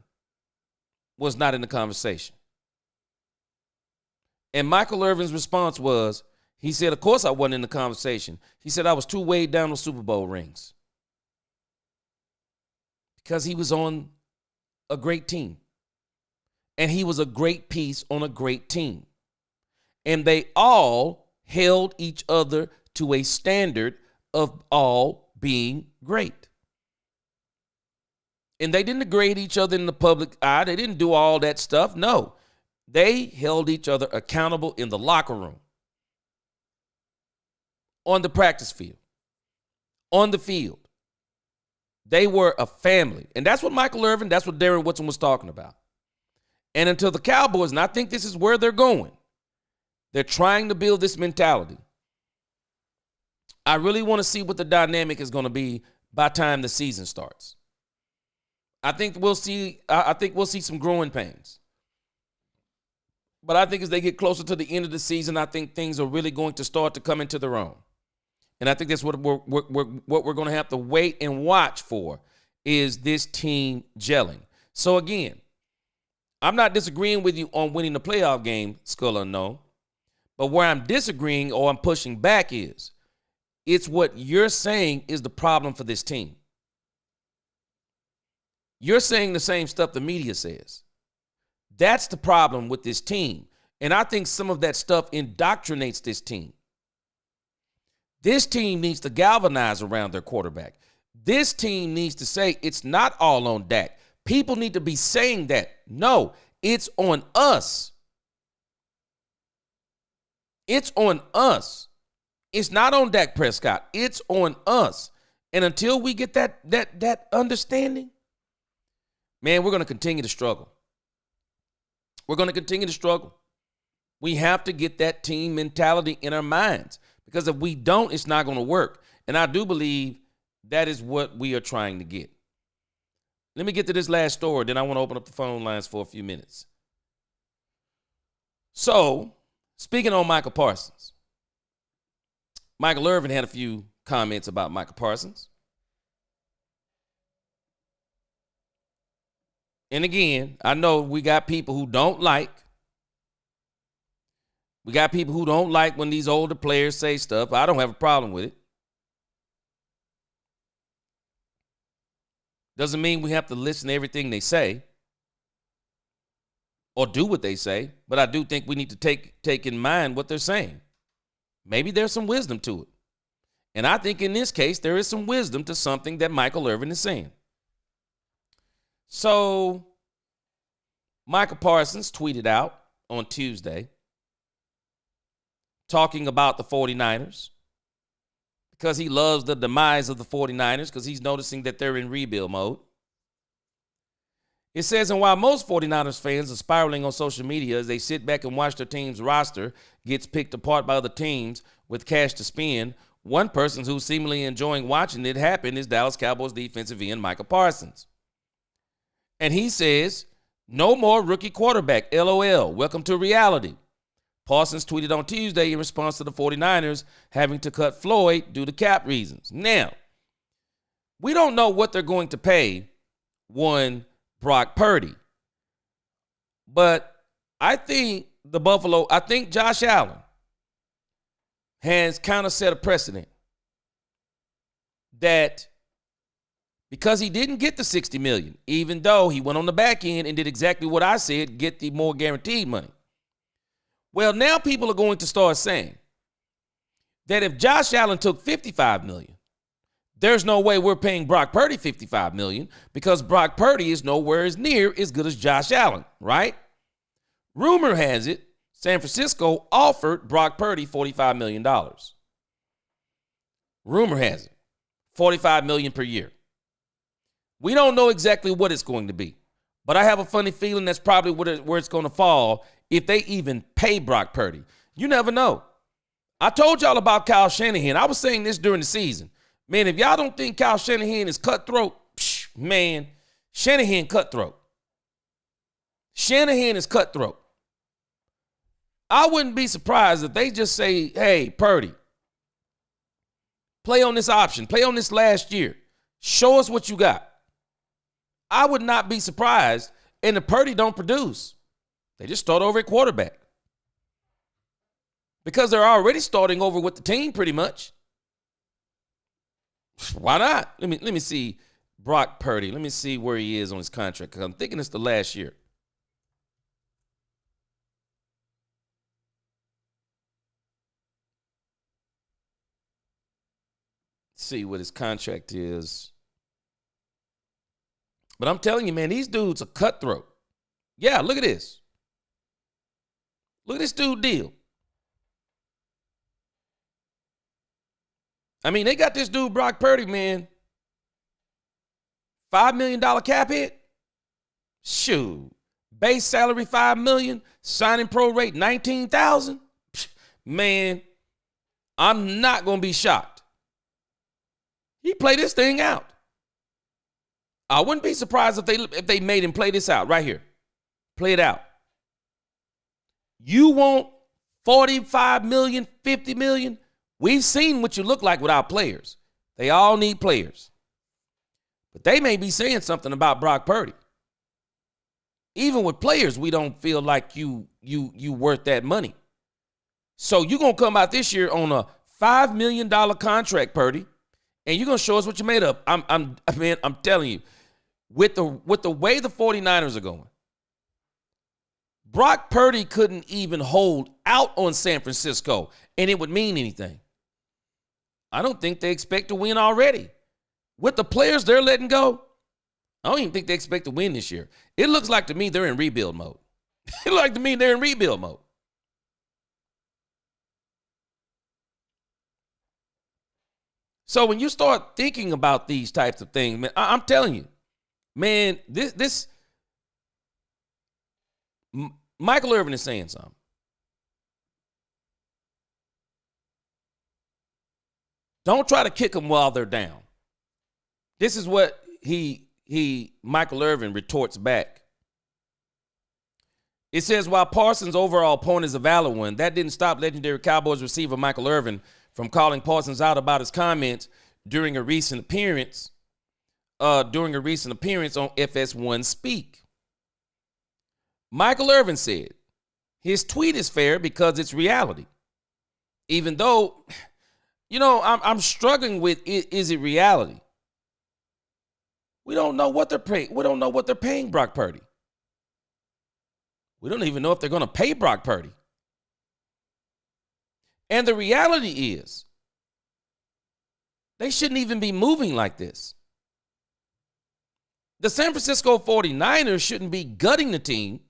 was not in the conversation. And Michael Irvin's response was, he said, of course I wasn't in the conversation. He said, I was too weighed down with Super Bowl rings. Because he was on a great team. And he was a great piece on a great team. And they all held each other to a standard of all being great. And they didn't degrade each other in the public eye. They didn't do all that stuff. No, they held each other accountable in the locker room, on the practice field, on the field. They were a family. And that's what Michael Irvin, that's what Darren Woodson was talking about. And until the Cowboys, and I think this is where they're going, they're trying to build this mentality. I really want to see what the dynamic is going to be by the time the season starts. I think we'll see some growing pains. But I think as they get closer to the end of the season, I think things are really going to start to come into their own. And I think that's what we're going to have to wait and watch for, is this team gelling. So again, I'm not disagreeing with you on winning the playoff game, Skull Unknown. But where I'm disagreeing or I'm pushing back is, it's what you're saying is the problem for this team. You're saying the same stuff the media says. That's the problem with this team. And I think some of that stuff indoctrinates this team. This team needs to galvanize around their quarterback. This team needs to say it's not all on Dak. People need to be saying that. No, it's on us. It's on us. It's not on Dak Prescott. It's on us. And until we get that understanding, man, we're going to continue to struggle. We're going to continue to struggle. We have to get that team mentality in our minds, because if we don't, it's not going to work. And I do believe that is what we are trying to get. Let me get to this last story, then I want to open up the phone lines for a few minutes. So, speaking on Michael Parsons, Michael Irvin had a few comments about Michael Parsons. And again, I know we got people who don't like. We got people who don't like when these older players say stuff. I don't have a problem with it. Doesn't mean we have to listen to everything they say or do what they say, but I do think we need to take in mind what they're saying. Maybe there's some wisdom to it. And I think in this case, there is some wisdom to something that Michael Irvin is saying. So, Michael Parsons tweeted out on Tuesday talking about the 49ers because he loves the demise of the 49ers because he's noticing that they're in rebuild mode. It says, and while most 49ers fans are spiraling on social media as they sit back and watch their team's roster gets picked apart by other teams with cash to spend, one person who's seemingly enjoying watching it happen is Dallas Cowboys defensive end Michael Parsons. And he says, no more rookie quarterback, LOL, welcome to reality. Parsons tweeted on Tuesday in response to the 49ers having to cut Floyd due to cap reasons. Now, we don't know what they're going to pay one Brock Purdy. But I think Josh Allen has kind of set a precedent that because he didn't get the $60 million, even though he went on the back end and did exactly what I said, get the more guaranteed money. Well, now people are going to start saying that if Josh Allen took $55 million, there's no way we're paying Brock Purdy $55 million because Brock Purdy is nowhere as near as good as Josh Allen, right? Rumor has it San Francisco offered Brock Purdy $45 million. Rumor has it $45 million per year. We don't know exactly what it's going to be, but I have a funny feeling that's probably where it's going to fall if they even pay Brock Purdy. You never know. I told y'all about Kyle Shanahan. I was saying this during the season. Man, if y'all don't think Kyle Shanahan is cutthroat, man, Shanahan cutthroat. Shanahan is cutthroat. I wouldn't be surprised if they just say, hey, Purdy, play on this option. Play on this last year. Show us what you got. I would not be surprised. And if Purdy don't produce, they just start over at quarterback. Because they're already starting over with the team pretty much. Why not? Let me see Brock Purdy. Let me see where he is on his contract because I'm thinking it's the last year. see what his contract is. But I'm telling you, man, these dudes are cutthroat. Yeah, look at this. Look at this dude deal. I mean, they got this dude, Brock Purdy, man. $5 million cap hit? Shoot. Base salary $5 million. Signing pro rate $19,000. Man, I'm not going to be shocked. He played this thing out. I wouldn't be surprised if they made him play this out right here. Play it out. You want 45 million, 50 million? We've seen what you look like without players. They all need players. But they may be saying something about Brock Purdy. Even with players, we don't feel like you worth that money. So you're going to come out this year on a $5 million contract, Purdy, and you're going to show us what you made of. I'm telling you, with the way the 49ers are going, Brock Purdy couldn't even hold out on San Francisco, and it would mean anything. I don't think they expect to win already. With the players they're letting go, I don't even think they expect to win this year. It looks like to me they're in rebuild mode. It looks like to me they're in rebuild mode. So when you start thinking about these types of things, man, I'm telling you, man, this Michael Irvin is saying something. Don't try to kick them while they're down. This is what Michael Irvin retorts back. It says, while Parsons' overall point is a valid one, that didn't stop legendary Cowboys receiver Michael Irvin from calling Parsons out about his comments during a recent appearance on FS1 Speak. Michael Irvin said, his tweet is fair because it's reality. Even though, I'm struggling with, is it reality? We don't know what they're paying. We don't know what they're paying Brock Purdy. We don't even know if they're going to pay Brock Purdy. And the reality is, they shouldn't even be moving like this. The San Francisco 49ers shouldn't be gutting the team.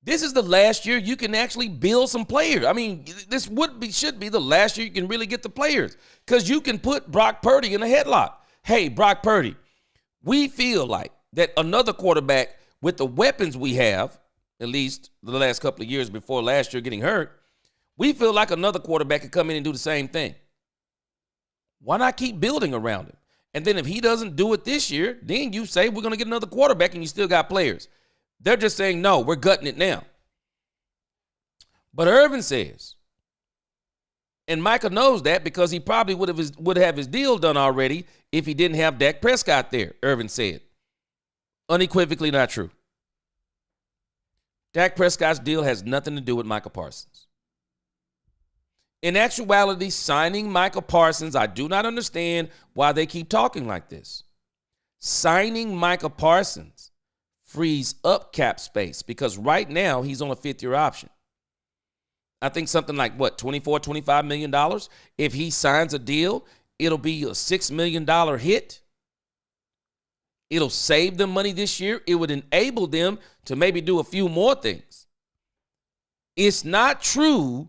This is the last year you can actually build some players. I mean, this should be the last year you can really get the players, because you can put Brock Purdy in a headlock. Hey, Brock Purdy, we feel like that another quarterback with the weapons we have, at least the last couple of years before last year getting hurt, we feel like another quarterback could come in and do the same thing. Why not keep building around him? And then if he doesn't do it this year, then you say we're going to get another quarterback and you still got players. They're just saying, no, we're gutting it now. But Irvin says, and Micah knows that because he probably would have his deal done already if he didn't have Dak Prescott there, Irvin said. Unequivocally not true. Dak Prescott's deal has nothing to do with Micah Parsons. In actuality, signing Micah Parsons, I do not understand why they keep talking like this. Signing Micah Parsons frees up cap space because right now he's on a fifth-year option. I think something like, $24, $25 million? If he signs a deal, it'll be a $6 million hit. It'll save them money this year. It would enable them to maybe do a few more things. It's not true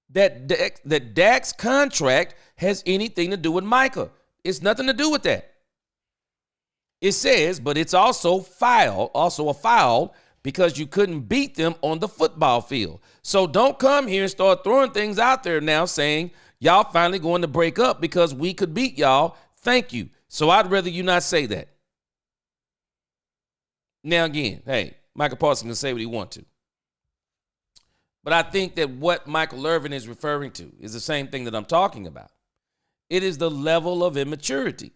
that Dak's contract has anything to do with Micah. It's nothing to do with that. It says, but it's also a foul because you couldn't beat them on the football field. So don't come here and start throwing things out there now saying y'all finally going to break up because we could beat y'all. Thank you. So I'd rather you not say that. Now again, hey, Michael Parsons can say what he wants to. But I think that what Michael Irvin is referring to is the same thing that I'm talking about. It is the level of immaturity.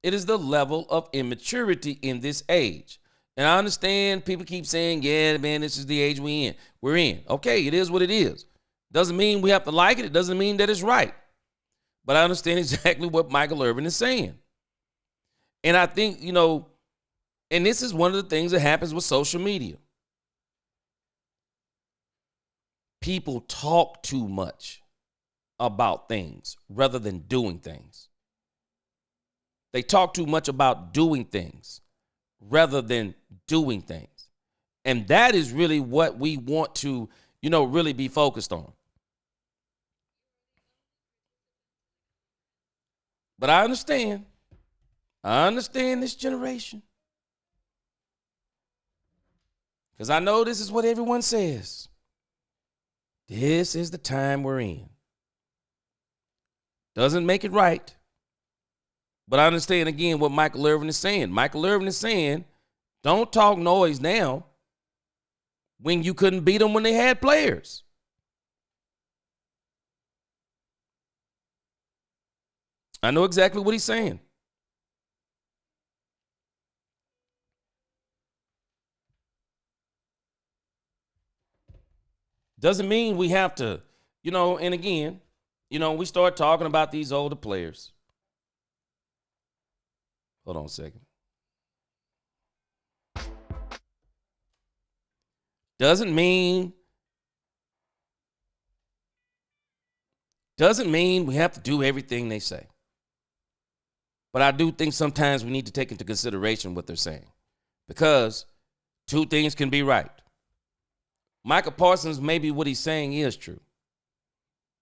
It is the level of immaturity in this age. And I understand people keep saying, yeah, man, this is the age we're in. Okay, it is what it is. Doesn't mean we have to like it. It doesn't mean that it's right. But I understand exactly what Michael Irvin is saying. And I think, and this is one of the things that happens with social media. People talk too much about things rather than doing things. They talk too much about doing things rather than doing things. And that is really what we want to, really be focused on. But I understand. I understand this generation. Because I know this is what everyone says. This is the time we're in. Doesn't make it right. But I understand, again, what Michael Irvin is saying. Michael Irvin is saying, don't talk noise now when you couldn't beat them when they had players. I know exactly what he's saying. Doesn't mean we have to, and again, we start talking about these older players. Hold on a second. Doesn't mean we have to do everything they say. But I do think sometimes we need to take into consideration what they're saying. Because two things can be right. Micah Parsons, maybe what he's saying is true.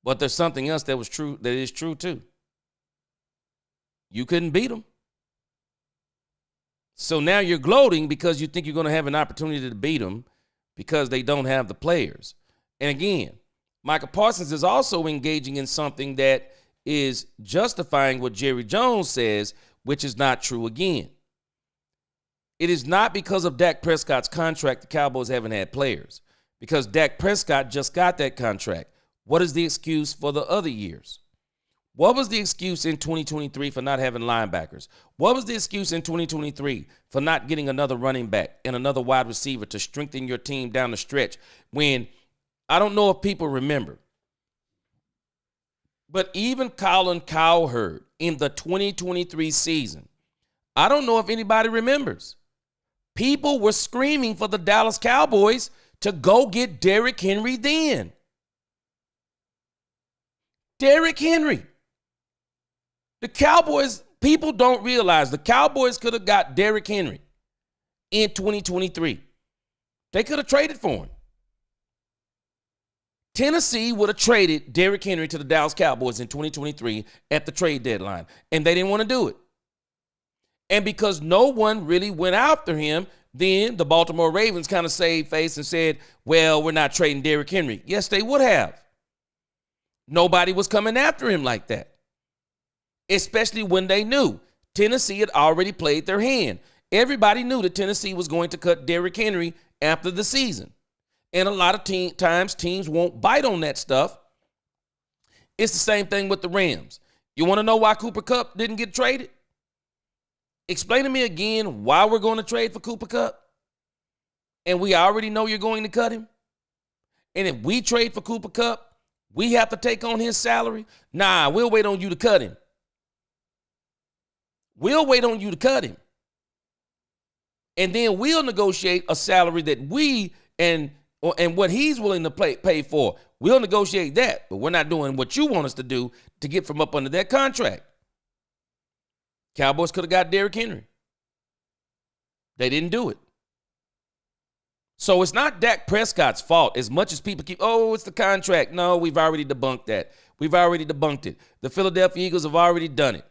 But there's something else that is true too. You couldn't beat them. So now you're gloating because you think you're going to have an opportunity to beat them because they don't have the players. And again, Micah Parsons is also engaging in something that is justifying what Jerry Jones says, which is not true again. It is not because of Dak Prescott's contract the Cowboys haven't had players. Because Dak Prescott just got that contract. What is the excuse for the other years? What was the excuse in 2023 for not having linebackers? What was the excuse in 2023 for not getting another running back and another wide receiver to strengthen your team down the stretch? When, I don't know if people remember, but even Colin Cowherd in the 2023 season, I don't know if anybody remembers. People were screaming for the Dallas Cowboys to go get Derrick Henry then. Derrick Henry. The Cowboys, people don't realize the Cowboys could have got Derrick Henry in 2023. They could have traded for him. Tennessee would have traded Derrick Henry to the Dallas Cowboys in 2023 at the trade deadline, and they didn't want to do it. And because no one really went after him, then the Baltimore Ravens kind of saved face and said, well, we're not trading Derrick Henry. Yes, they would have. Nobody was coming after him like that, especially when they knew Tennessee had already played their hand. Everybody knew that Tennessee was going to cut Derrick Henry after the season. And a lot of times teams won't bite on that stuff. It's the same thing with the Rams. You want to know why Cooper Kupp didn't get traded? Explain to me again why we're going to trade for Cooper Kupp. And we already know you're going to cut him. And if we trade for Cooper Kupp, we have to take on his salary. Nah, we'll wait on you to cut him. We'll wait on you to cut him. And then we'll negotiate a salary that we and what he's willing to pay for. We'll negotiate that, but we're not doing what you want us to do to get from up under that contract. Cowboys could have got Derrick Henry. They didn't do it. So it's not Dak Prescott's fault as much as people keep, it's the contract. No, we've already debunked that. We've already debunked it. The Philadelphia Eagles have already done it.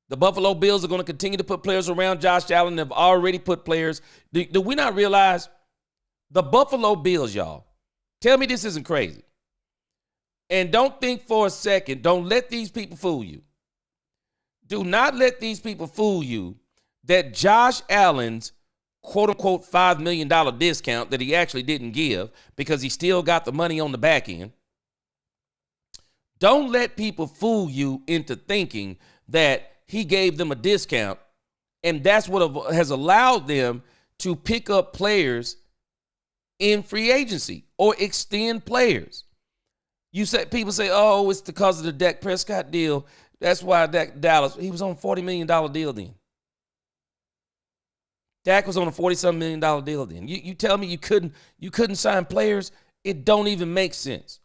The Buffalo Bills are going to continue to put players around Josh Allen. They've already put players. Do we not realize the Buffalo Bills, y'all? Tell me this isn't crazy. And don't think for a second, don't let these people fool you. Do not let these people fool you that Josh Allen's quote-unquote $5 million discount that he actually didn't give because he still got the money on the back end. Don't let people fool you into thinking that he gave them a discount and that's what has allowed them to pick up players in free agency or extend players. People say, it's because of the Dak Prescott deal. That's why Dallas, he was on a $40 million deal then. Dak was on a $40-something million deal then. You tell me you couldn't sign players? It don't even make sense.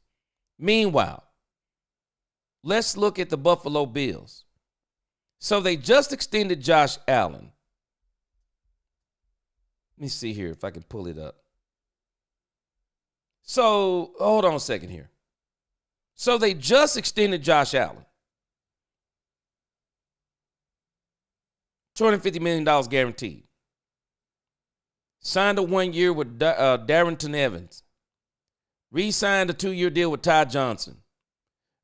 Meanwhile, let's look at the Buffalo Bills. So they just extended Josh Allen. Let me see here if I can pull it up. So hold on a second here. So they just extended Josh Allen. $250 million guaranteed. Signed a 1 year with Darrington Evans. Re-signed a 2-year deal with Ty Johnson.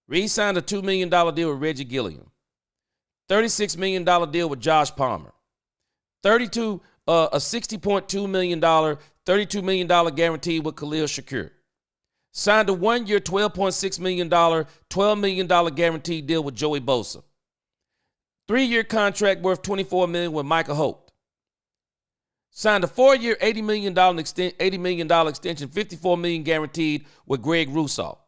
Re-signed a $2 million deal with Reggie Gilliam. $36 million deal with Josh Palmer. A $60.2 million, $32 million guarantee with Khalil Shakir. Signed a 1 year, $12.6 million, $12 million guarantee deal with Joey Bosa. 3-year contract worth $24 million with Micah Holt. Signed a 4-year, $80 million extension, $54 million guaranteed with Greg Rousseau.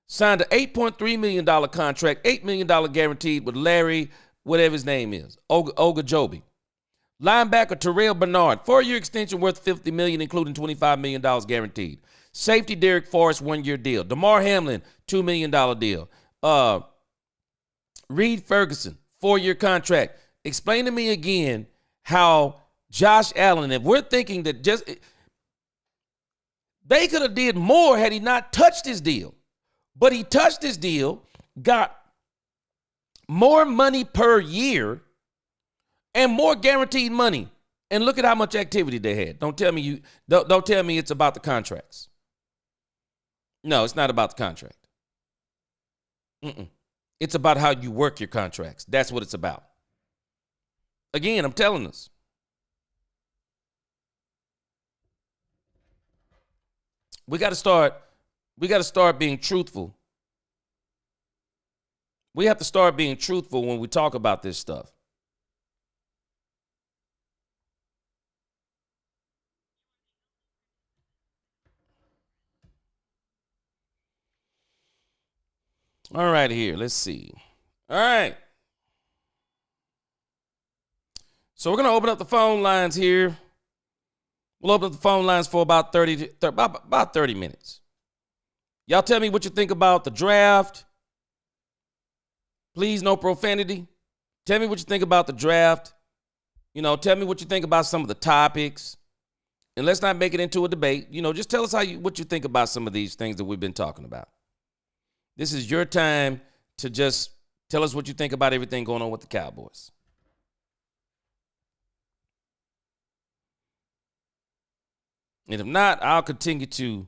Signed an $8.3 million contract, $8 million guaranteed with Larry, whatever his name is, Ogajobi. Linebacker Terrell Bernard, 4-year extension worth $50 million, including $25 million guaranteed. Safety Derek Forrest, 1-year deal. DeMar Hamlin, $2 million deal. Reed Ferguson, 4-year contract. Explain to me again how Josh Allen, if we're thinking that just they could have did more had he not touched his deal. But he touched his deal, got more money per year and more guaranteed money. And look at how much activity they had. Don't tell me it's about the contracts. No, it's not about the contract. It's about how you work your contracts. That's what it's about. Again, I'm telling us. We got to start being truthful. We have to start being truthful when we talk about this stuff. All right, here. Let's see. All right. So we're going to open up the phone lines here. We'll open up the phone lines for about 30 minutes. Y'all tell me what you think about the draft. Please, no profanity. Tell me what you think about the draft. Tell me what you think about some of the topics. And let's not make it into a debate. Just tell us what you think about some of these things that we've been talking about. This is your time to just tell us what you think about everything going on with the Cowboys. And if not, I'll continue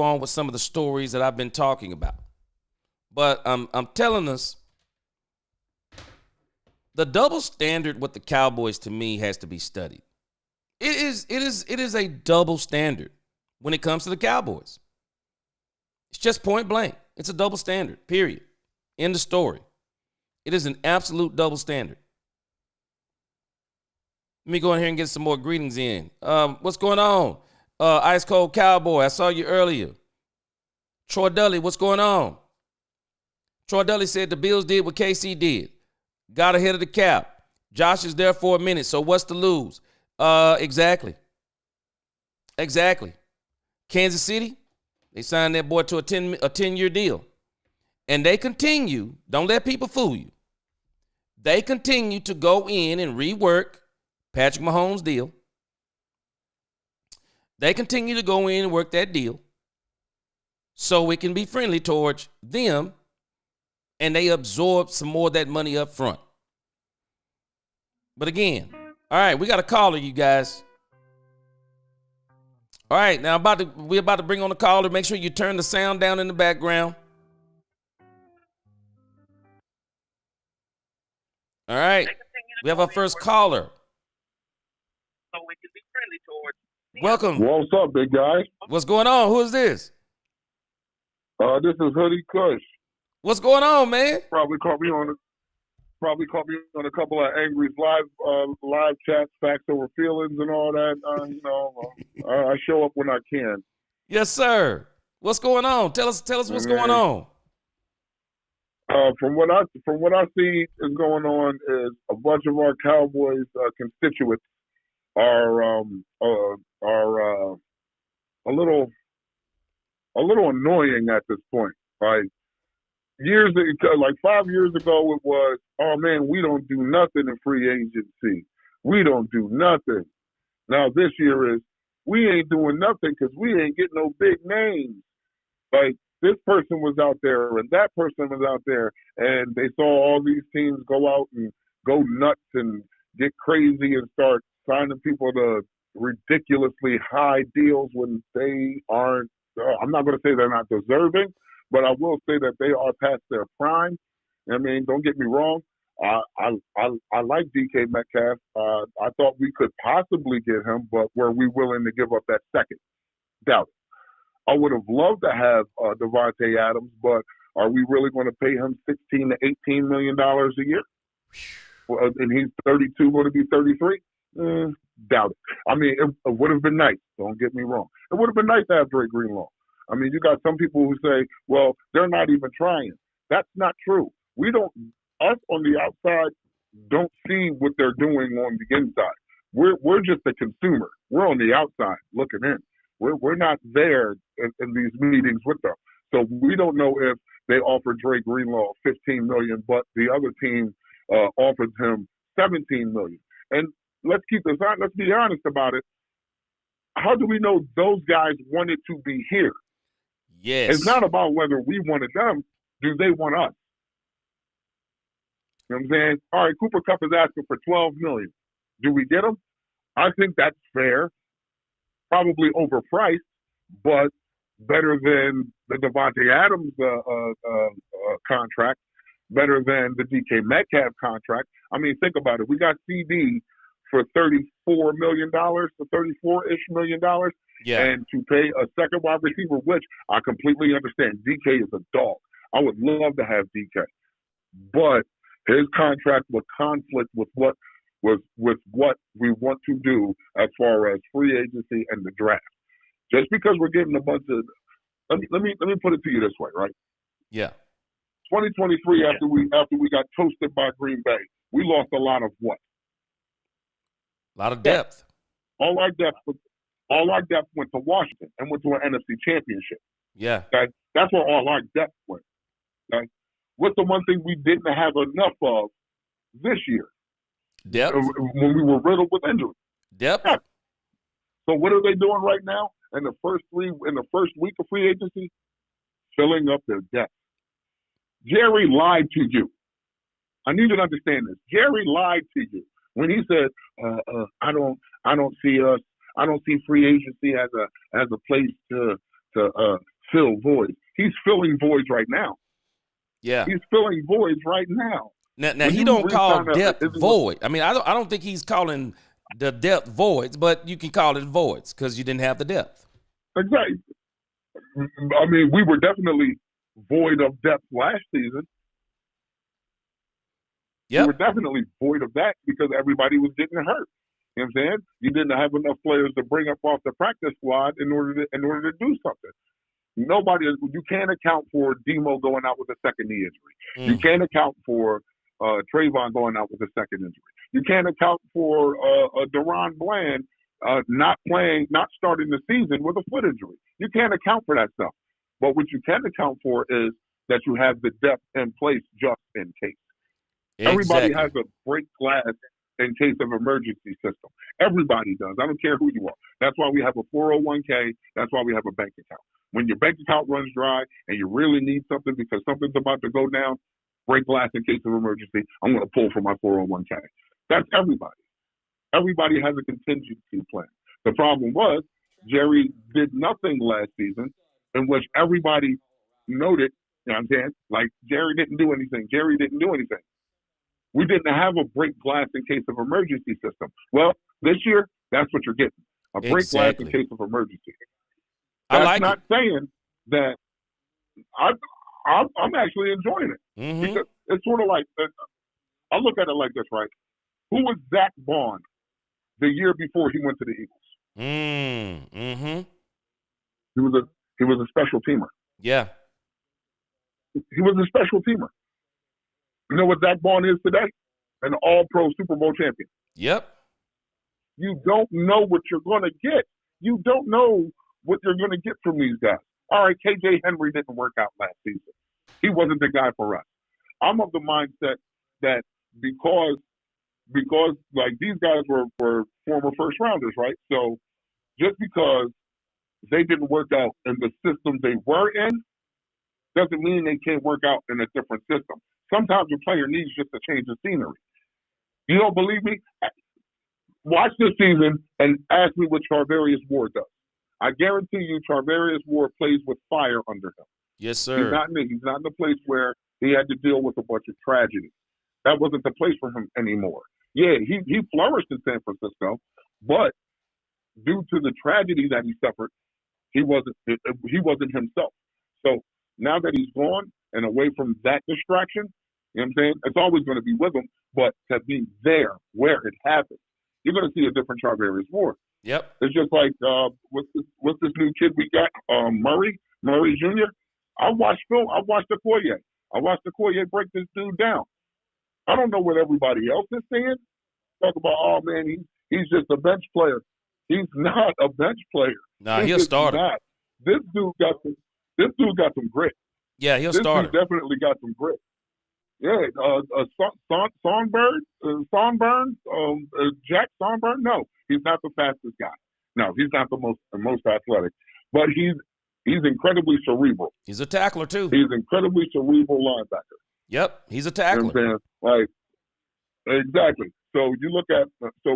on with some of the stories that I've been talking about. But I'm telling us, the double standard with the Cowboys to me has to be studied. It is a double standard when it comes to the Cowboys. It's just point blank. It's a double standard, period. End of story. It is an absolute double standard. Let me go in here and get some more greetings in. What's going on? Ice Cold Cowboy, I saw you earlier. Troy Dudley, what's going on? Troy Dudley said the Bills did what KC did. Got ahead of the cap. Josh is there for a minute, so what's to lose? Exactly. Kansas City, they signed that boy to a 10-year deal. And they continue, don't let people fool you. They continue to go in and rework Patrick Mahomes' deal. They continue to go in and work that deal so it can be friendly towards them, and they absorb some more of that money up front. But again, all right, we got a caller, you guys. All right, now we're about to bring on the caller. Make sure you turn the sound down in the background. All right, we have our first caller. So we can be friendly towards. Welcome. What's up, big guy? What's going on? Who is this? This is Hoodie Kush. What's going on, man? Probably caught me on a couple of angry live chats, facts over feelings, and all that. I show up when I can. Yes, sir. What's going on? Tell us what's going on. From what I see is going on is a bunch of our Cowboys constituents are a little annoying at this point. Like, years ago, like 5 years ago, it was, oh man, we don't do nothing in free agency. We don't do nothing. Now this year is, we ain't doing nothing because we ain't getting no big names. Like, this person was out there and that person was out there, and they saw all these teams go out and go nuts and get crazy and start signing people to ridiculously high deals when they aren't. I'm not going to say they're not deserving, but I will say that they are past their prime. I mean, don't get me wrong. I like DK Metcalf. I thought we could possibly get him, but were we willing to give up that second? Doubt it. I would have loved to have Devontae Adams, but are we really going to pay him $16 to $18 million a year? And he's 32, going to be 33? Doubt it. I mean, it would have been nice. Don't get me wrong. It would have been nice to have Drake Greenlaw. I mean, you got some people who say, well, they're not even trying. That's not true. Us on the outside don't see what they're doing on the inside. We're just a consumer. We're on the outside looking in. We're not there in these meetings with them. So we don't know if they offered Drake Greenlaw $15 million, but the other team offered him $17 million. And let's keep this on. Let's be honest about it. How do we know those guys wanted to be here? Yes. It's not about whether we wanted them. Do they want us? You know what I'm saying? All right, Cooper Kupp is asking for $12 million. Do we get him? I think that's fair. Probably overpriced, but better than the Devontae Adams contract, better than the DK Metcalf contract. I mean, think about it. We got CD for $34 million, to $34-ish million. Yeah. And to pay a second wide receiver, which I completely understand. DK is a dog. I would love to have DK. But his contract would conflict with what we want to do as far as free agency and the draft. Just because we're getting a bunch of, let me put it to you this way, right? Yeah. 2023, after we got toasted by Green Bay, we lost a lot of what? A lot of depth. All our depth went to Washington and went to an NFC championship. Yeah. Okay? That's where all our depth went. Okay? What's the one thing we didn't have enough of this year? Depth. When we were riddled with injury. Depth. Yeah. So what are they doing right now in the first week of free agency? Filling up their depth. Jerry lied to you. I need you to understand this. Jerry lied to you when he said, I don't see free agency as a place to fill voids. He's filling voids right now. Yeah. He's filling voids right now. Now he don't call depth void. I mean, I don't think he's calling the depth voids, but you can call it voids because you didn't have the depth. Exactly. I mean, we were definitely void of depth last season. Yep. We were definitely void of that because everybody was getting hurt. You know what I'm saying? You didn't have enough players to bring up off the practice squad in order to do something. You can't account for Demo going out with a second knee injury. You can't account for Trayvon going out with a second injury. You can't account for Deron Bland not starting the season with a foot injury. You can't account for that stuff. But what you can account for is that you have the depth in place just in case. Exactly. Everybody has a break glass in case of emergency system. Everybody does. I don't care who you are. That's why we have a 401k. That's why we have a bank account. When your bank account runs dry and you really need something because something's about to go down, break glass in case of emergency. I'm going to pull from my 401k. That's everybody. Everybody has a contingency plan. The problem was Jerry did nothing last season in which everybody noted, you know what I'm saying? Like, Jerry didn't do anything. Jerry didn't do anything. We didn't have a break glass in case of emergency system. Well, this year, that's what you're getting. A break glass in case of emergency. That's not saying that I'm actually enjoying it. Mm-hmm. Because it's sort of like, I look at it like this, right? Who was Zach Bond the year before he went to the Eagles? Mm-hmm. He was a special teamer. Yeah. He was a special teamer. You know what Zach Bond is today? An all-pro Super Bowl champion. Yep. You don't know what you're going to get. You don't know what you're going to get from these guys. All right, KJ Henry didn't work out last season. He wasn't the guy for us. I'm of the mindset that because like these guys were former first rounders, right? So just because they didn't work out in the system they were in doesn't mean they can't work out in a different system. Sometimes a player needs just a change of scenery. You don't believe me? Watch this season and ask me what Charvarius Ward does. I guarantee you Charvarius Ward plays with fire under him. Yes, sir. He's not in a place where he had to deal with a bunch of tragedy. That wasn't the place for him anymore. Yeah, he flourished in San Francisco, but due to the tragedy that he suffered, he wasn't himself. So now that he's gone and away from that distraction, you know what I'm saying? It's always going to be with him, but to be there where it happened, you're going to see a different Charvarius Ward. Yep. It's just like what's this new kid we got? Murray Jr. I watched Okoye. I watched Okoye break this dude down. I don't know what everybody else is saying. Talk about, oh man, he's just a bench player. He's not a bench player. Nah, he'll start. This dude got some grit. Yeah, he'll this start. Dude definitely got some grit. Yeah, Songbird, Jack Songbird. No, he's not the fastest guy. No, he's not the most athletic, but he's incredibly cerebral. He's a tackler too. He's incredibly cerebral linebacker. Yep, he's a tackler. You know what I'm saying? Like, exactly. So you look at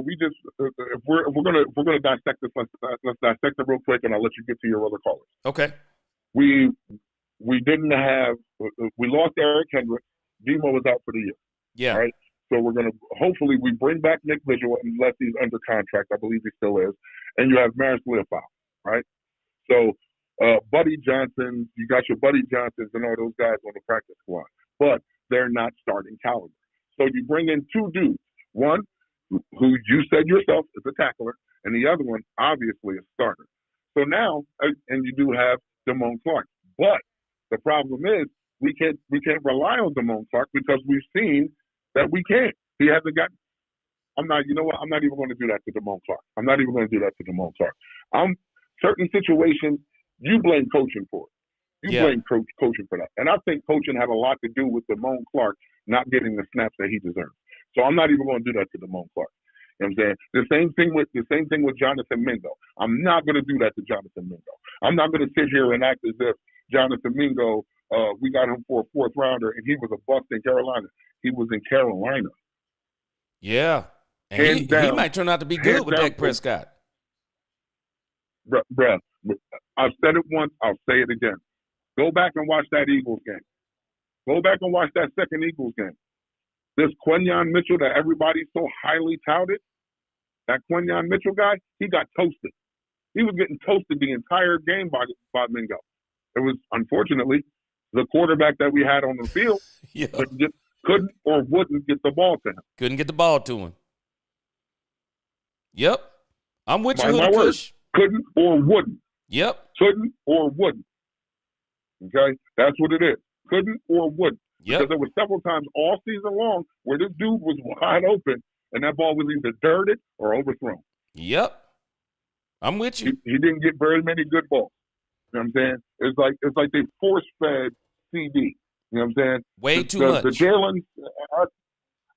we just if we're gonna dissect this, let's dissect it real quick, and I'll let you get to your other callers. Okay. We lost Eric Hendricks. Demo was out for the year. Yeah. All right. So hopefully we bring back Nick Vigil unless he's under contract. I believe he still is. And you have Maris Leopold, right? So Buddy Johnson, you got your Buddy Johnsons and all those guys on the practice squad, but they're not starting caliber. So you bring in two dudes, one who you said yourself is a tackler, and the other one obviously a starter. So now, and you do have Damone Clark, but the problem is we can't rely on Damone Clark because we've seen that we can't. He hasn't got. I'm not even going to do that to Damone Clark. I'm not even going to do that to Damone Clark. Certain situations you blame coaching for it. You blame coaching for that, and I think coaching had a lot to do with Damone Clark not getting the snaps that he deserves. So I'm not even going to do that to Damone Clark. You know what I'm saying? The same thing with Jonathan Mingo. I'm not going to do that to Jonathan Mingo. I'm not going to sit here and act as if Jonathan Mingo, we got him for a fourth rounder and he was a bust in Carolina. He was in Carolina. Yeah. And he might turn out to be good with Dak Prescott. Bruh, I've said it once, I'll say it again. Go back and watch that Eagles game. Go back and watch that second Eagles game. This Quinyon Mitchell that everybody's so highly touted, that Quinyon Mitchell guy, he got toasted. He was getting toasted the entire game by Mingo. It was, unfortunately, the quarterback that we had on the field couldn't or wouldn't get the ball to him. Couldn't get the ball to him. Yep. I'm with you, my word. Couldn't or wouldn't. Yep. Couldn't or wouldn't. Okay? That's what it is. Couldn't or wouldn't. Yep. Because there were several times all season long where this dude was wide open and that ball was either dirted or overthrown. Yep. I'm with you. He didn't get very many good balls. You know what I'm saying? It's like they force-fed CD. You know what I'm saying? Way too much. The Jalen's,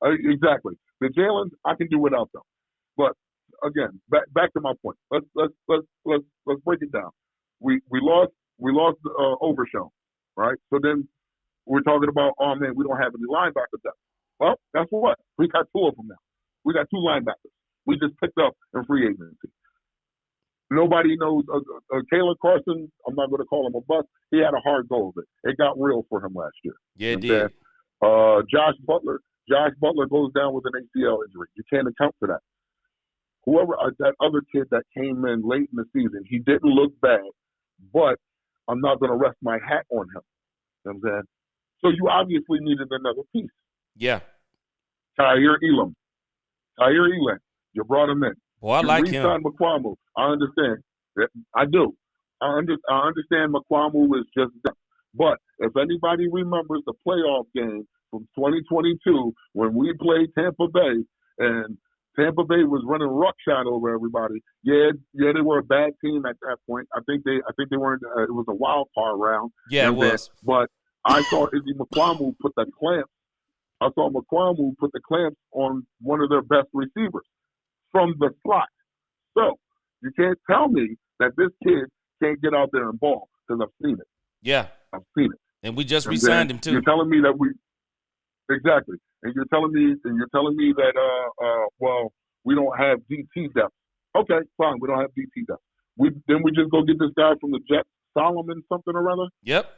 exactly. The Jalen's, I can do without them. But again, back to my point. Let's break it down. We lost Overshown, right? So then we're talking about, oh man, we don't have any linebacker depth. Well, that's what we got two of them now. We got two linebackers. We just picked up in free agency. Nobody knows. Kalen Carson, I'm not going to call him a bust. He had a hard go of it. It got real for him last year. Yeah, it did. Josh Butler goes down with an ACL injury. You can't account for that. Whoever that other kid that came in late in the season, he didn't look bad, but I'm not going to rest my hat on him. You know what I'm saying? So you obviously needed another piece. Yeah. Tyre Elam. You brought him in. Well, I like him. Re-signed Mukwamu. I understand. I do. I understand Mukwamu is just done. But if anybody remembers the playoff game from 2022 when we played Tampa Bay and Tampa Bay was running ruckshot over everybody. Yeah, they were a bad team at that point. I think they weren't. It was a wild card round. Yeah, it was. But I saw Izzy McQuamu put the clamps. I saw McQuamu put the clamps on one of their best receivers from the slot. So you can't tell me that this kid can't get out there and ball because I've seen it. Yeah. I've seen it. And we just And re-signed then him too. You're telling me that exactly, and you're telling me that well, we don't have DT depth. Okay, fine, we don't have DT depth. We just go get this guy from the Jets, Solomon something or other. Yep.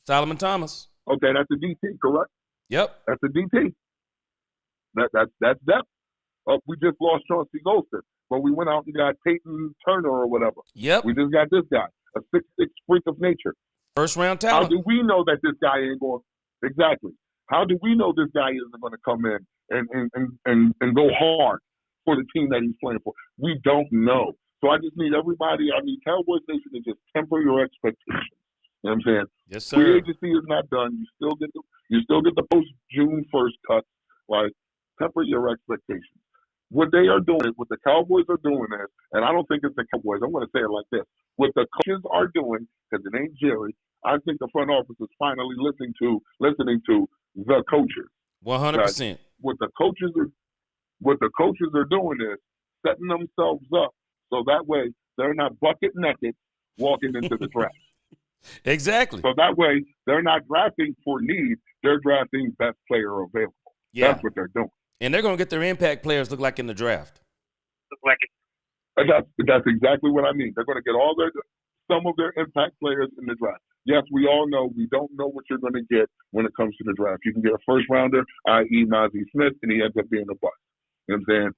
Solomon Thomas. Okay, that's a DT, correct? Yep. That's a DT. That's depth. We just lost Chauncey Golston, but we went out and got Peyton Turner or whatever. Yep. We just got this guy, a 6'6" freak of nature. First round How talent. do we know that this guy ain't going? Exactly. How do we know this guy isn't going to come in and go hard for the team that he's playing for? We don't know. So I just need everybody. I need Cowboys Nation to just temper your expectations. You know what I'm saying? Yes, Free sir. agency is not done. You still get the post June 1st cuts. Like, temper your expectations. What they are doing, what the Cowboys are doing is, and I don't think it's the Cowboys. I'm going to say it like this: what the coaches are doing, because it ain't Jerry. I think the front office is finally listening to the coaches. 100%. What the coaches are doing is setting themselves up so that way they're not bucket naked walking into the draft. Exactly. So that way they're not drafting for need; they're drafting best player available. Yeah. That's what they're doing. And they're going to get their impact players look like in the draft. That's exactly what I mean. They're going to get some of their impact players in the draft. Yes, we all know we don't know what you're going to get when it comes to the draft. You can get a first rounder, i.e. Mozzie Smith, and he ends up being a bust. You know what I'm saying?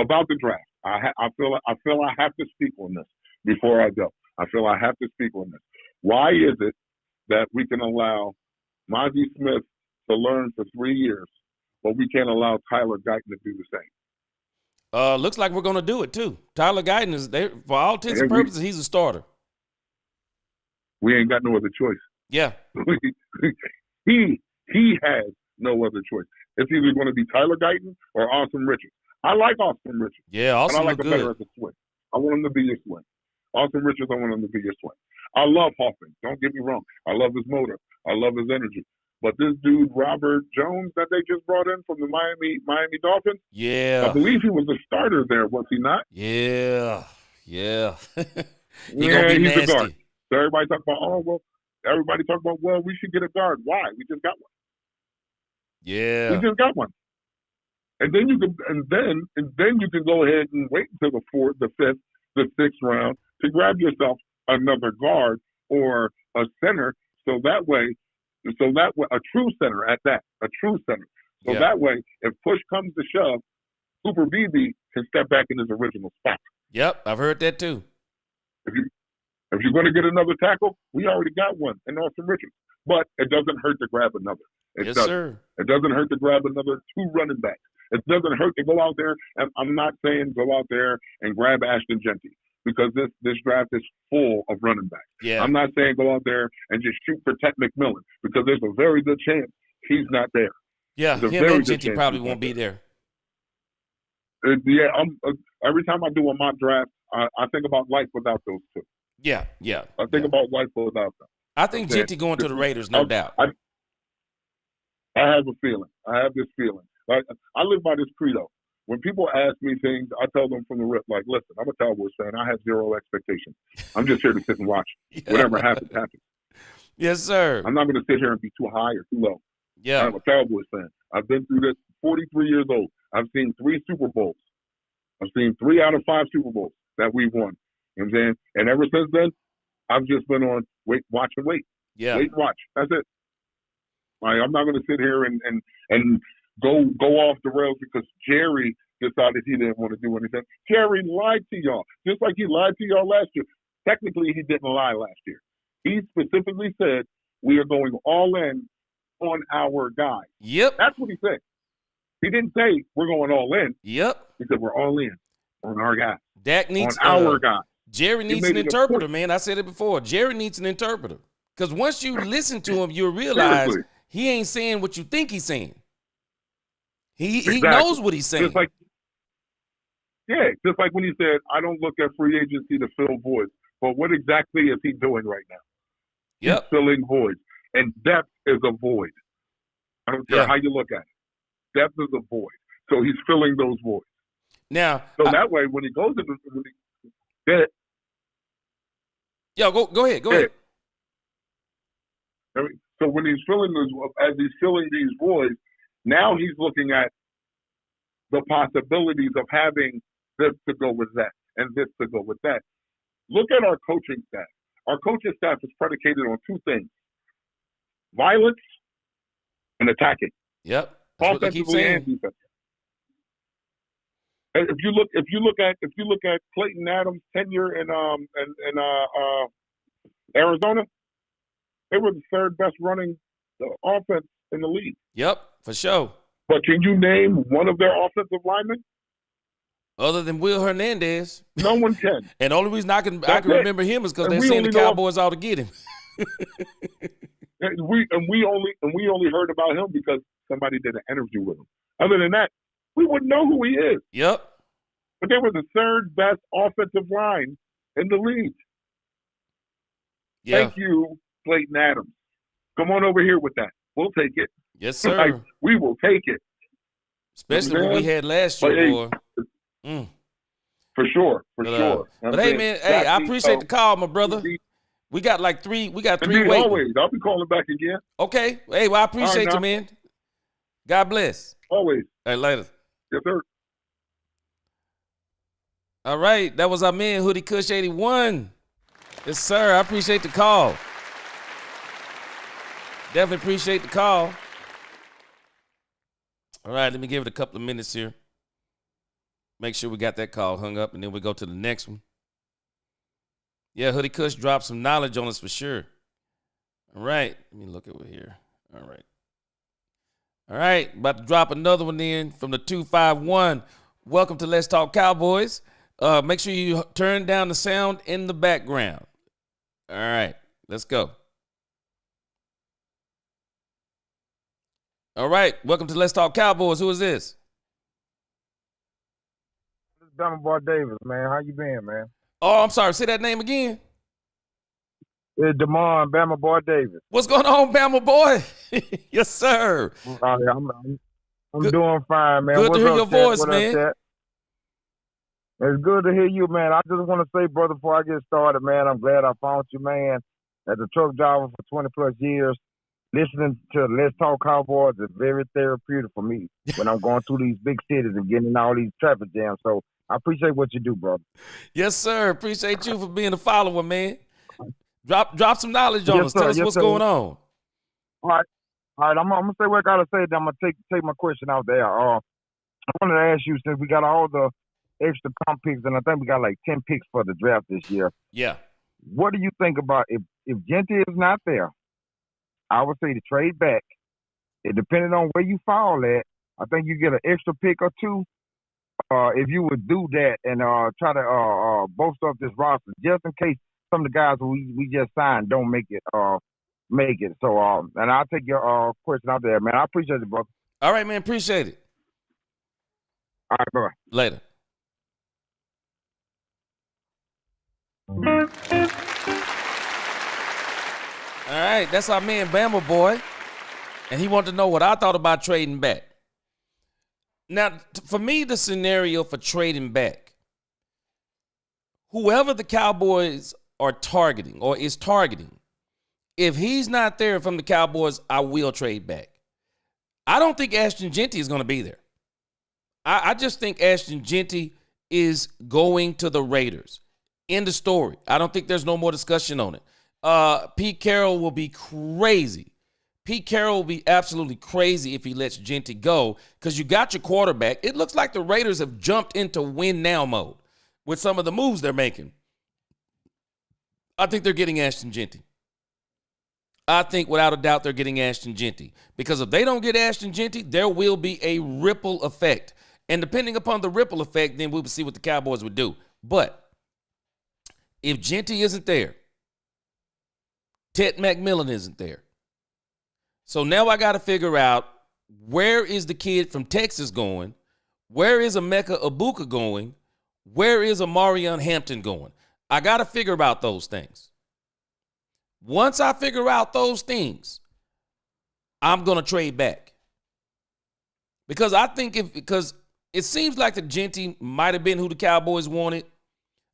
About the draft, I feel I have to speak on this before I go. I feel I have to speak on this. Why is it that we can allow Mozzie Smith to learn for 3 years, but we can't allow Tyler Guyton to do the same? Looks like we're going to do it too. Tyler Guyton is there for all intents and purposes. He's a starter. We ain't got no other choice. Yeah. he has no other choice. It's either going to be Tyler Guyton or Austin Richards. I like Austin Richards. Yeah, but Austin I like look him better good. as a swing. I want him to be your swing. Austin Richards, I want him to be your swing. I love Hoffman. Don't get me wrong. I love his motor. I love his energy. But this dude, Robert Jones, that they just brought in from the Miami Dolphins, Yeah. I believe he was a starter there, was he not? Yeah. Yeah. He Yeah, gonna be he's a guard. nasty. So everybody talk about, well, we should get a guard. Why? We just got one. Yeah. We just got one. And then you can go ahead and wait until the 4th, the 5th, the 6th round to grab yourself another guard or a center. So that way, a true center at that, a true center. So Yeah. that way, if push comes to shove, Cooper Beebe can step back in his original spot. Yep, I've heard that too. If you're going to get another tackle, we already got one in Austin Richards. But it doesn't hurt to grab another. Yes, sir. It doesn't hurt to grab another 2 running backs. It doesn't hurt to go out there, and I'm not saying go out there and grab Ashton Genty, because this draft is full of running backs. Yeah. I'm not saying go out there and just shoot for Ted McMillan, because there's a very good chance he's not there. Yeah, There's a him very and good Genty chance probably he's won't not be there. Every time I do a mock draft, I think about life without those two. Yeah, yeah. I think about life without them. I think Genty going to the Raiders, no doubt. I have a feeling. I have this feeling. I live by this credo. When people ask me things, I tell them from the rip, like, listen, I'm a Cowboys fan. I have zero expectations. I'm just here to sit and watch. Whatever happens, happens. Yes, sir. I'm not going to sit here and be too high or too low. Yeah. I'm a Cowboys fan. I've been through this, 43 years old. I've seen 3 Super Bowls. I've seen 3 out of 5 Super Bowls that we've won. You know what I'm saying? And ever since then, I've just been on wait, watch, and wait. Yeah. Wait and watch. That's it. I'm not going to sit here and go off the rails because Jerry decided he didn't want to do anything. Jerry lied to y'all, just like he lied to y'all last year. Technically, he didn't lie last year. He specifically said, we are going all in on our guy. Yep. That's what he said. He didn't say we're going all in. Yep. He said we're all in on our guy. Dak needs on our guy. Jerry needs made an it a interpreter, point. man. I said it before. Jerry needs an interpreter. Because once you listen to him, you'll realize Seriously. he ain't saying what you think he's saying. He Exactly. knows what he's saying. Just like when he said, I don't look at free agency to fill voids. But what exactly is he doing right now? Yep. He's filling voids. And depth is a void. I don't care Yeah. how you look at it. Depth is a void. So he's filling those voids. Now, So that way, when he goes into that, go ahead. so when he's filling those, as he's filling these voids, now he's looking at the possibilities of having this to go with that and this to go with that. Look at our coaching staff. Our coaching staff is predicated on two things: violence and attacking. Yep. That's what they keep Offensively and saying. defensively. And if you look at Clayton Adams' tenure in Arizona, they were the third best running offense in the league. Yep, for sure. But can you name one of their offensive linemen? Other than Will Hernandez. No one can. And the only reason I can That's it. remember him is because And they're we saying the only know- Cowboys ought to get him. And we only heard about him because somebody did an interview with him. Other than that, we wouldn't know who he is. Yep. But they were the third best offensive line in the league. Yeah. Thank you, Clayton Adams. Come on over here with that. We'll take it. Yes, sir. Like, we will take it. Especially what we had last But, year, hey, boy. Mm. For sure. But I'm hey, saying, man, hey, I appreciate the call, my brother. We got like three Indeed, waiting. always. I'll be calling back again. Okay. Hey, well, I appreciate now. you, man. God bless. Always. All right, later. Yes, sir. All right, that was our man, Hoodie Kush 81. Yes, sir. I appreciate the call. Definitely appreciate the call. All right, let me give it a couple of minutes here. Make sure we got that call hung up, and then we go to the next one. Yeah, Hoodie Kush dropped some knowledge on us for sure. All right, let me look over here. All right. All right, about to drop another one in from the 251. Welcome to Let's Talk Cowboys. Make sure you turn down the sound in the background. All right, let's go. All right, welcome to Let's Talk Cowboys. Who is this? This is Bama Boy Davis, man. How you been, man? Oh, I'm sorry. Say that name again. It's Damon Bama Boy Davis. What's going on, Bama boy? Yes, sir. I'm Good- doing fine, man. good to What's hear up, your Chat? voice, What up, man. Chat? It's good to hear you, man. I just want to say, brother, before I get started, man, I'm glad I found you, man. As a truck driver for 20 plus years, listening to Let's Talk Cowboys is very therapeutic for me when I'm going through these big cities and getting in all these traffic jams. So I appreciate what you do, brother. Yes, sir. Appreciate you for being a follower, man. Drop some knowledge on Yes, us. sir. Tell us Yes, what's sir. going on. All right, I'm gonna say what I gotta say. Then I'm gonna take my question out there. I wanted to ask you, since we got all the extra comp picks, and I think we got like 10 picks for the draft this year. Yeah. What do you think about if Genty is not there? I would say to trade back. It depending on where you fall at, I think you get an extra pick or two. If you would do that and try to bolster up this roster, just in case some of the guys we just signed don't make it. So, and I'll take your question out there, man. I appreciate it, brother. All right, man. Appreciate it. All right, bye. Later. All right, that's our man Bama boy, and he wanted to know what I thought about trading back. Now, for me, the scenario for trading back, whoever the Cowboys are targeting or is targeting, if he's not there from the Cowboys, I will trade back. I don't think Ashton Genty is going to be there. I just think Ashton Genty is going to the Raiders. End of story. I don't think there's no more discussion on it. Pete Carroll will be crazy. Pete Carroll will be absolutely crazy if he lets Genty go because you got your quarterback. It looks like the Raiders have jumped into win now mode with some of the moves they're making. I think they're getting Ashton Genty. I think without a doubt they're getting Ashton Genty because if they don't get Ashton Genty, there will be a ripple effect. And depending upon the ripple effect, then we will see what the Cowboys would do. But if Genty isn't there, Ted McMillan isn't there. So now I got to figure out where is the kid from Texas going? Where is Emeka Ibuka going? Where is Amarion Hampton going? I got to figure out those things. Once I figure out those things, I'm going to trade back. Because because it seems like the Genty might have been who the Cowboys wanted.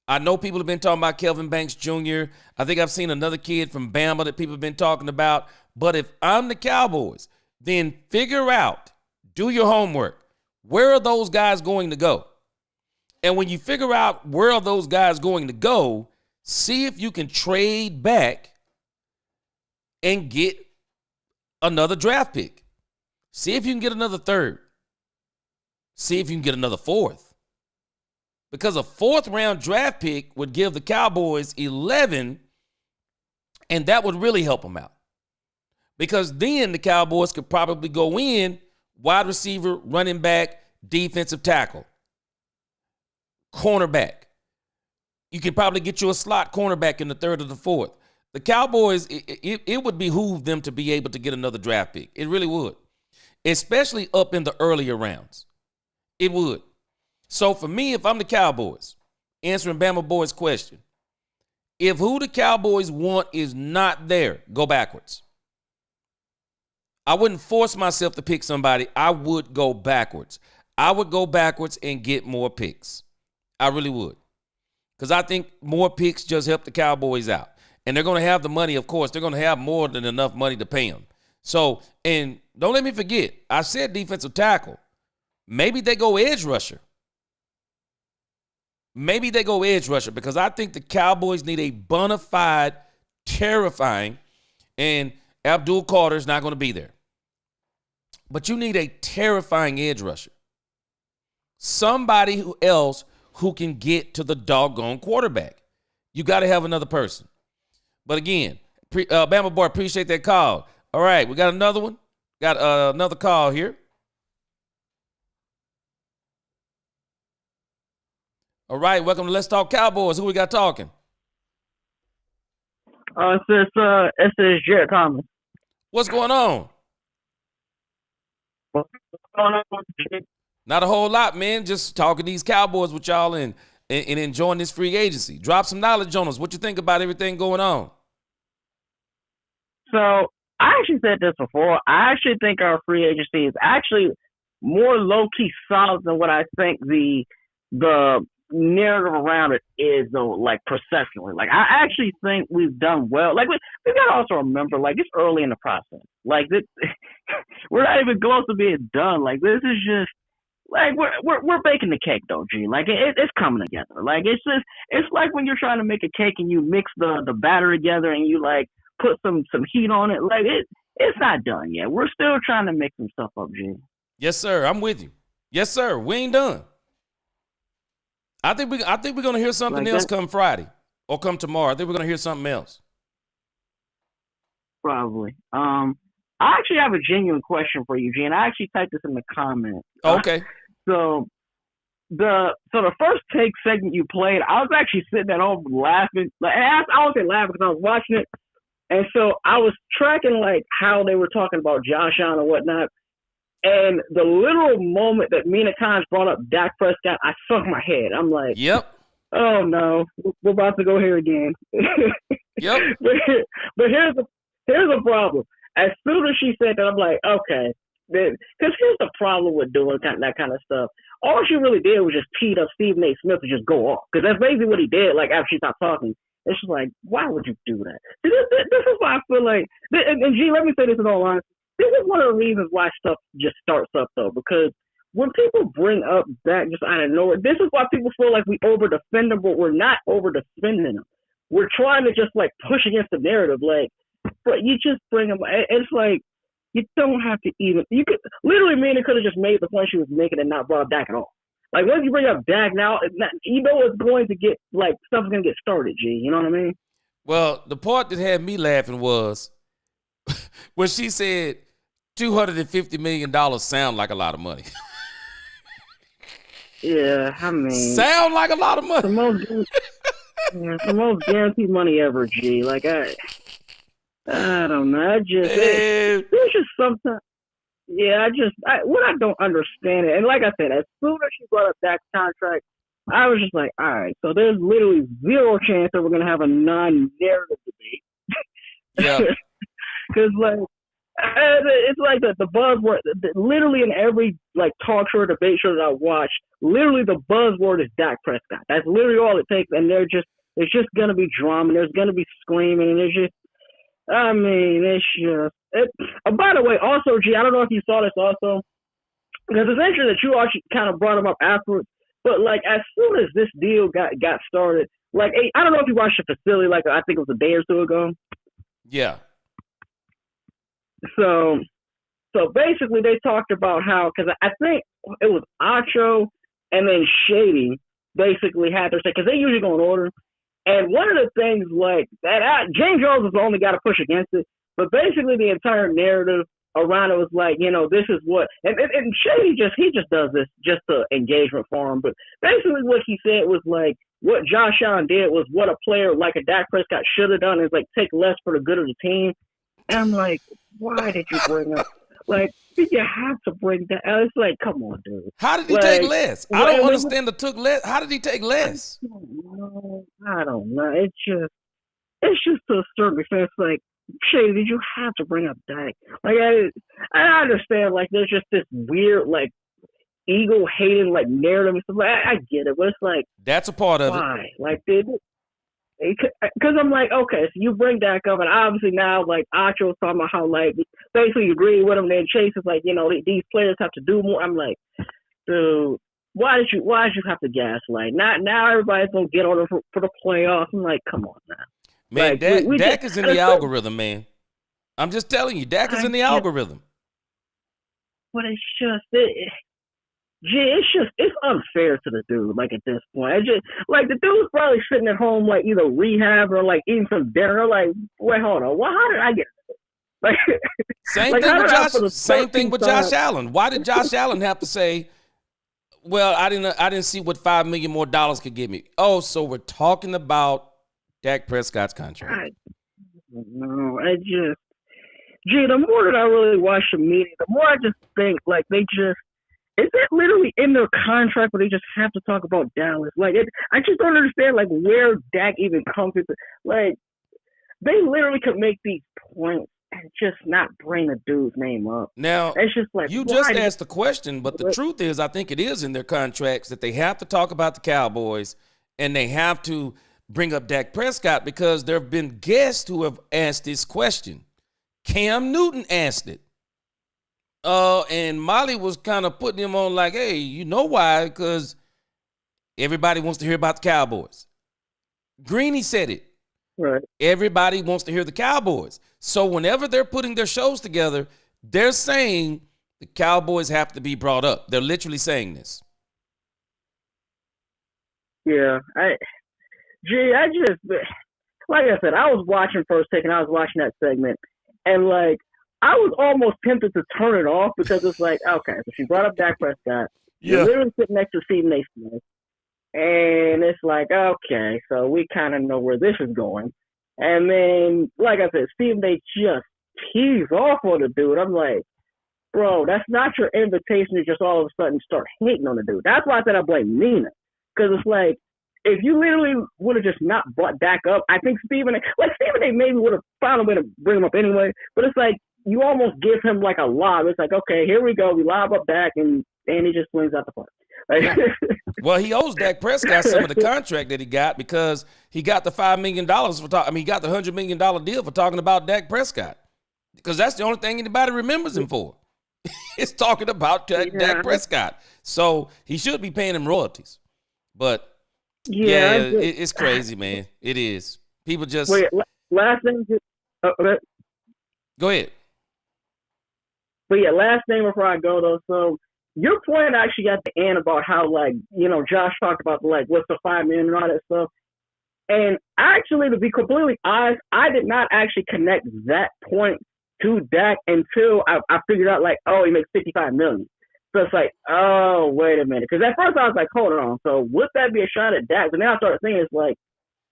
I know people have been talking about Kelvin Banks Jr. I think I've seen another kid from Bama that people have been talking about. But if I'm the Cowboys, then figure out, do your homework. Where are those guys going to go? And when you figure out where are those guys going to go, see if you can trade back and get another draft pick. See if you can get another third. See if you can get another fourth. Because a fourth round draft pick would give the Cowboys 11, and that would really help them out. Because then the Cowboys could probably go in wide receiver, running back, defensive tackle, cornerback. You could probably get you a slot cornerback in the third or the fourth. The Cowboys, it would behoove them to be able to get another draft pick. It really would. Especially up in the earlier rounds. It would. So for me, if I'm the Cowboys, answering Bama Boy's question, if who the Cowboys want is not there, go backwards. I wouldn't force myself to pick somebody. I would go backwards. I would go backwards and get more picks. I really would. Because I think more picks just help the Cowboys out. And they're going to have the money, of course. They're going to have more than enough money to pay them. So, and don't let me forget, I said defensive tackle. Maybe they go edge rusher. Maybe they go edge rusher because I think the Cowboys need a bona fide, terrifying, and Abdul Carter's not going to be there. But you need a terrifying edge rusher. Somebody else who can get to the doggone quarterback. You got to have another person. But again, Bama Boy, appreciate that call. All right, we got another one. Got another call here. All right, welcome to Let's Talk Cowboys. Who we got talking? It says Jared Thomas. What's going on? What's going on with you? Not a whole lot, man. Just talking these Cowboys with y'all and enjoying this free agency. Drop some knowledge on us. What you think about everything going on? So I actually said this before. I actually think our free agency is actually more low key solid than what I think the narrative around it is, though. Like perceptually, like I actually think we've done well. Like we got to also remember, like it's early in the process. Like this, we're not even close to being done. Like this is just. Like we're baking the cake though, G. Like it's coming together. Like it's like when you're trying to make a cake and you mix the batter together and you like put some heat on it. Like it's not done yet. We're still trying to mix some stuff up, G. Yes, sir. I'm with you. Yes, sir. We ain't done. I think we're gonna hear something like else that, come Friday or come tomorrow. I think we're gonna hear something else. Probably. I actually have a genuine question for you, G, and I actually typed this in the comments. Okay. So the first take segment you played, I was actually sitting at home laughing. Like I wasn't laughing because I was watching it, and so I was tracking like how they were talking about Josh Allen and whatnot. And the literal moment that Mina Kimes brought up Dak Prescott, I sunk my head. I'm like, Yep. Oh no, we're about to go here again. Yep. But here's the problem. As soon as she said that, I'm like, okay. Because here's the problem with doing that kind of stuff. All she really did was just teed up Stephen A. Smith to just go off. Because that's basically what he did, like, after she stopped talking. It's just like, why would you do that? This is why I feel like, and G, let me say this in all honesty. This is one of the reasons why stuff just starts up, though. Because when people bring up that just out of nowhere, this is why people feel like we over-defend them, but we're not over-defending them. We're trying to just, like, push against the narrative. Like, but you just bring them, it's like, you don't have to even, you could, literally, Mina could have just made the point she was making and not brought up Dak at all. Like, once you bring up Dak now, you know it's going to get, like, stuff's going to get started, G. You know what I mean? Well, the part that had me laughing was when she said $250 million sound like a lot of money. Yeah, I mean. Sound like a lot of money. The most guaranteed money ever, G. Like, I don't know. There's just sometimes. Yeah, what I don't understand it, and like I said, as soon as she brought up Dak's contract, I was just like, all right, so there's literally zero chance that we're gonna have a non-narrative debate. Yeah. Because like it's like the buzzword. Literally in every like talk show or debate show that I watch, literally the buzzword is Dak Prescott. That's literally all it takes, and it's just gonna be drama. There's gonna be screaming, and it's just. I mean, it's just. By the way, also, G, I don't know if you saw this also, because it's interesting that you actually kind of brought him up afterwards. But like, as soon as this deal got started, like, I don't know if you watched the facility, like I think it was a day or two ago. Yeah. So basically, they talked about how, because I think it was Acho and then Shady basically had their say, because they usually go in order. And one of the things like that, James Jones was the only guy to push against it, but basically the entire narrative around it was like, this is what, and Shady he just does this just to engagement for him. But basically what he said was like, what Josh Allen did was what a player like a Dak Prescott should have done, is like take less for the good of the team. And I'm like, why did you bring up? Like, you have to bring that. It's like, come on, dude. How did he take less? I don't understand the took less. How did he take less? I don't know. It's just to a certain extent. It's like, Shady, did you have to bring up Dak? Like, I understand. Like, there's just this weird, like, ego hating, like, narrative and stuff. Like, I get it, but it's like, that's a part of why? Like, because I'm like, okay, so you bring Dak up, and obviously now, like, Acho's talking about how, like, basically you agree with him, then Chase is like, these players have to do more. I'm like, dude, why did you have to gaslight? Now everybody's gonna get on him for the playoffs. I'm like, come on now. Man, like, Dak is in the algorithm, man. I'm just telling you, Dak is in the algorithm. But it's just it's unfair to the dude, like, at this point. It's just, like, the dude's probably sitting at home, like, either rehab or, like, eating some dinner. Like, wait, hold on. Well, how did I get it? Like, same thing with Josh Allen. Why did Josh Allen have to say, well, I didn't see what $5 million more could get me? Oh, so we're talking about Dak Prescott's contract. No, the more that I really watch the media, the more I just think, like, is it literally in their contract where they just have to talk about Dallas? Like, I just don't understand, like, where Dak even comes into. Like, they literally could make these points and just not bring the dude's name up. Now, it's just like, you just asked the question, but the truth is, I think it is in their contracts that they have to talk about the Cowboys and they have to bring up Dak Prescott, because there have been guests who have asked this question. Cam Newton asked it. And Molly was kind of putting him on like, hey, you know why? Because everybody wants to hear about the Cowboys. Greeny said it. Right. Everybody wants to hear the Cowboys. So whenever they're putting their shows together, they're saying the Cowboys have to be brought up. They're literally saying this. Yeah. I just, like I said, I was watching First Take and I was watching that segment, and, like, I was almost tempted to turn it off, because it's like, okay, so she brought up Dak Prescott. You're literally sitting next to Stephen A. Smith. And it's like, okay, so we kind of know where this is going. And then, like I said, Stephen A. just tees off on the dude. I'm like, bro, that's not your invitation to just all of a sudden start hating on the dude. That's why I said I blame Nina. Because it's like, if you literally would have just not brought Dak up, I think Stephen A. maybe would have found a way to bring him up anyway. But it's like, you almost give him like a lob. It's like, okay, here we go. We lob up Dak, and he just swings out the park. Like, well, he owes Dak Prescott some of the contract that he got, because he got the $5 million he got the $100 million deal for talking about Dak Prescott, because that's the only thing anybody remembers him for. It's talking about Dak Prescott. So he should be paying him royalties. But it's crazy, man. It is. People just. Wait, last thing. Go ahead. But yeah, last thing before I go though. So your point actually got the end about how, like, Josh talked about like what's the $5 million and all that stuff. And actually, to be completely honest, I did not actually connect that point to Dak until I figured out, like, oh, he makes $55 million. So it's like, oh, wait a minute. Because at first I was like, hold on. So would that be a shot at Dak? But then I started thinking, it's like,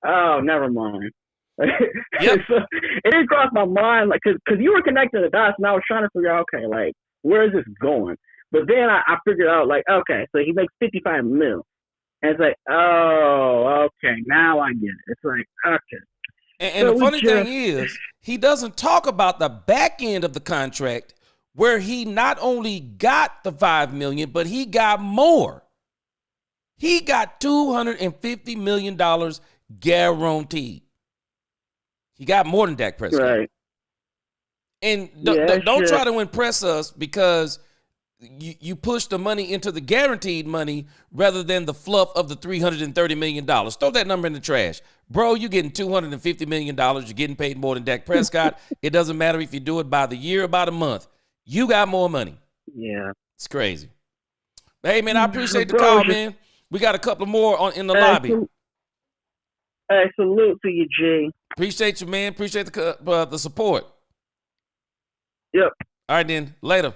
oh, never mind. Yep. So it didn't cross my mind, like, because you were connecting the dots, and I was trying to figure out, okay, like, where is this going? But then I figured out, like, okay, so he makes $55 million. And it's like, oh, okay, now I get it. It's like, okay. And So the funny we just- thing is, he doesn't talk about the back end of the contract where he not only got the $5 million, but he got more. He got $250 million guaranteed. He got more than Dak Prescott. Right. And Yeah, don't sure. try to impress us because you push the money into the guaranteed money rather than the fluff of the $330 million. Throw that number in the trash. Bro, you're getting $250 million. You're getting paid more than Dak Prescott. It doesn't matter if you do it by the year or by the month. You got more money. Yeah. It's crazy. Hey, man, I appreciate the Bro, call, just- man. We got a couple more in the lobby. Hey, salute to you, G. Appreciate you, man. Appreciate the support. Yep. All right, then. Later.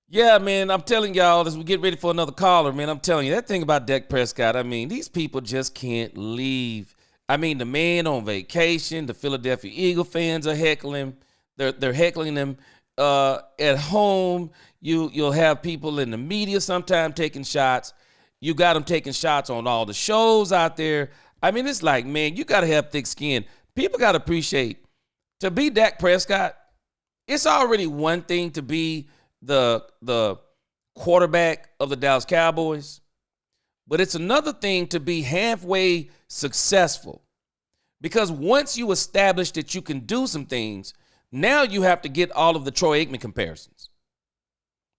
Yeah, man, I'm telling y'all, as we get ready for another caller, man, I'm telling you, that thing about Dak Prescott, I mean, these people just can't leave. I mean, the man on vacation, the Philadelphia Eagle fans are heckling. They're heckling him at home. You'll have people in the media sometime taking shots. You got them taking shots on all the shows out there. I mean, it's like, man, you got to have thick skin. People got to appreciate, to be Dak Prescott, it's already one thing to be the quarterback of the Dallas Cowboys, but it's another thing to be halfway successful. Because once you establish that you can do some things, now you have to get all of the Troy Aikman comparisons.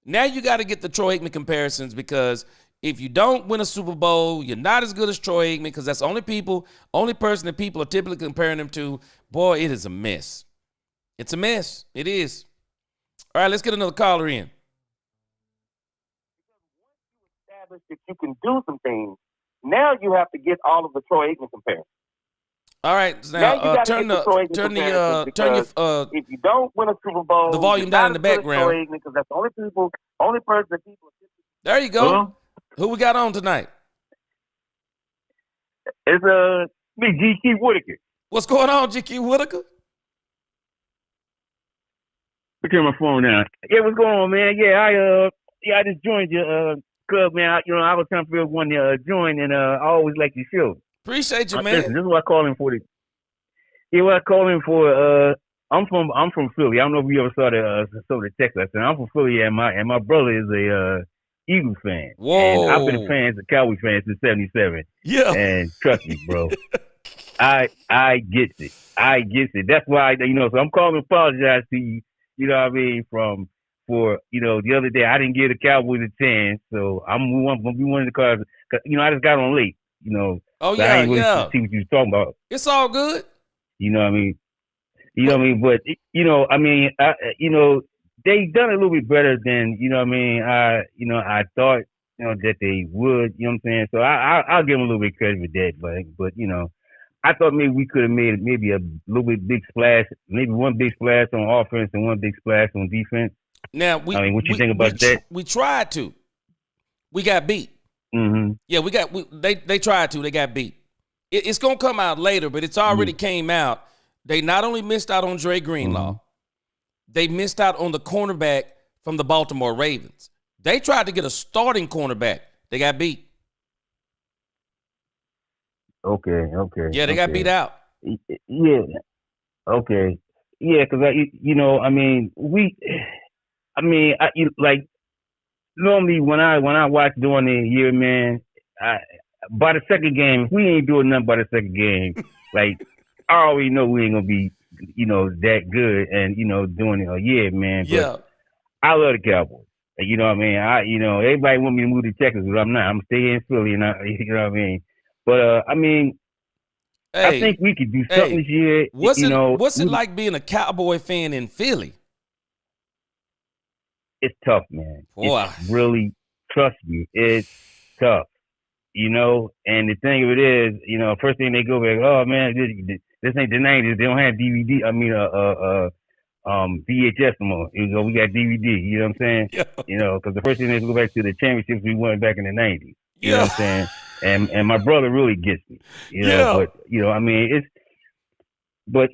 Now you got to get the Troy Aikman comparisons, because if you don't win a Super Bowl, you're not as good as Troy Aikman, because that's the only person that people are typically comparing him to. Boy, it is a mess. It's a mess. It is. All right, let's get another caller in. Establish that you can do some things. Now you have to get all of the Troy Aikman comparisons. All right, Now now you gotta turn get the Troy Aikman turn comparisons, your if you don't win a Super Bowl, the volume you're down not in the as good as background. Troy Aikman, because that's the only person that people. There you go. Hello? Who we got on tonight? It's me, G.Q. Whitaker. What's going on, GQ Whitaker? Look at my phone now. Yeah, what's going on, man? I just joined your club, man. I was trying to figure out one to join, and I always like your show. Appreciate you, man. Listen, this is what I call in for. What I call in for. I'm from Philly. I don't know if you ever saw the text I sent. I'm from Philly, and my brother is a Eagles fan. Whoa. And I've been a fan, a Cowboys fan since '77. Yeah. And trust me, bro, I get it. I get it. That's why so I'm calling to apologize to you. You know what I mean? For the other day I didn't give the Cowboys a chance, so I'm gonna be one of the cars. I just got on late. Oh, so yeah, I ain't really yeah. see what you was talking about. It's all good. You know what I mean? But they done a little bit better than I thought that they would. You know what I'm saying? So I'll give them a little bit of credit for that, but I thought maybe we could have made maybe a little bit big splash, maybe one big splash on offense and one big splash on defense. Now, what you think about that? We tried to. We got beat. Mm-hmm. Yeah, they tried to. They got beat. It's going to come out later, but it's already came out. They not only missed out on Dre Greenlaw, they missed out on the cornerback from the Baltimore Ravens. They tried to get a starting cornerback. They got beat. Okay. Yeah, they got beat out. Yeah. Okay. Yeah, because normally when I watch during the year, man, by the second game, if we ain't doing nothing by the second game, like I already know we ain't gonna be, that good and doing it a year, man. But Yeah. I love the Cowboys. You know what I mean? Everybody want me to move to Texas, but I'm not. I'm staying in Philly, and you know what I mean. But I think we could do something this year. What's it like being a Cowboy fan in Philly? It's tough, man. Boy. It's really, trust me, it's tough. And the thing of it is, first thing they go back, oh man, this ain't the 90s. They don't have DVD. VHS no more. We got DVD. You know what I'm saying? Yeah. Because the first thing they go back to the championships we won back in the 90s. You know Yeah. what I'm saying? And my brother really gets me. Yeah. But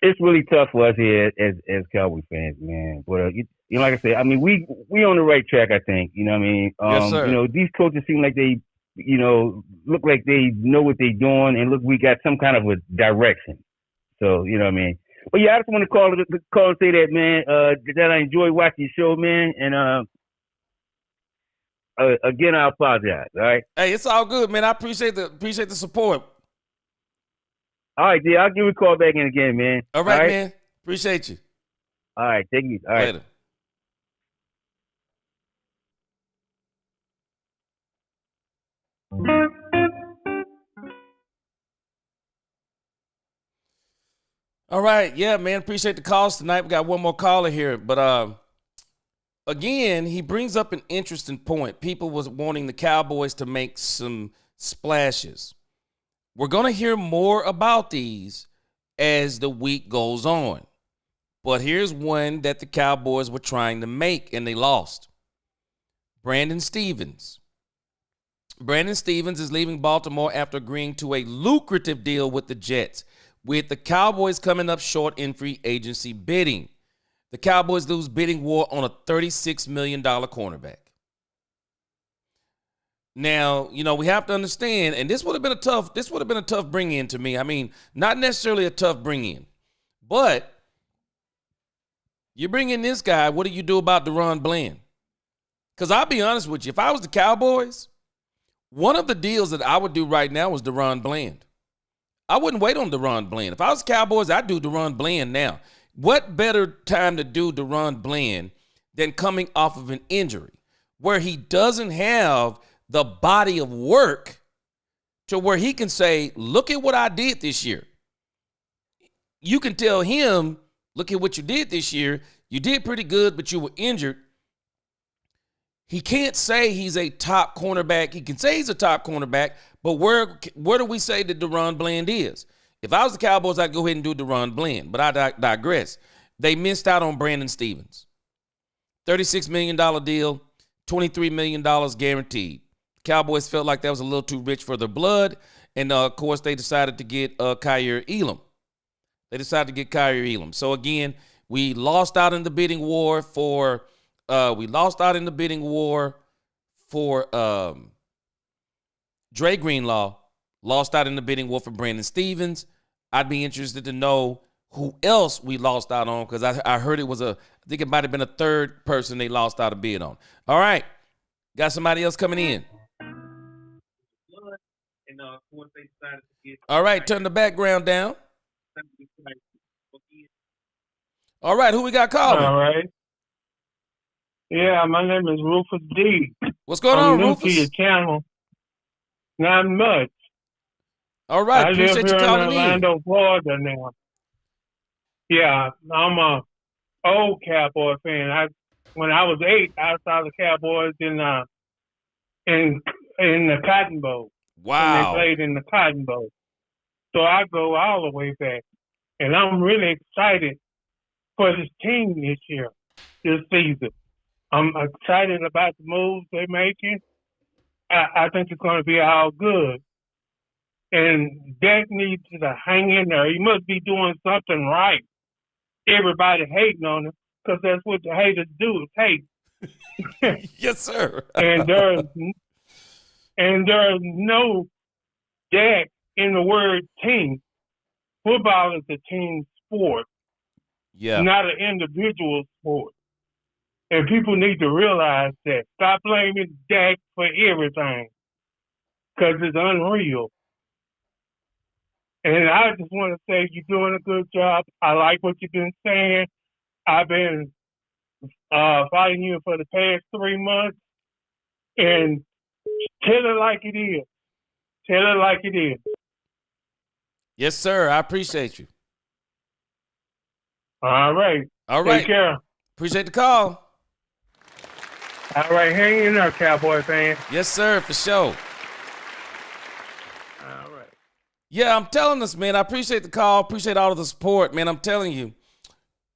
it's really tough for us here as Cowboys fans, man. But like I said, we on the right track, I think. You know what I mean? Yes, sir. These coaches seem like they look like they know what they're doing, and look, we got some kind of a direction. So, you know what I mean? But yeah, I just want to call and say that, man, that I enjoy watching your show, man. And again, I apologize. All right. Hey, it's all good, man. I appreciate the support. All right, yeah, I'll give you a call back in again, man. All right, man. Appreciate you. All right, thank you. All right. Later. All right, yeah, man. Appreciate the calls tonight. We got one more caller here, but again, he brings up an interesting point. People was wanting the Cowboys to make some splashes. We're gonna hear more about these as the week goes on, but here's one that the Cowboys were trying to make and they lost. Brandon Stevens. Brandon Stevens is leaving Baltimore after agreeing to a lucrative deal with the Jets, with the Cowboys coming up short in free agency bidding. The Cowboys lose bidding war on a $36 million cornerback. Now, we have to understand, and this would have been a tough bring-in to me. I mean, not necessarily a tough bring-in, but you bring in this guy, what do you do about DaRon Bland? Because I'll be honest with you, if I was the Cowboys, one of the deals that I would do right now was DaRon Bland. I wouldn't wait on DaRon Bland. If I was the Cowboys, I'd do DaRon Bland now. What better time to do DaRon Bland than coming off of an injury where he doesn't have the body of work to where he can say, look at what I did this year. You can tell him, look at what you did this year. You did pretty good, but you were injured. He can't say he's a top cornerback. He can say he's a top cornerback, but where do we say that DaRon Bland is? If I was the Cowboys, I'd go ahead and do DaRon Bland, but I digress. They missed out on Brandon Stevens. $36 million deal, $23 million guaranteed. Cowboys felt like that was a little too rich for their blood, and of course, they decided to get Kaiir Elam. So again, we lost out in the bidding war for Dre Greenlaw, lost out in the bidding war for Brandon Stevens. I'd be interested to know who else we lost out on, because I heard I think it might have been a third person they lost out a bid on. All right. Got somebody else coming in. All right, turn the background down. All right, who we got calling? All right. Yeah, my name is Rufus D. What's going on, I'm new Rufus? to your channel. Not much. All right, I live appreciate here you in calling in. Orlando, Florida now. Yeah, I'm a old Cowboy fan. When I was 8, I saw the Cowboys in the Cotton Bowl. Wow. When they played in the Cotton Bowl. So I go all the way back. And I'm really excited for this team this season. I'm excited about the moves they're making. I think it's going to be all good. And Dak needs to hang in there. He must be doing something right. Everybody hating on him, because that's what the haters do, is hate. Yes, sir. and there's no Dak in the word team. Football is a team sport, not an individual sport. And people need to realize that. Stop blaming Dak for everything, because it's unreal. And I just want to say you're doing a good job. I like what you've been saying. I've been fighting you for the past 3 months. And tell it like it is. Tell it like it is. Yes, sir. I appreciate you. All right. Take care. Appreciate the call. All right. Hang in there, Cowboy fan. Yes, sir, for sure. All right. Yeah, I'm telling us, man. I appreciate the call. Appreciate all of the support, man. I'm telling you,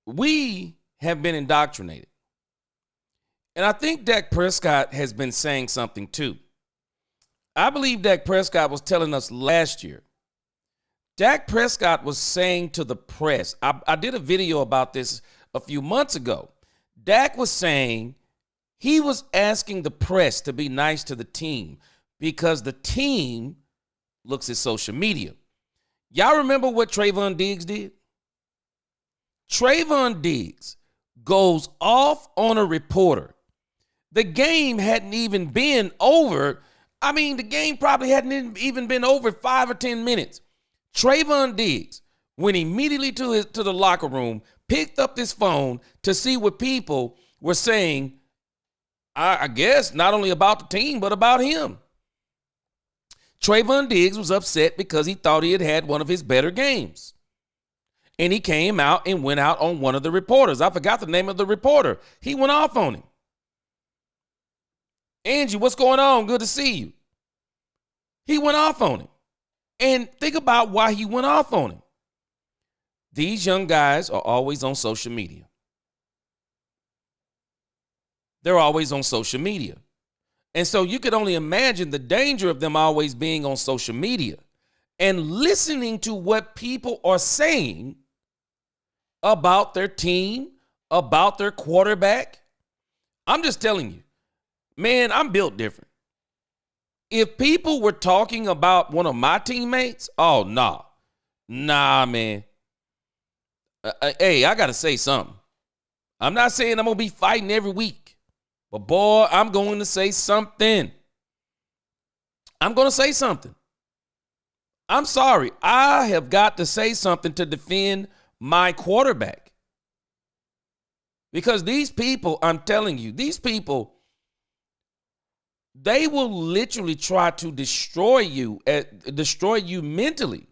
we have been indoctrinated. And I think Dak Prescott has been saying something too. I believe Dak Prescott was telling us last year. Dak Prescott was saying to the press, I did a video about this a few months ago. Dak was saying he was asking the press to be nice to the team. because the team looks at social media. Y'all remember what Trayvon Diggs did? Trayvon Diggs goes off on a reporter. The game hadn't even been over. I mean, the game probably hadn't even been over 5 or 10 minutes. Trayvon Diggs went immediately to the locker room, picked up his phone to see what people were saying, I guess, not only about the team, but about him. Trayvon Diggs was upset because he thought he had had one of his better games. And he came out and went out on one of the reporters. I forgot the name of the reporter. He went off on him. Angie, what's going on? Good to see you. He went off on him. And think about why he went off on him. These young guys are always on social media. They're always on social media. And so you could only imagine the danger of them always being on social media and listening to what people are saying about their team, about their quarterback. I'm just telling you, man, I'm built different. If people were talking about one of my teammates, oh, nah. Nah, man. Hey, I got to say something. I'm not saying I'm going to be fighting every week, but boy, I'm going to say something. I'm going to say something. I'm sorry. I have got to say something to defend my quarterback. Because these people, I'm telling you, these people, they will literally try to destroy you mentally.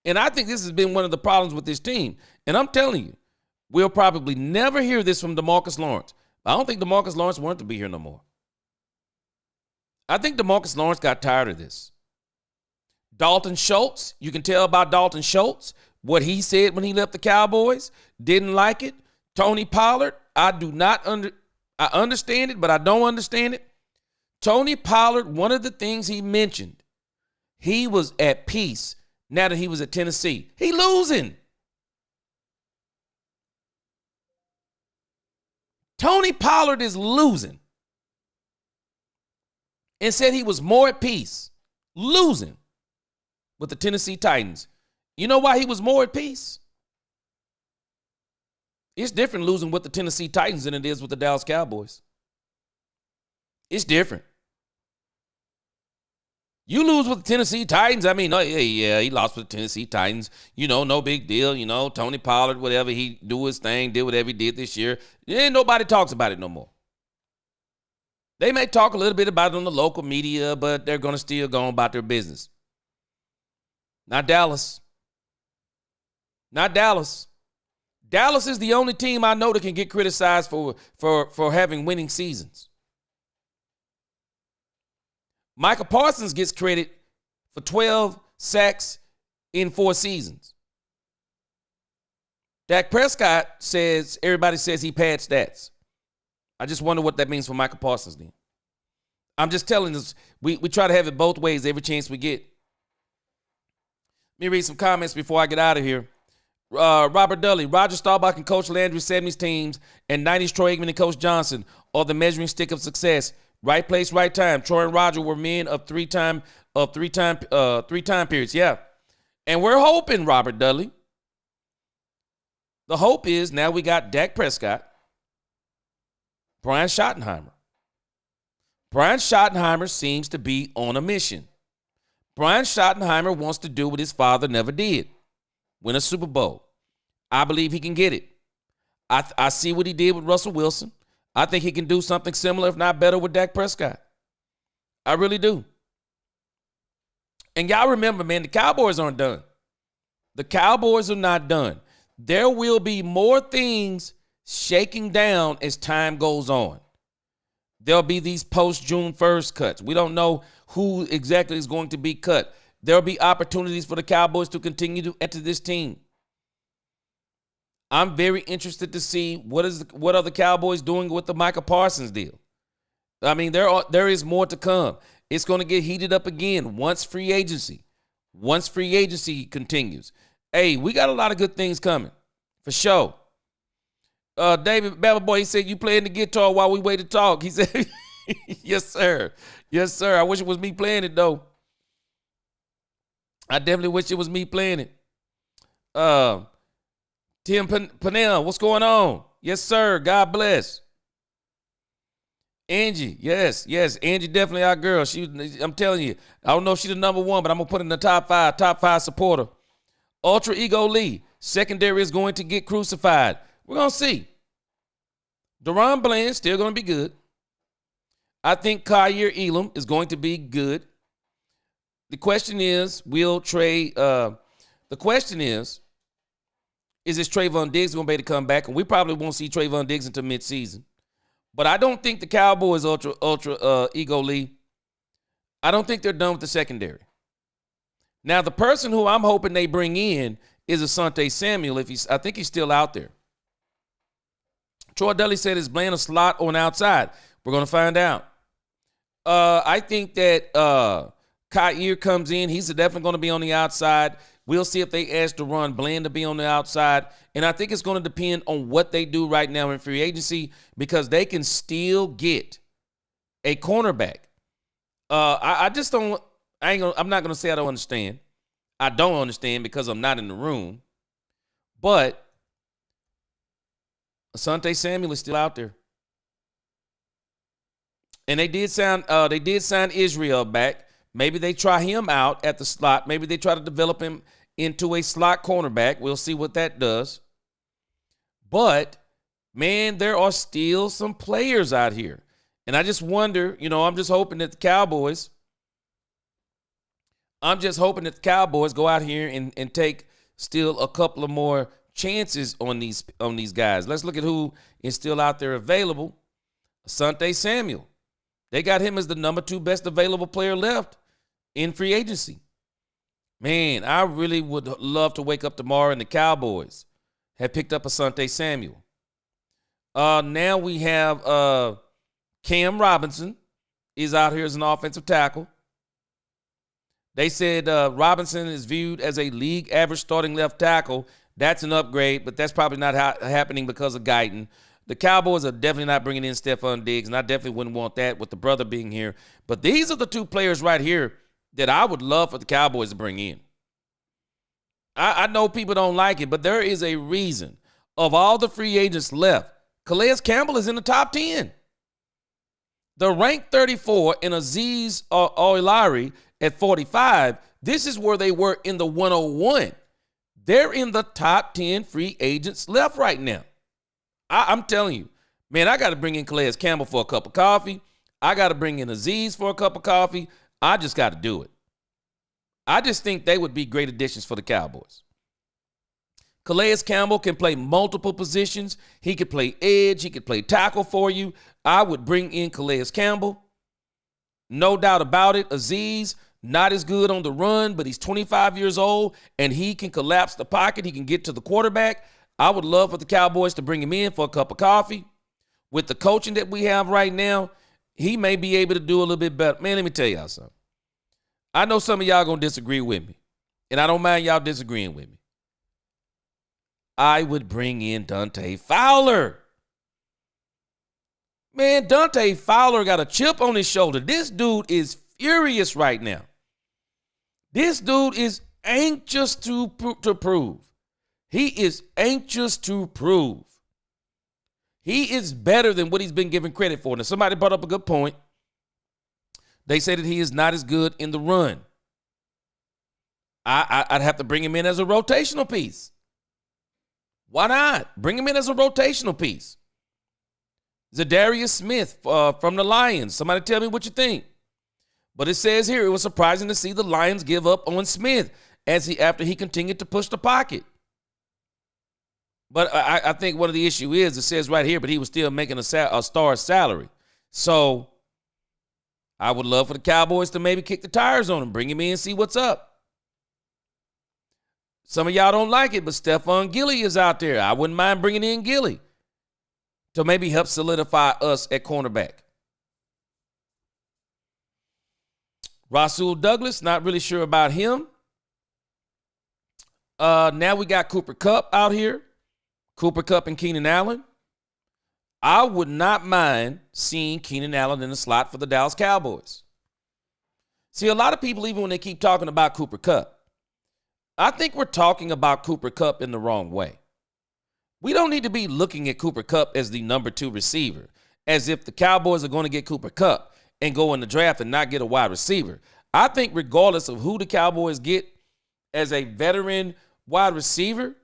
And I think this has been one of the problems with this team. And I'm telling you, we'll probably never hear this from DeMarcus Lawrence. I don't think DeMarcus Lawrence wanted to be here no more. I think DeMarcus Lawrence got tired of this. Dalton Schultz, you can tell about Dalton Schultz, what he said when he left the Cowboys, didn't like it. Tony Pollard, I understand it, but I don't understand it. Tony Pollard, one of the things he mentioned, he was at peace now that he was at Tennessee. He losing. Tony Pollard is losing. And said he was more at peace, losing with the Tennessee Titans. You know why he was more at peace? It's different losing with the Tennessee Titans than it is with the Dallas Cowboys. It's different. You lose with the Tennessee Titans. I mean, yeah, he lost with the Tennessee Titans. You know, no big deal. You know, Tony Pollard, whatever, he do his thing, did whatever he did this year. Ain't nobody talks about it no more. They may talk a little bit about it on the local media, but they're going to still go on about their business. Not Dallas. Not Dallas. Dallas is the only team I know that can get criticized for having winning seasons. Micah Parsons gets credit for 12 sacks in 4 seasons. Dak Prescott says, everybody says he pads stats. I just wonder what that means for Micah Parsons then. I'm just telling us, we try to have it both ways every chance we get. Let me read some comments before I get out of here. Robert Dudley, Roger Staubach and Coach Landry, 70s teams, and 90s Troy Aikman and Coach Johnson are the measuring stick of success. Right place, right time. Troy and Roger were men of three time periods. Yeah. And we're hoping, Robert Dudley. The hope is now we got Dak Prescott, Brian Schottenheimer. Brian Schottenheimer seems to be on a mission. Brian Schottenheimer wants to do what his father never did. Win a Super Bowl. I believe he can get it. I see what he did with Russell Wilson. I think he can do something similar, if not better, with Dak Prescott. I really do. And y'all remember, man, the Cowboys aren't done. The Cowboys are not done. There will be more things shaking down as time goes on. There'll be these post-June 1st cuts. We don't know who exactly is going to be cut. There'll be opportunities for the Cowboys to continue to enter this team. I'm very interested to see what are the Cowboys doing with the Micah Parsons deal. I mean, there is more to come. It's going to get heated up again once free agency continues. Hey, we got a lot of good things coming, for sure. David Babboy, he said, you playing the guitar while we wait to talk. He said, Yes, sir. Yes, sir. I wish it was me playing it, though. I definitely wish it was me playing it. Tim Panel, what's going on? Yes, sir. God bless. Angie, yes. Angie definitely our girl. I'm telling you, I don't know if she's the number one, but I'm going to put in the top five supporter. Ultra Ego Lee, secondary is going to get crucified. We're going to see. Deron Bland still going to be good. I think Kyer Elam is going to be good. The question is, is this Trayvon Diggs going to be able to come back? And we probably won't see Trayvon Diggs until midseason. But I don't think the Cowboys, ultra Ego Lee, I don't think they're done with the secondary. Now, the person who I'm hoping they bring in is Asante Samuel. I think he's still out there. Troy Dudley said, is Bland a slot or an outside? We're going to find out. I think that Kyer comes in. He's definitely going to be on the outside. We'll see if they ask Deron Bland to be on the outside. And I think it's going to depend on what they do right now in free agency because they can still get a cornerback. I'm not going to say I don't understand. I don't understand because I'm not in the room. But Asante Samuel is still out there. And they did sign Israel back. Maybe they try him out at the slot. Maybe they try to develop him into a slot cornerback. We'll see what that does. But, man, there are still some players out here. And I just wonder, I'm just hoping that the Cowboys go out here and take still a couple of more chances on these guys. Let's look at who is still out there available. Asante Samuel. They got him as the number 2 best available player left in free agency. Man, I really would love to wake up tomorrow and the Cowboys have picked up Asante Samuel. Now we have Cam Robinson is out here as an offensive tackle. They said Robinson is viewed as a league average starting left tackle. That's an upgrade, but that's probably not happening because of Guyton. The Cowboys are definitely not bringing in Stephon Diggs, and I definitely wouldn't want that with the brother being here. But these are the 2 players right here that I would love for the Cowboys to bring in. I know people don't like it, but there is a reason. Of all the free agents left, Calais Campbell is in the top 10. The ranked 34 in Azeez Ojulari at 45, this is where they were in the 101. They're in the top 10 free agents left right now. I'm telling you, man, I got to bring in Calais Campbell for a cup of coffee. I got to bring in Azeez for a cup of coffee. I just got to do it. I just think they would be great additions for the Cowboys. Calais Campbell can play multiple positions. He could play edge. He could play tackle for you. I would bring in Calais Campbell. No doubt about it. Azeez, not as good on the run, but he's 25 years old, and he can collapse the pocket. He can get to the quarterback. I would love for the Cowboys to bring him in for a cup of coffee. With the coaching that we have right now, he may be able to do a little bit better. Man, let me tell y'all something. I know some of y'all going to disagree with me, and I don't mind y'all disagreeing with me. I would bring in Dante Fowler. Man, Dante Fowler got a chip on his shoulder. This dude is furious right now. This dude is anxious to prove. He is anxious to prove. He is better than what he's been given credit for. Now, somebody brought up a good point. They say that he is not as good in the run. I'd have to bring him in as a rotational piece. Why not? Bring him in as a rotational piece. Zadarius Smith from the Lions. Somebody tell me what you think. But it says here, it was surprising to see the Lions give up on Smith after he continued to push the pocket. But I think one of the issue is, it says right here, but he was still making a star salary. So I would love for the Cowboys to maybe kick the tires on him, bring him in and see what's up. Some of y'all don't like it, but Stephon Gilly is out there. I wouldn't mind bringing in Gilly to maybe help solidify us at cornerback. Rasul Douglas, not really sure about him. Now we got Cooper Kupp out here. Cooper Kupp and Keenan Allen. I would not mind seeing Keenan Allen in the slot for the Dallas Cowboys. See, a lot of people, even when they keep talking about Cooper Kupp, I think we're talking about Cooper Kupp in the wrong way. We don't need to be looking at Cooper Kupp as the number 2 receiver, as if the Cowboys are going to get Cooper Kupp and go in the draft and not get a wide receiver. I think regardless of who the Cowboys get as a veteran wide receiver,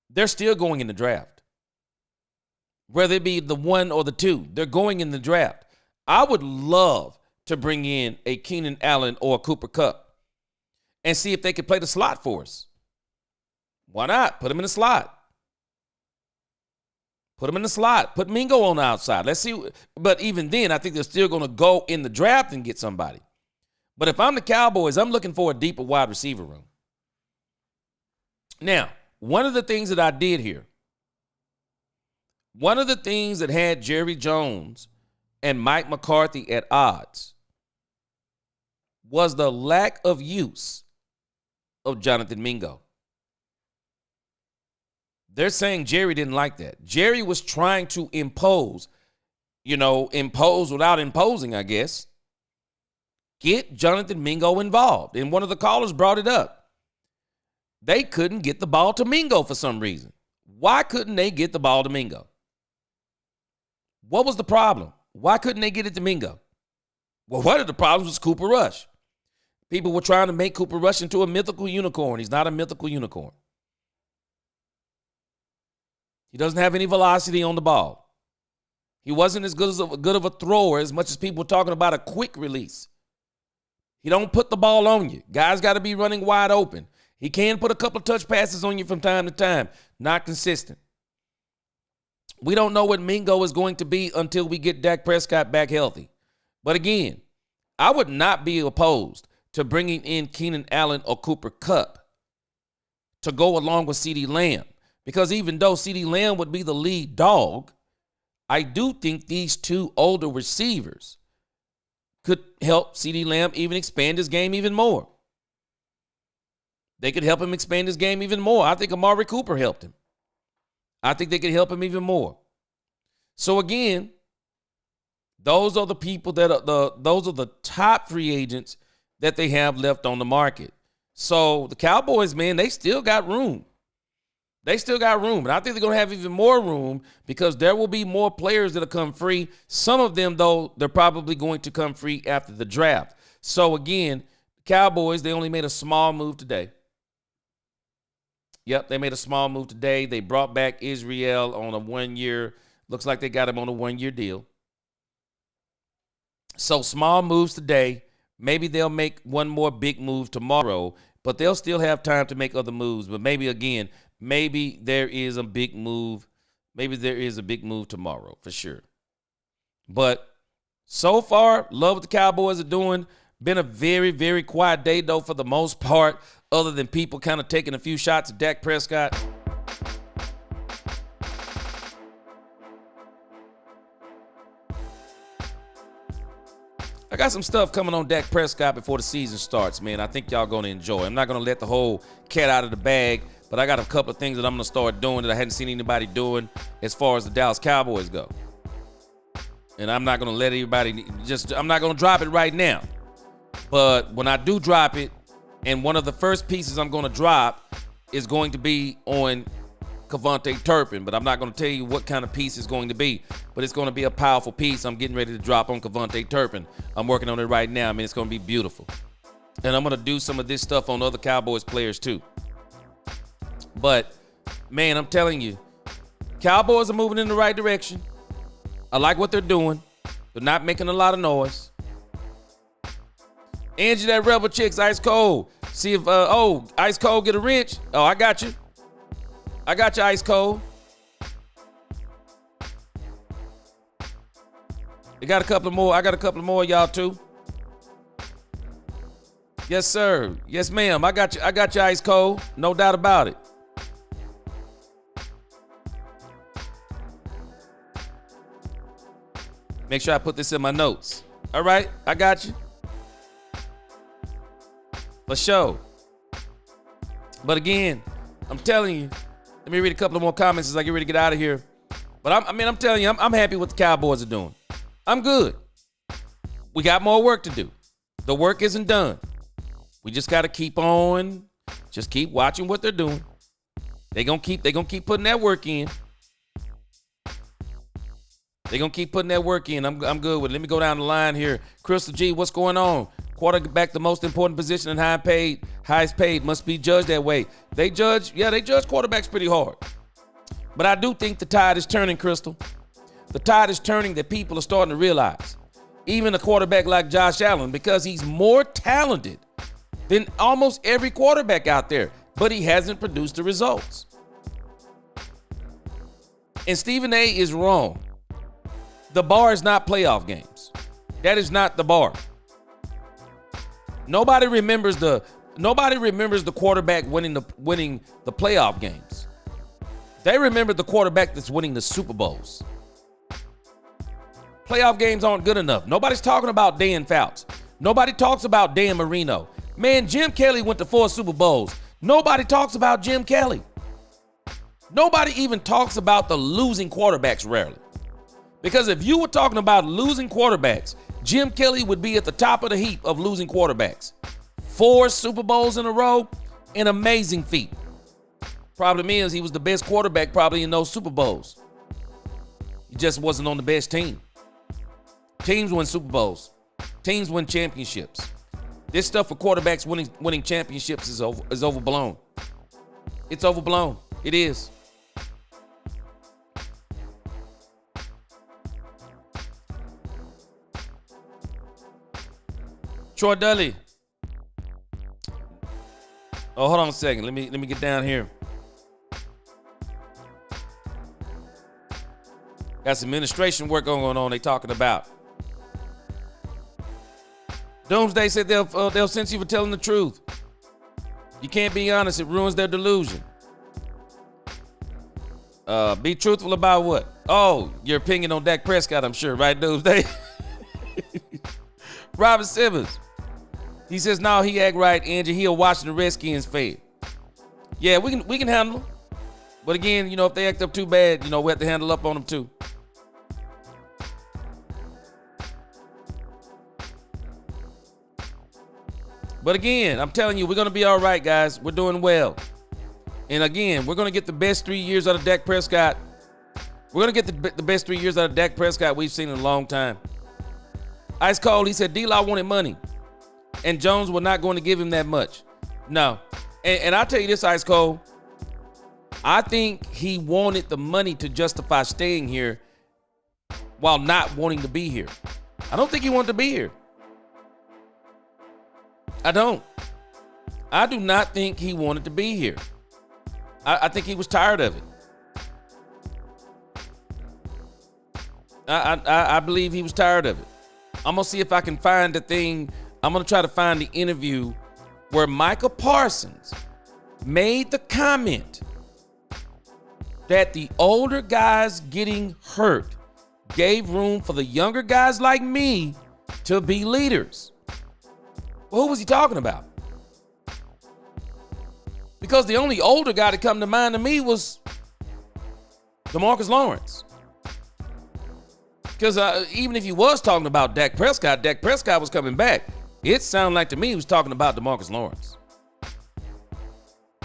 they're still going in the draft. Whether it be the 1 or the 2, they're going in the draft. I would love to bring in a Keenan Allen or a Cooper Kupp and see if they could play the slot for us. Why not? Put them in the slot. Put him in the slot. Put Mingo on the outside. Let's see. But even then, I think they're still going to go in the draft and get somebody. But if I'm the Cowboys, I'm looking for a deeper wide receiver room. Now, one of the things that I did here, one of the things that had Jerry Jones and Mike McCarthy at odds was the lack of use of Jonathan Mingo. They're saying Jerry didn't like that. Jerry was trying to impose without imposing, I guess. Get Jonathan Mingo involved. And one of the callers brought it up. They couldn't get the ball to Mingo for some reason. Why couldn't they get the ball to Mingo? What was the problem? Why couldn't they get it to Mingo? Well, one of the problems was Cooper Rush. People were trying to make Cooper Rush into a mythical unicorn. He's not a mythical unicorn. He doesn't have any velocity on the ball. He wasn't as good of a thrower as much as people were talking about a quick release. He don't put the ball on you. Guys got to be running wide open. He can put a couple of touch passes on you from time to time. Not consistent. We don't know what Mingo is going to be until we get Dak Prescott back healthy. But again, I would not be opposed to bringing in Keenan Allen or Cooper Kupp to go along with CeeDee Lamb. Because even though CeeDee Lamb would be the lead dog, I do think these two older receivers could help CeeDee Lamb even expand his game even more. They could help him expand his game even more. I think Amari Cooper helped him. I think they could help him even more. So again, those are the people those are the top free agents that they have left on the market. So the Cowboys, man, they still got room. They still got room. And I think they're going to have even more room because there will be more players that'll come free. Some of them, though, they're probably going to come free after the draft. So again, Cowboys, they only made a small move today. Yep, they made a small move today. They brought back Israel on a 1-year. Looks like they got him on a 1-year deal. So small moves today. Maybe they'll make one more big move tomorrow, but they'll still have time to make other moves. But maybe, again, maybe there is a big move. Maybe there is a big move tomorrow for sure. But so far, love what the Cowboys are doing. Been a very, very quiet day, though, for the most part, other than people kind of taking a few shots at Dak Prescott. I got some stuff coming on Dak Prescott before the season starts, man. I think y'all going to enjoy. I'm not going to let the whole cat out of the bag, but I got a couple of things that I'm going to start doing that I hadn't seen anybody doing as far as the Dallas Cowboys go. And I'm not going to let anybody I'm not going to drop it right now. But when I do drop it, and one of the first pieces I'm going to drop is going to be on Kevontae Turpin, but I'm not going to tell you what kind of piece it's going to be, but it's going to be a powerful piece I'm getting ready to drop on Kevontae Turpin. I'm working on it right now. I mean, it's going to be beautiful. And I'm going to do some of this stuff on other Cowboys players too. But, man, I'm telling you, Cowboys are moving in the right direction. I like what they're doing. They're not making a lot of noise. Angie, that Rebel Chick's ice cold. See if, Ice Cold get a wrench. Oh, I got you. I got you, Ice Cold. I got a couple more of y'all too. Yes, sir. Yes, ma'am. I got you, Ice Cold. No doubt about it. Make sure I put this in my notes. All right, I got you. For sure. But again, I'm telling you, let me read a couple of more comments as I get ready to get out of here. But I'm telling you, I'm happy what the Cowboys are doing. I'm good. We got more work to do. The work isn't done. We just got to keep on, just keep watching what they're doing. They're gonna keep putting that work in. They're gonna keep putting that work in. I'm good with it. Let me go down the line here. Crystal G, what's going on? Quarterback, the most important position and highest paid, must be judged that way. They judge quarterbacks pretty hard. But I do think the tide is turning, Crystal. The tide is turning that people are starting to realize. Even a quarterback like Josh Allen, because he's more talented than almost every quarterback out there, but he hasn't produced the results. And Stephen A is wrong. The bar is not playoff games. That is not the bar. Nobody remembers the quarterback winning the playoff games. They remember the quarterback that's winning the Super Bowls. Playoff games aren't good enough. Nobody's talking about Dan Fouts. Nobody talks about Dan Marino. Man, Jim Kelly went to 4 Super Bowls. Nobody talks about Jim Kelly. Nobody even talks about the losing quarterbacks rarely. Because if you were talking about losing quarterbacks, Jim Kelly would be at the top of the heap of losing quarterbacks. 4 Super Bowls in a row, an amazing feat. Problem is, he was the best quarterback probably in those Super Bowls. He just wasn't on the best team. Teams win Super Bowls. Teams win championships. This stuff for quarterbacks winning championships is overblown. It's overblown. It is. Troy Dudley. Oh, hold on a second. Let me get down here. Got some administration work going on. They talking about. Doomsday said they'll censor you for telling the truth. You can't be honest. It ruins their delusion. Be truthful about what? Oh, your opinion on Dak Prescott, I'm sure, right, Doomsday? Robert Simmons. He says, no, he act right, Angie. He'll watch the Redskins fade. Yeah, we can handle them. But again, if they act up too bad, we have to handle up on them too. But again, I'm telling you, we're going to be all right, guys. We're doing well. And again, we're going to get the best 3 years out of Dak Prescott. We're going to get the best 3 years out of Dak Prescott we've seen in a long time. Ice Cold, he said D-Law wanted money. And Jones were not going to give him that much. No. And I'll tell you this, Ice Cold. I think he wanted the money to justify staying here while not wanting to be here. I don't think he wanted to be here. I don't. I do not think he wanted to be here. I think he was tired of it. I believe he was tired of it. I'm going to see if I can find the thing. I'm going to try to find the interview where Micah Parsons made the comment that the older guys getting hurt gave room for the younger guys like me to be leaders. Well, who was he talking about? Because the only older guy that come to mind to me was DeMarcus Lawrence. Because even if he was talking about Dak Prescott was coming back. It sounded like to me he was talking about DeMarcus Lawrence.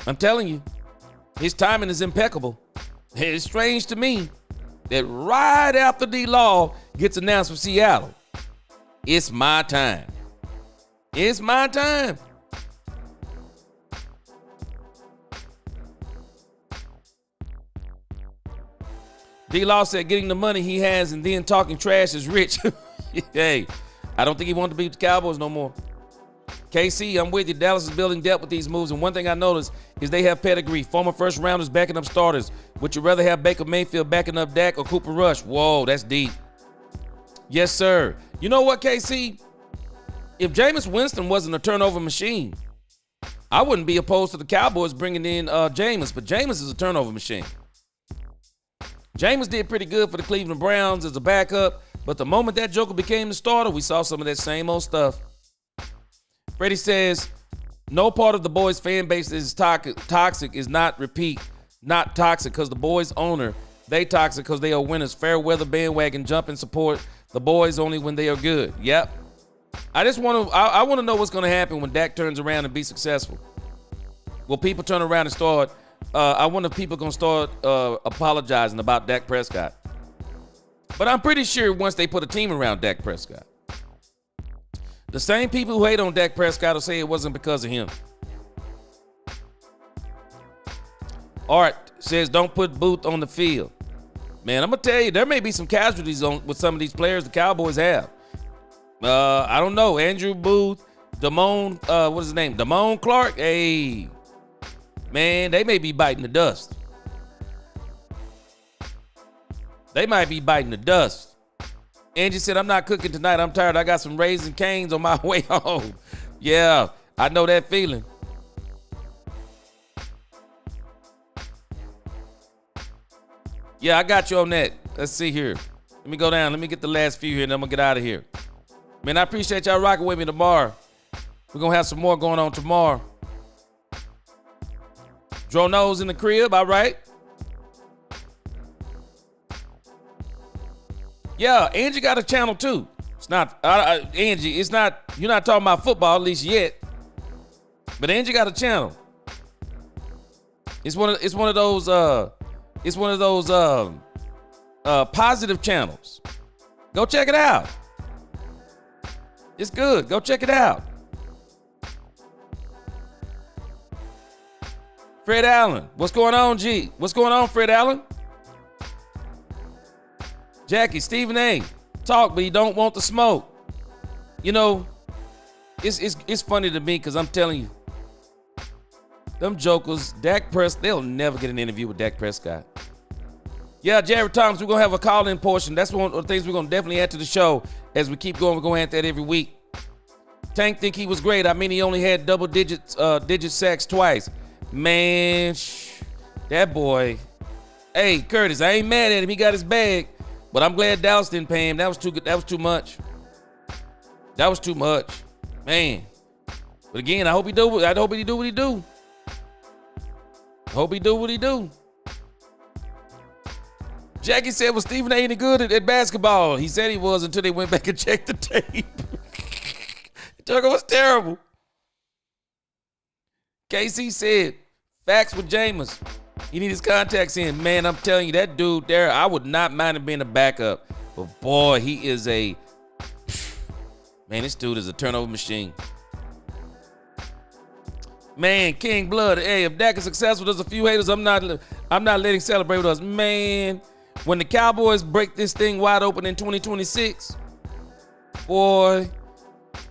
I'm telling you, his timing is impeccable. It's strange to me that right after D-Law gets announced from Seattle, it's my time. It's my time. D-Law said getting the money he has and then talking trash is rich. Hey, I don't think he wanted to be with the Cowboys no more. KC, I'm with you. Dallas is building depth with these moves, and one thing I noticed is they have pedigree. Former first-rounders backing up starters. Would you rather have Baker Mayfield backing up Dak or Cooper Rush? Whoa, that's deep. Yes, sir. You know what, KC? If Jameis Winston wasn't a turnover machine, I wouldn't be opposed to the Cowboys bringing in Jameis, but Jameis is a turnover machine. Jameis did pretty good for the Cleveland Browns as a backup, but the moment that joker became the starter, we saw some of that same old stuff. Freddie says, no part of the boys' fan base is toxic, is not toxic because the boys' owner They toxic because they are winners. Fair weather bandwagon jump and support the boys only when they are good. Yep. I want to know what's going to happen when Dak turns around and be successful. Will people turn around and start? I wonder if people are going to start apologizing about Dak Prescott. But I'm pretty sure once they put a team around Dak Prescott, the same people who hate on Dak Prescott will say it wasn't because of him. Art says, don't put Booth on the field. Man, I'm going to tell you, there may be some casualties with some of these players the Cowboys have. I don't know. Andrew Booth, Damone, what is his name? Damone Clark. Hey, man, they may be biting the dust. They might be biting the dust. Angie said, I'm not cooking tonight. I'm tired. I got some Raisin Canes on my way home. Yeah, I know that feeling. Yeah, I got you on that. Let's see here. Let me go down. Let me get the last few here, and then I'm going to get out of here. Man, I appreciate y'all rocking with me tomorrow. We're going to have some more going on tomorrow. Drono's in the crib, all right? Yeah, Angie got a channel too. It's not, Angie, it's not, you're not talking about football, at least yet. But Angie got a channel. It's one of those positive channels. Go check it out. It's good. Go check it out. Fred Allen. What's going on, G? What's going on, Fred Allen? Jackie, Stephen A. Talk, but you don't want the smoke. You know, it's funny to me because I'm telling you, them jokers, Dak Prescott, they'll never get an interview with Dak Prescott. Yeah, Jared Thomas, we're going to have a call-in portion. That's one of the things we're going to definitely add to the show as we keep going. We're going to add that every week. Tank think he was great. I mean, he only had digit sacks twice. Man, that boy. Hey, Curtis, I ain't mad at him. He got his bag. But I'm glad Dallas didn't pay him. That was too good. That was too much. That was too much. Man. But again, I hope he do what he do. I hope he do what he do. Jackie said, was Stephen A. any good at basketball? He said he was until they went back and checked the tape. Tucker was terrible. KC said, facts with Jameis. He need his contacts in. Man, I'm telling you, that dude there, I would not mind him being a backup. But boy, he is man, this dude is a turnover machine. Man, King Blood. Hey, if Dak is successful, there's a few haters I'm not letting celebrate with us. Man, when the Cowboys break this thing wide open in 2026, boy,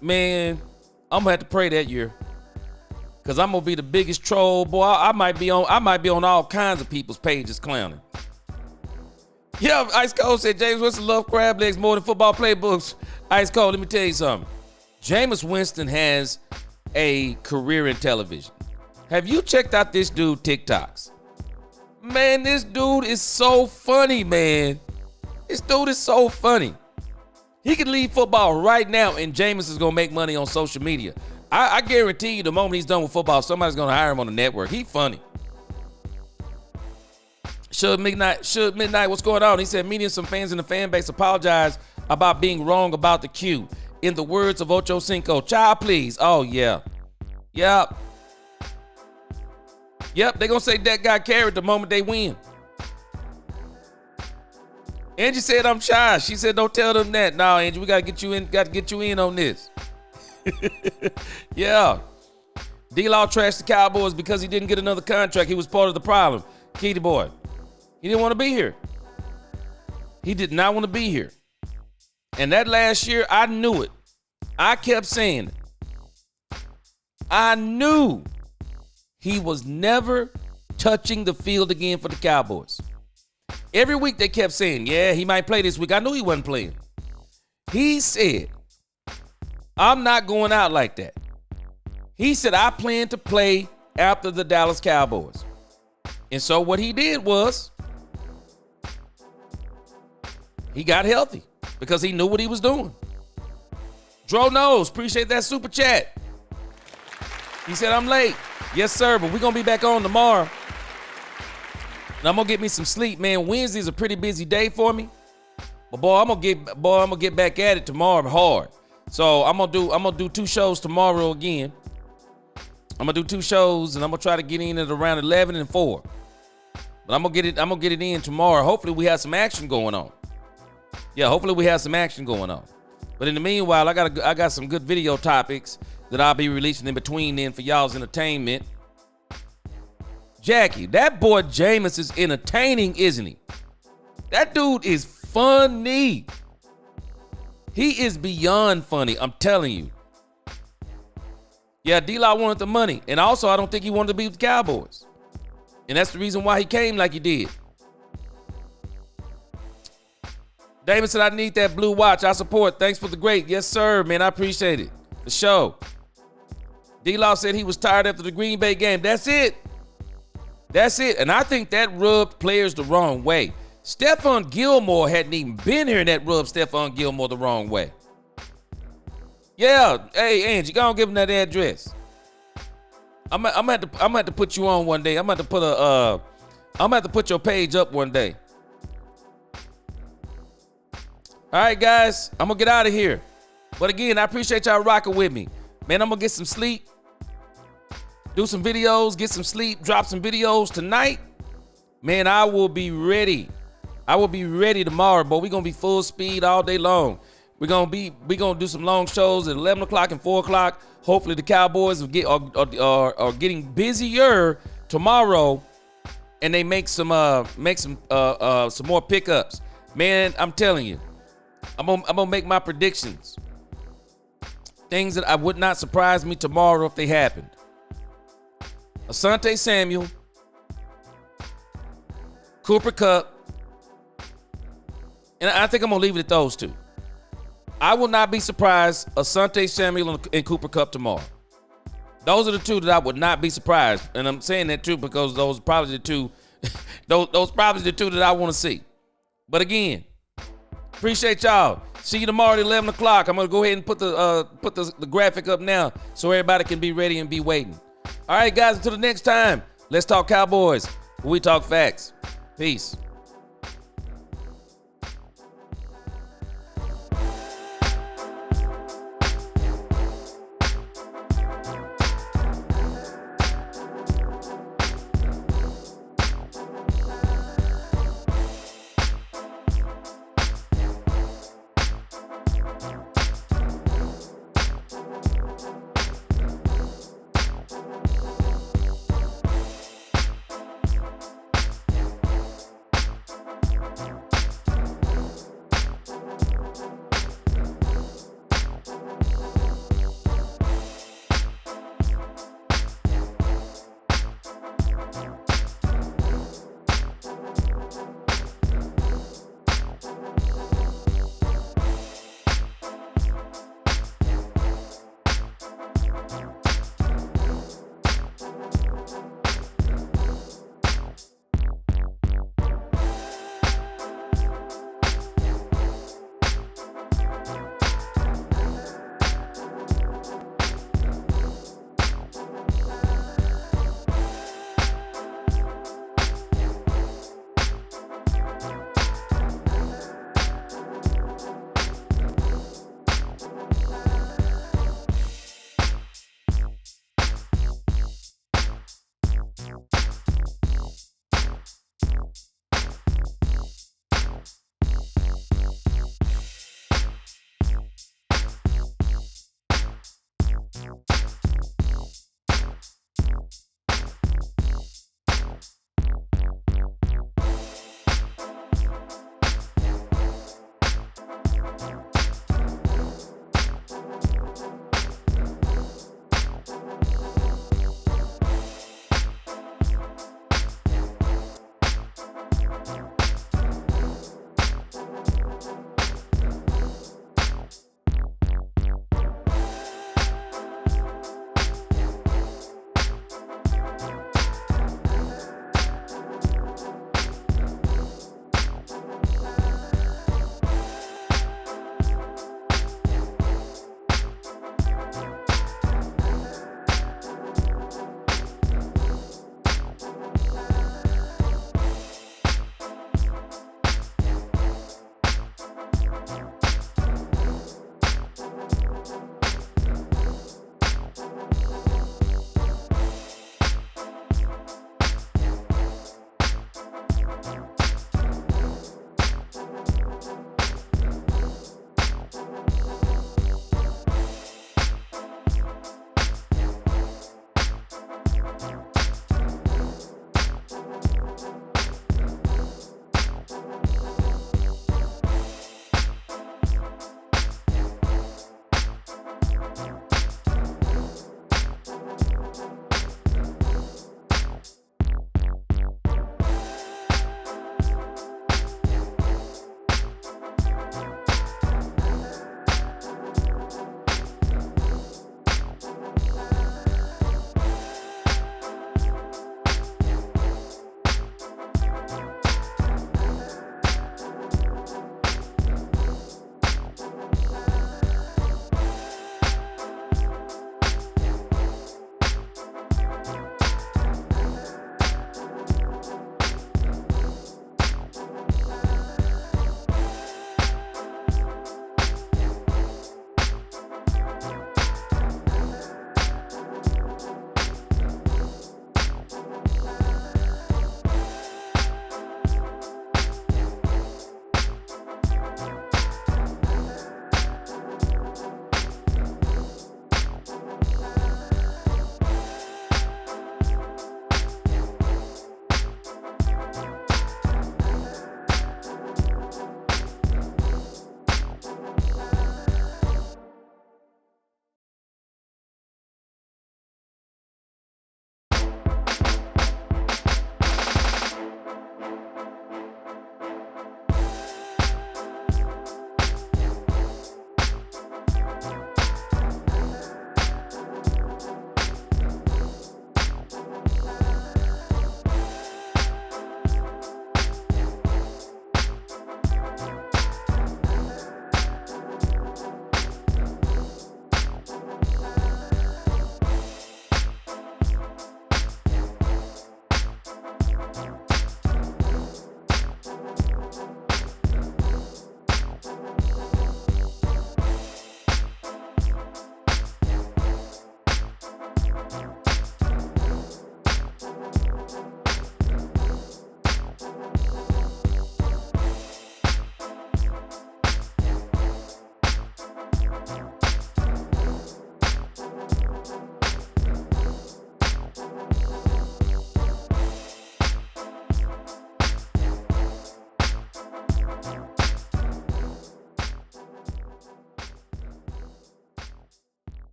man, I'm gonna have to pray that year. Cause I'm gonna be the biggest troll, boy. I might be on all kinds of people's pages clowning. Yeah, Ice Cold said, James Winston love crab legs more than football playbooks. Ice Cold, let me tell you something. Jameis Winston has a career in television. Have you checked out this dude TikToks? Man, this dude is so funny, man. This dude is so funny. He can leave football right now, and Jameis is gonna make money on social media. I guarantee you the moment he's done with football, somebody's going to hire him on the network. He funny. Should Midnight, what's going on? He said, me and some fans in the fan base apologize about being wrong about the Q. In the words of Ocho Cinco, child, please. Oh, yeah. Yep. They're going to say that got carried the moment they win. Angie said, I'm shy. She said, don't tell them that. No, Angie, we got to get you in on this. Yeah. D-Law trashed the Cowboys because he didn't get another contract. He was part of the problem. Kitty boy. He didn't want to be here. He did not want to be here. And that last year, I knew it. I kept saying it. I knew he was never touching the field again for the Cowboys. Every week they kept saying, yeah, he might play this week. I knew he wasn't playing. He said, I'm not going out like that. He said, I plan to play after the Dallas Cowboys. And so what he did was he got healthy because he knew what he was doing. Dro knows. Appreciate that super chat. He said, I'm late. Yes, sir, but we're going to be back on tomorrow. And I'm gonna get me some sleep, man. Wednesday's a pretty busy day for me. But boy, I'm gonna get back at it tomorrow hard. So I'm gonna do 2 shows tomorrow again. I'm gonna do 2 shows, and I'm gonna try to get in at around 11 and 4. But I'm gonna get it in tomorrow. Hopefully we have some action going on. Yeah, hopefully we have some action going on. But in the meanwhile, I got some good video topics that I'll be releasing in between then for y'all's entertainment. Jackie, that boy Jameis is entertaining, isn't he? That dude is funny. He is beyond funny, I'm telling you. Yeah, D-Law wanted the money. And also, I don't think he wanted to be with the Cowboys. And that's the reason why he came like he did. Damon said, I need that blue watch. I support. Thanks for the great. Yes, sir, man. I appreciate it. The show. D-Law said he was tired after the Green Bay game. That's it. That's it. And I think that rubbed players the wrong way. Stephon Gilmore hadn't even been here, and that rubbed Stephon Gilmore the wrong way. Yeah. Hey, Angie, go on give him that address. I'm gonna have to put you on one day. I'm gonna have to put your page up one day. All right, guys, I'm gonna get out of here. But again, I appreciate y'all rocking with me. Man, I'm gonna get some sleep, do some videos, get some sleep, drop some videos tonight. Man, I will be ready. I will be ready tomorrow, but we're gonna be full speed all day long. We're gonna do some long shows at 11 o'clock and 4 o'clock. Hopefully the Cowboys are getting busier tomorrow, and they make some more pickups. Man, I'm telling you, I'm gonna make my predictions. Things that I would not surprise me tomorrow if they happened. Asante Samuel, Cooper Kupp, and I think I'm gonna leave it at those 2. I will not be surprised Asante Samuel and Cooper Kupp tomorrow. Those are the 2 that I would not be surprised. And I'm saying that too because those are probably the 2 those probably the 2 that I want to see. But again, appreciate y'all. See you tomorrow at 11 o'clock. I'm going to go ahead and put the graphic up now so everybody can be ready and be waiting. All right, guys, until the next time, let's talk Cowboys. We talk facts. Peace.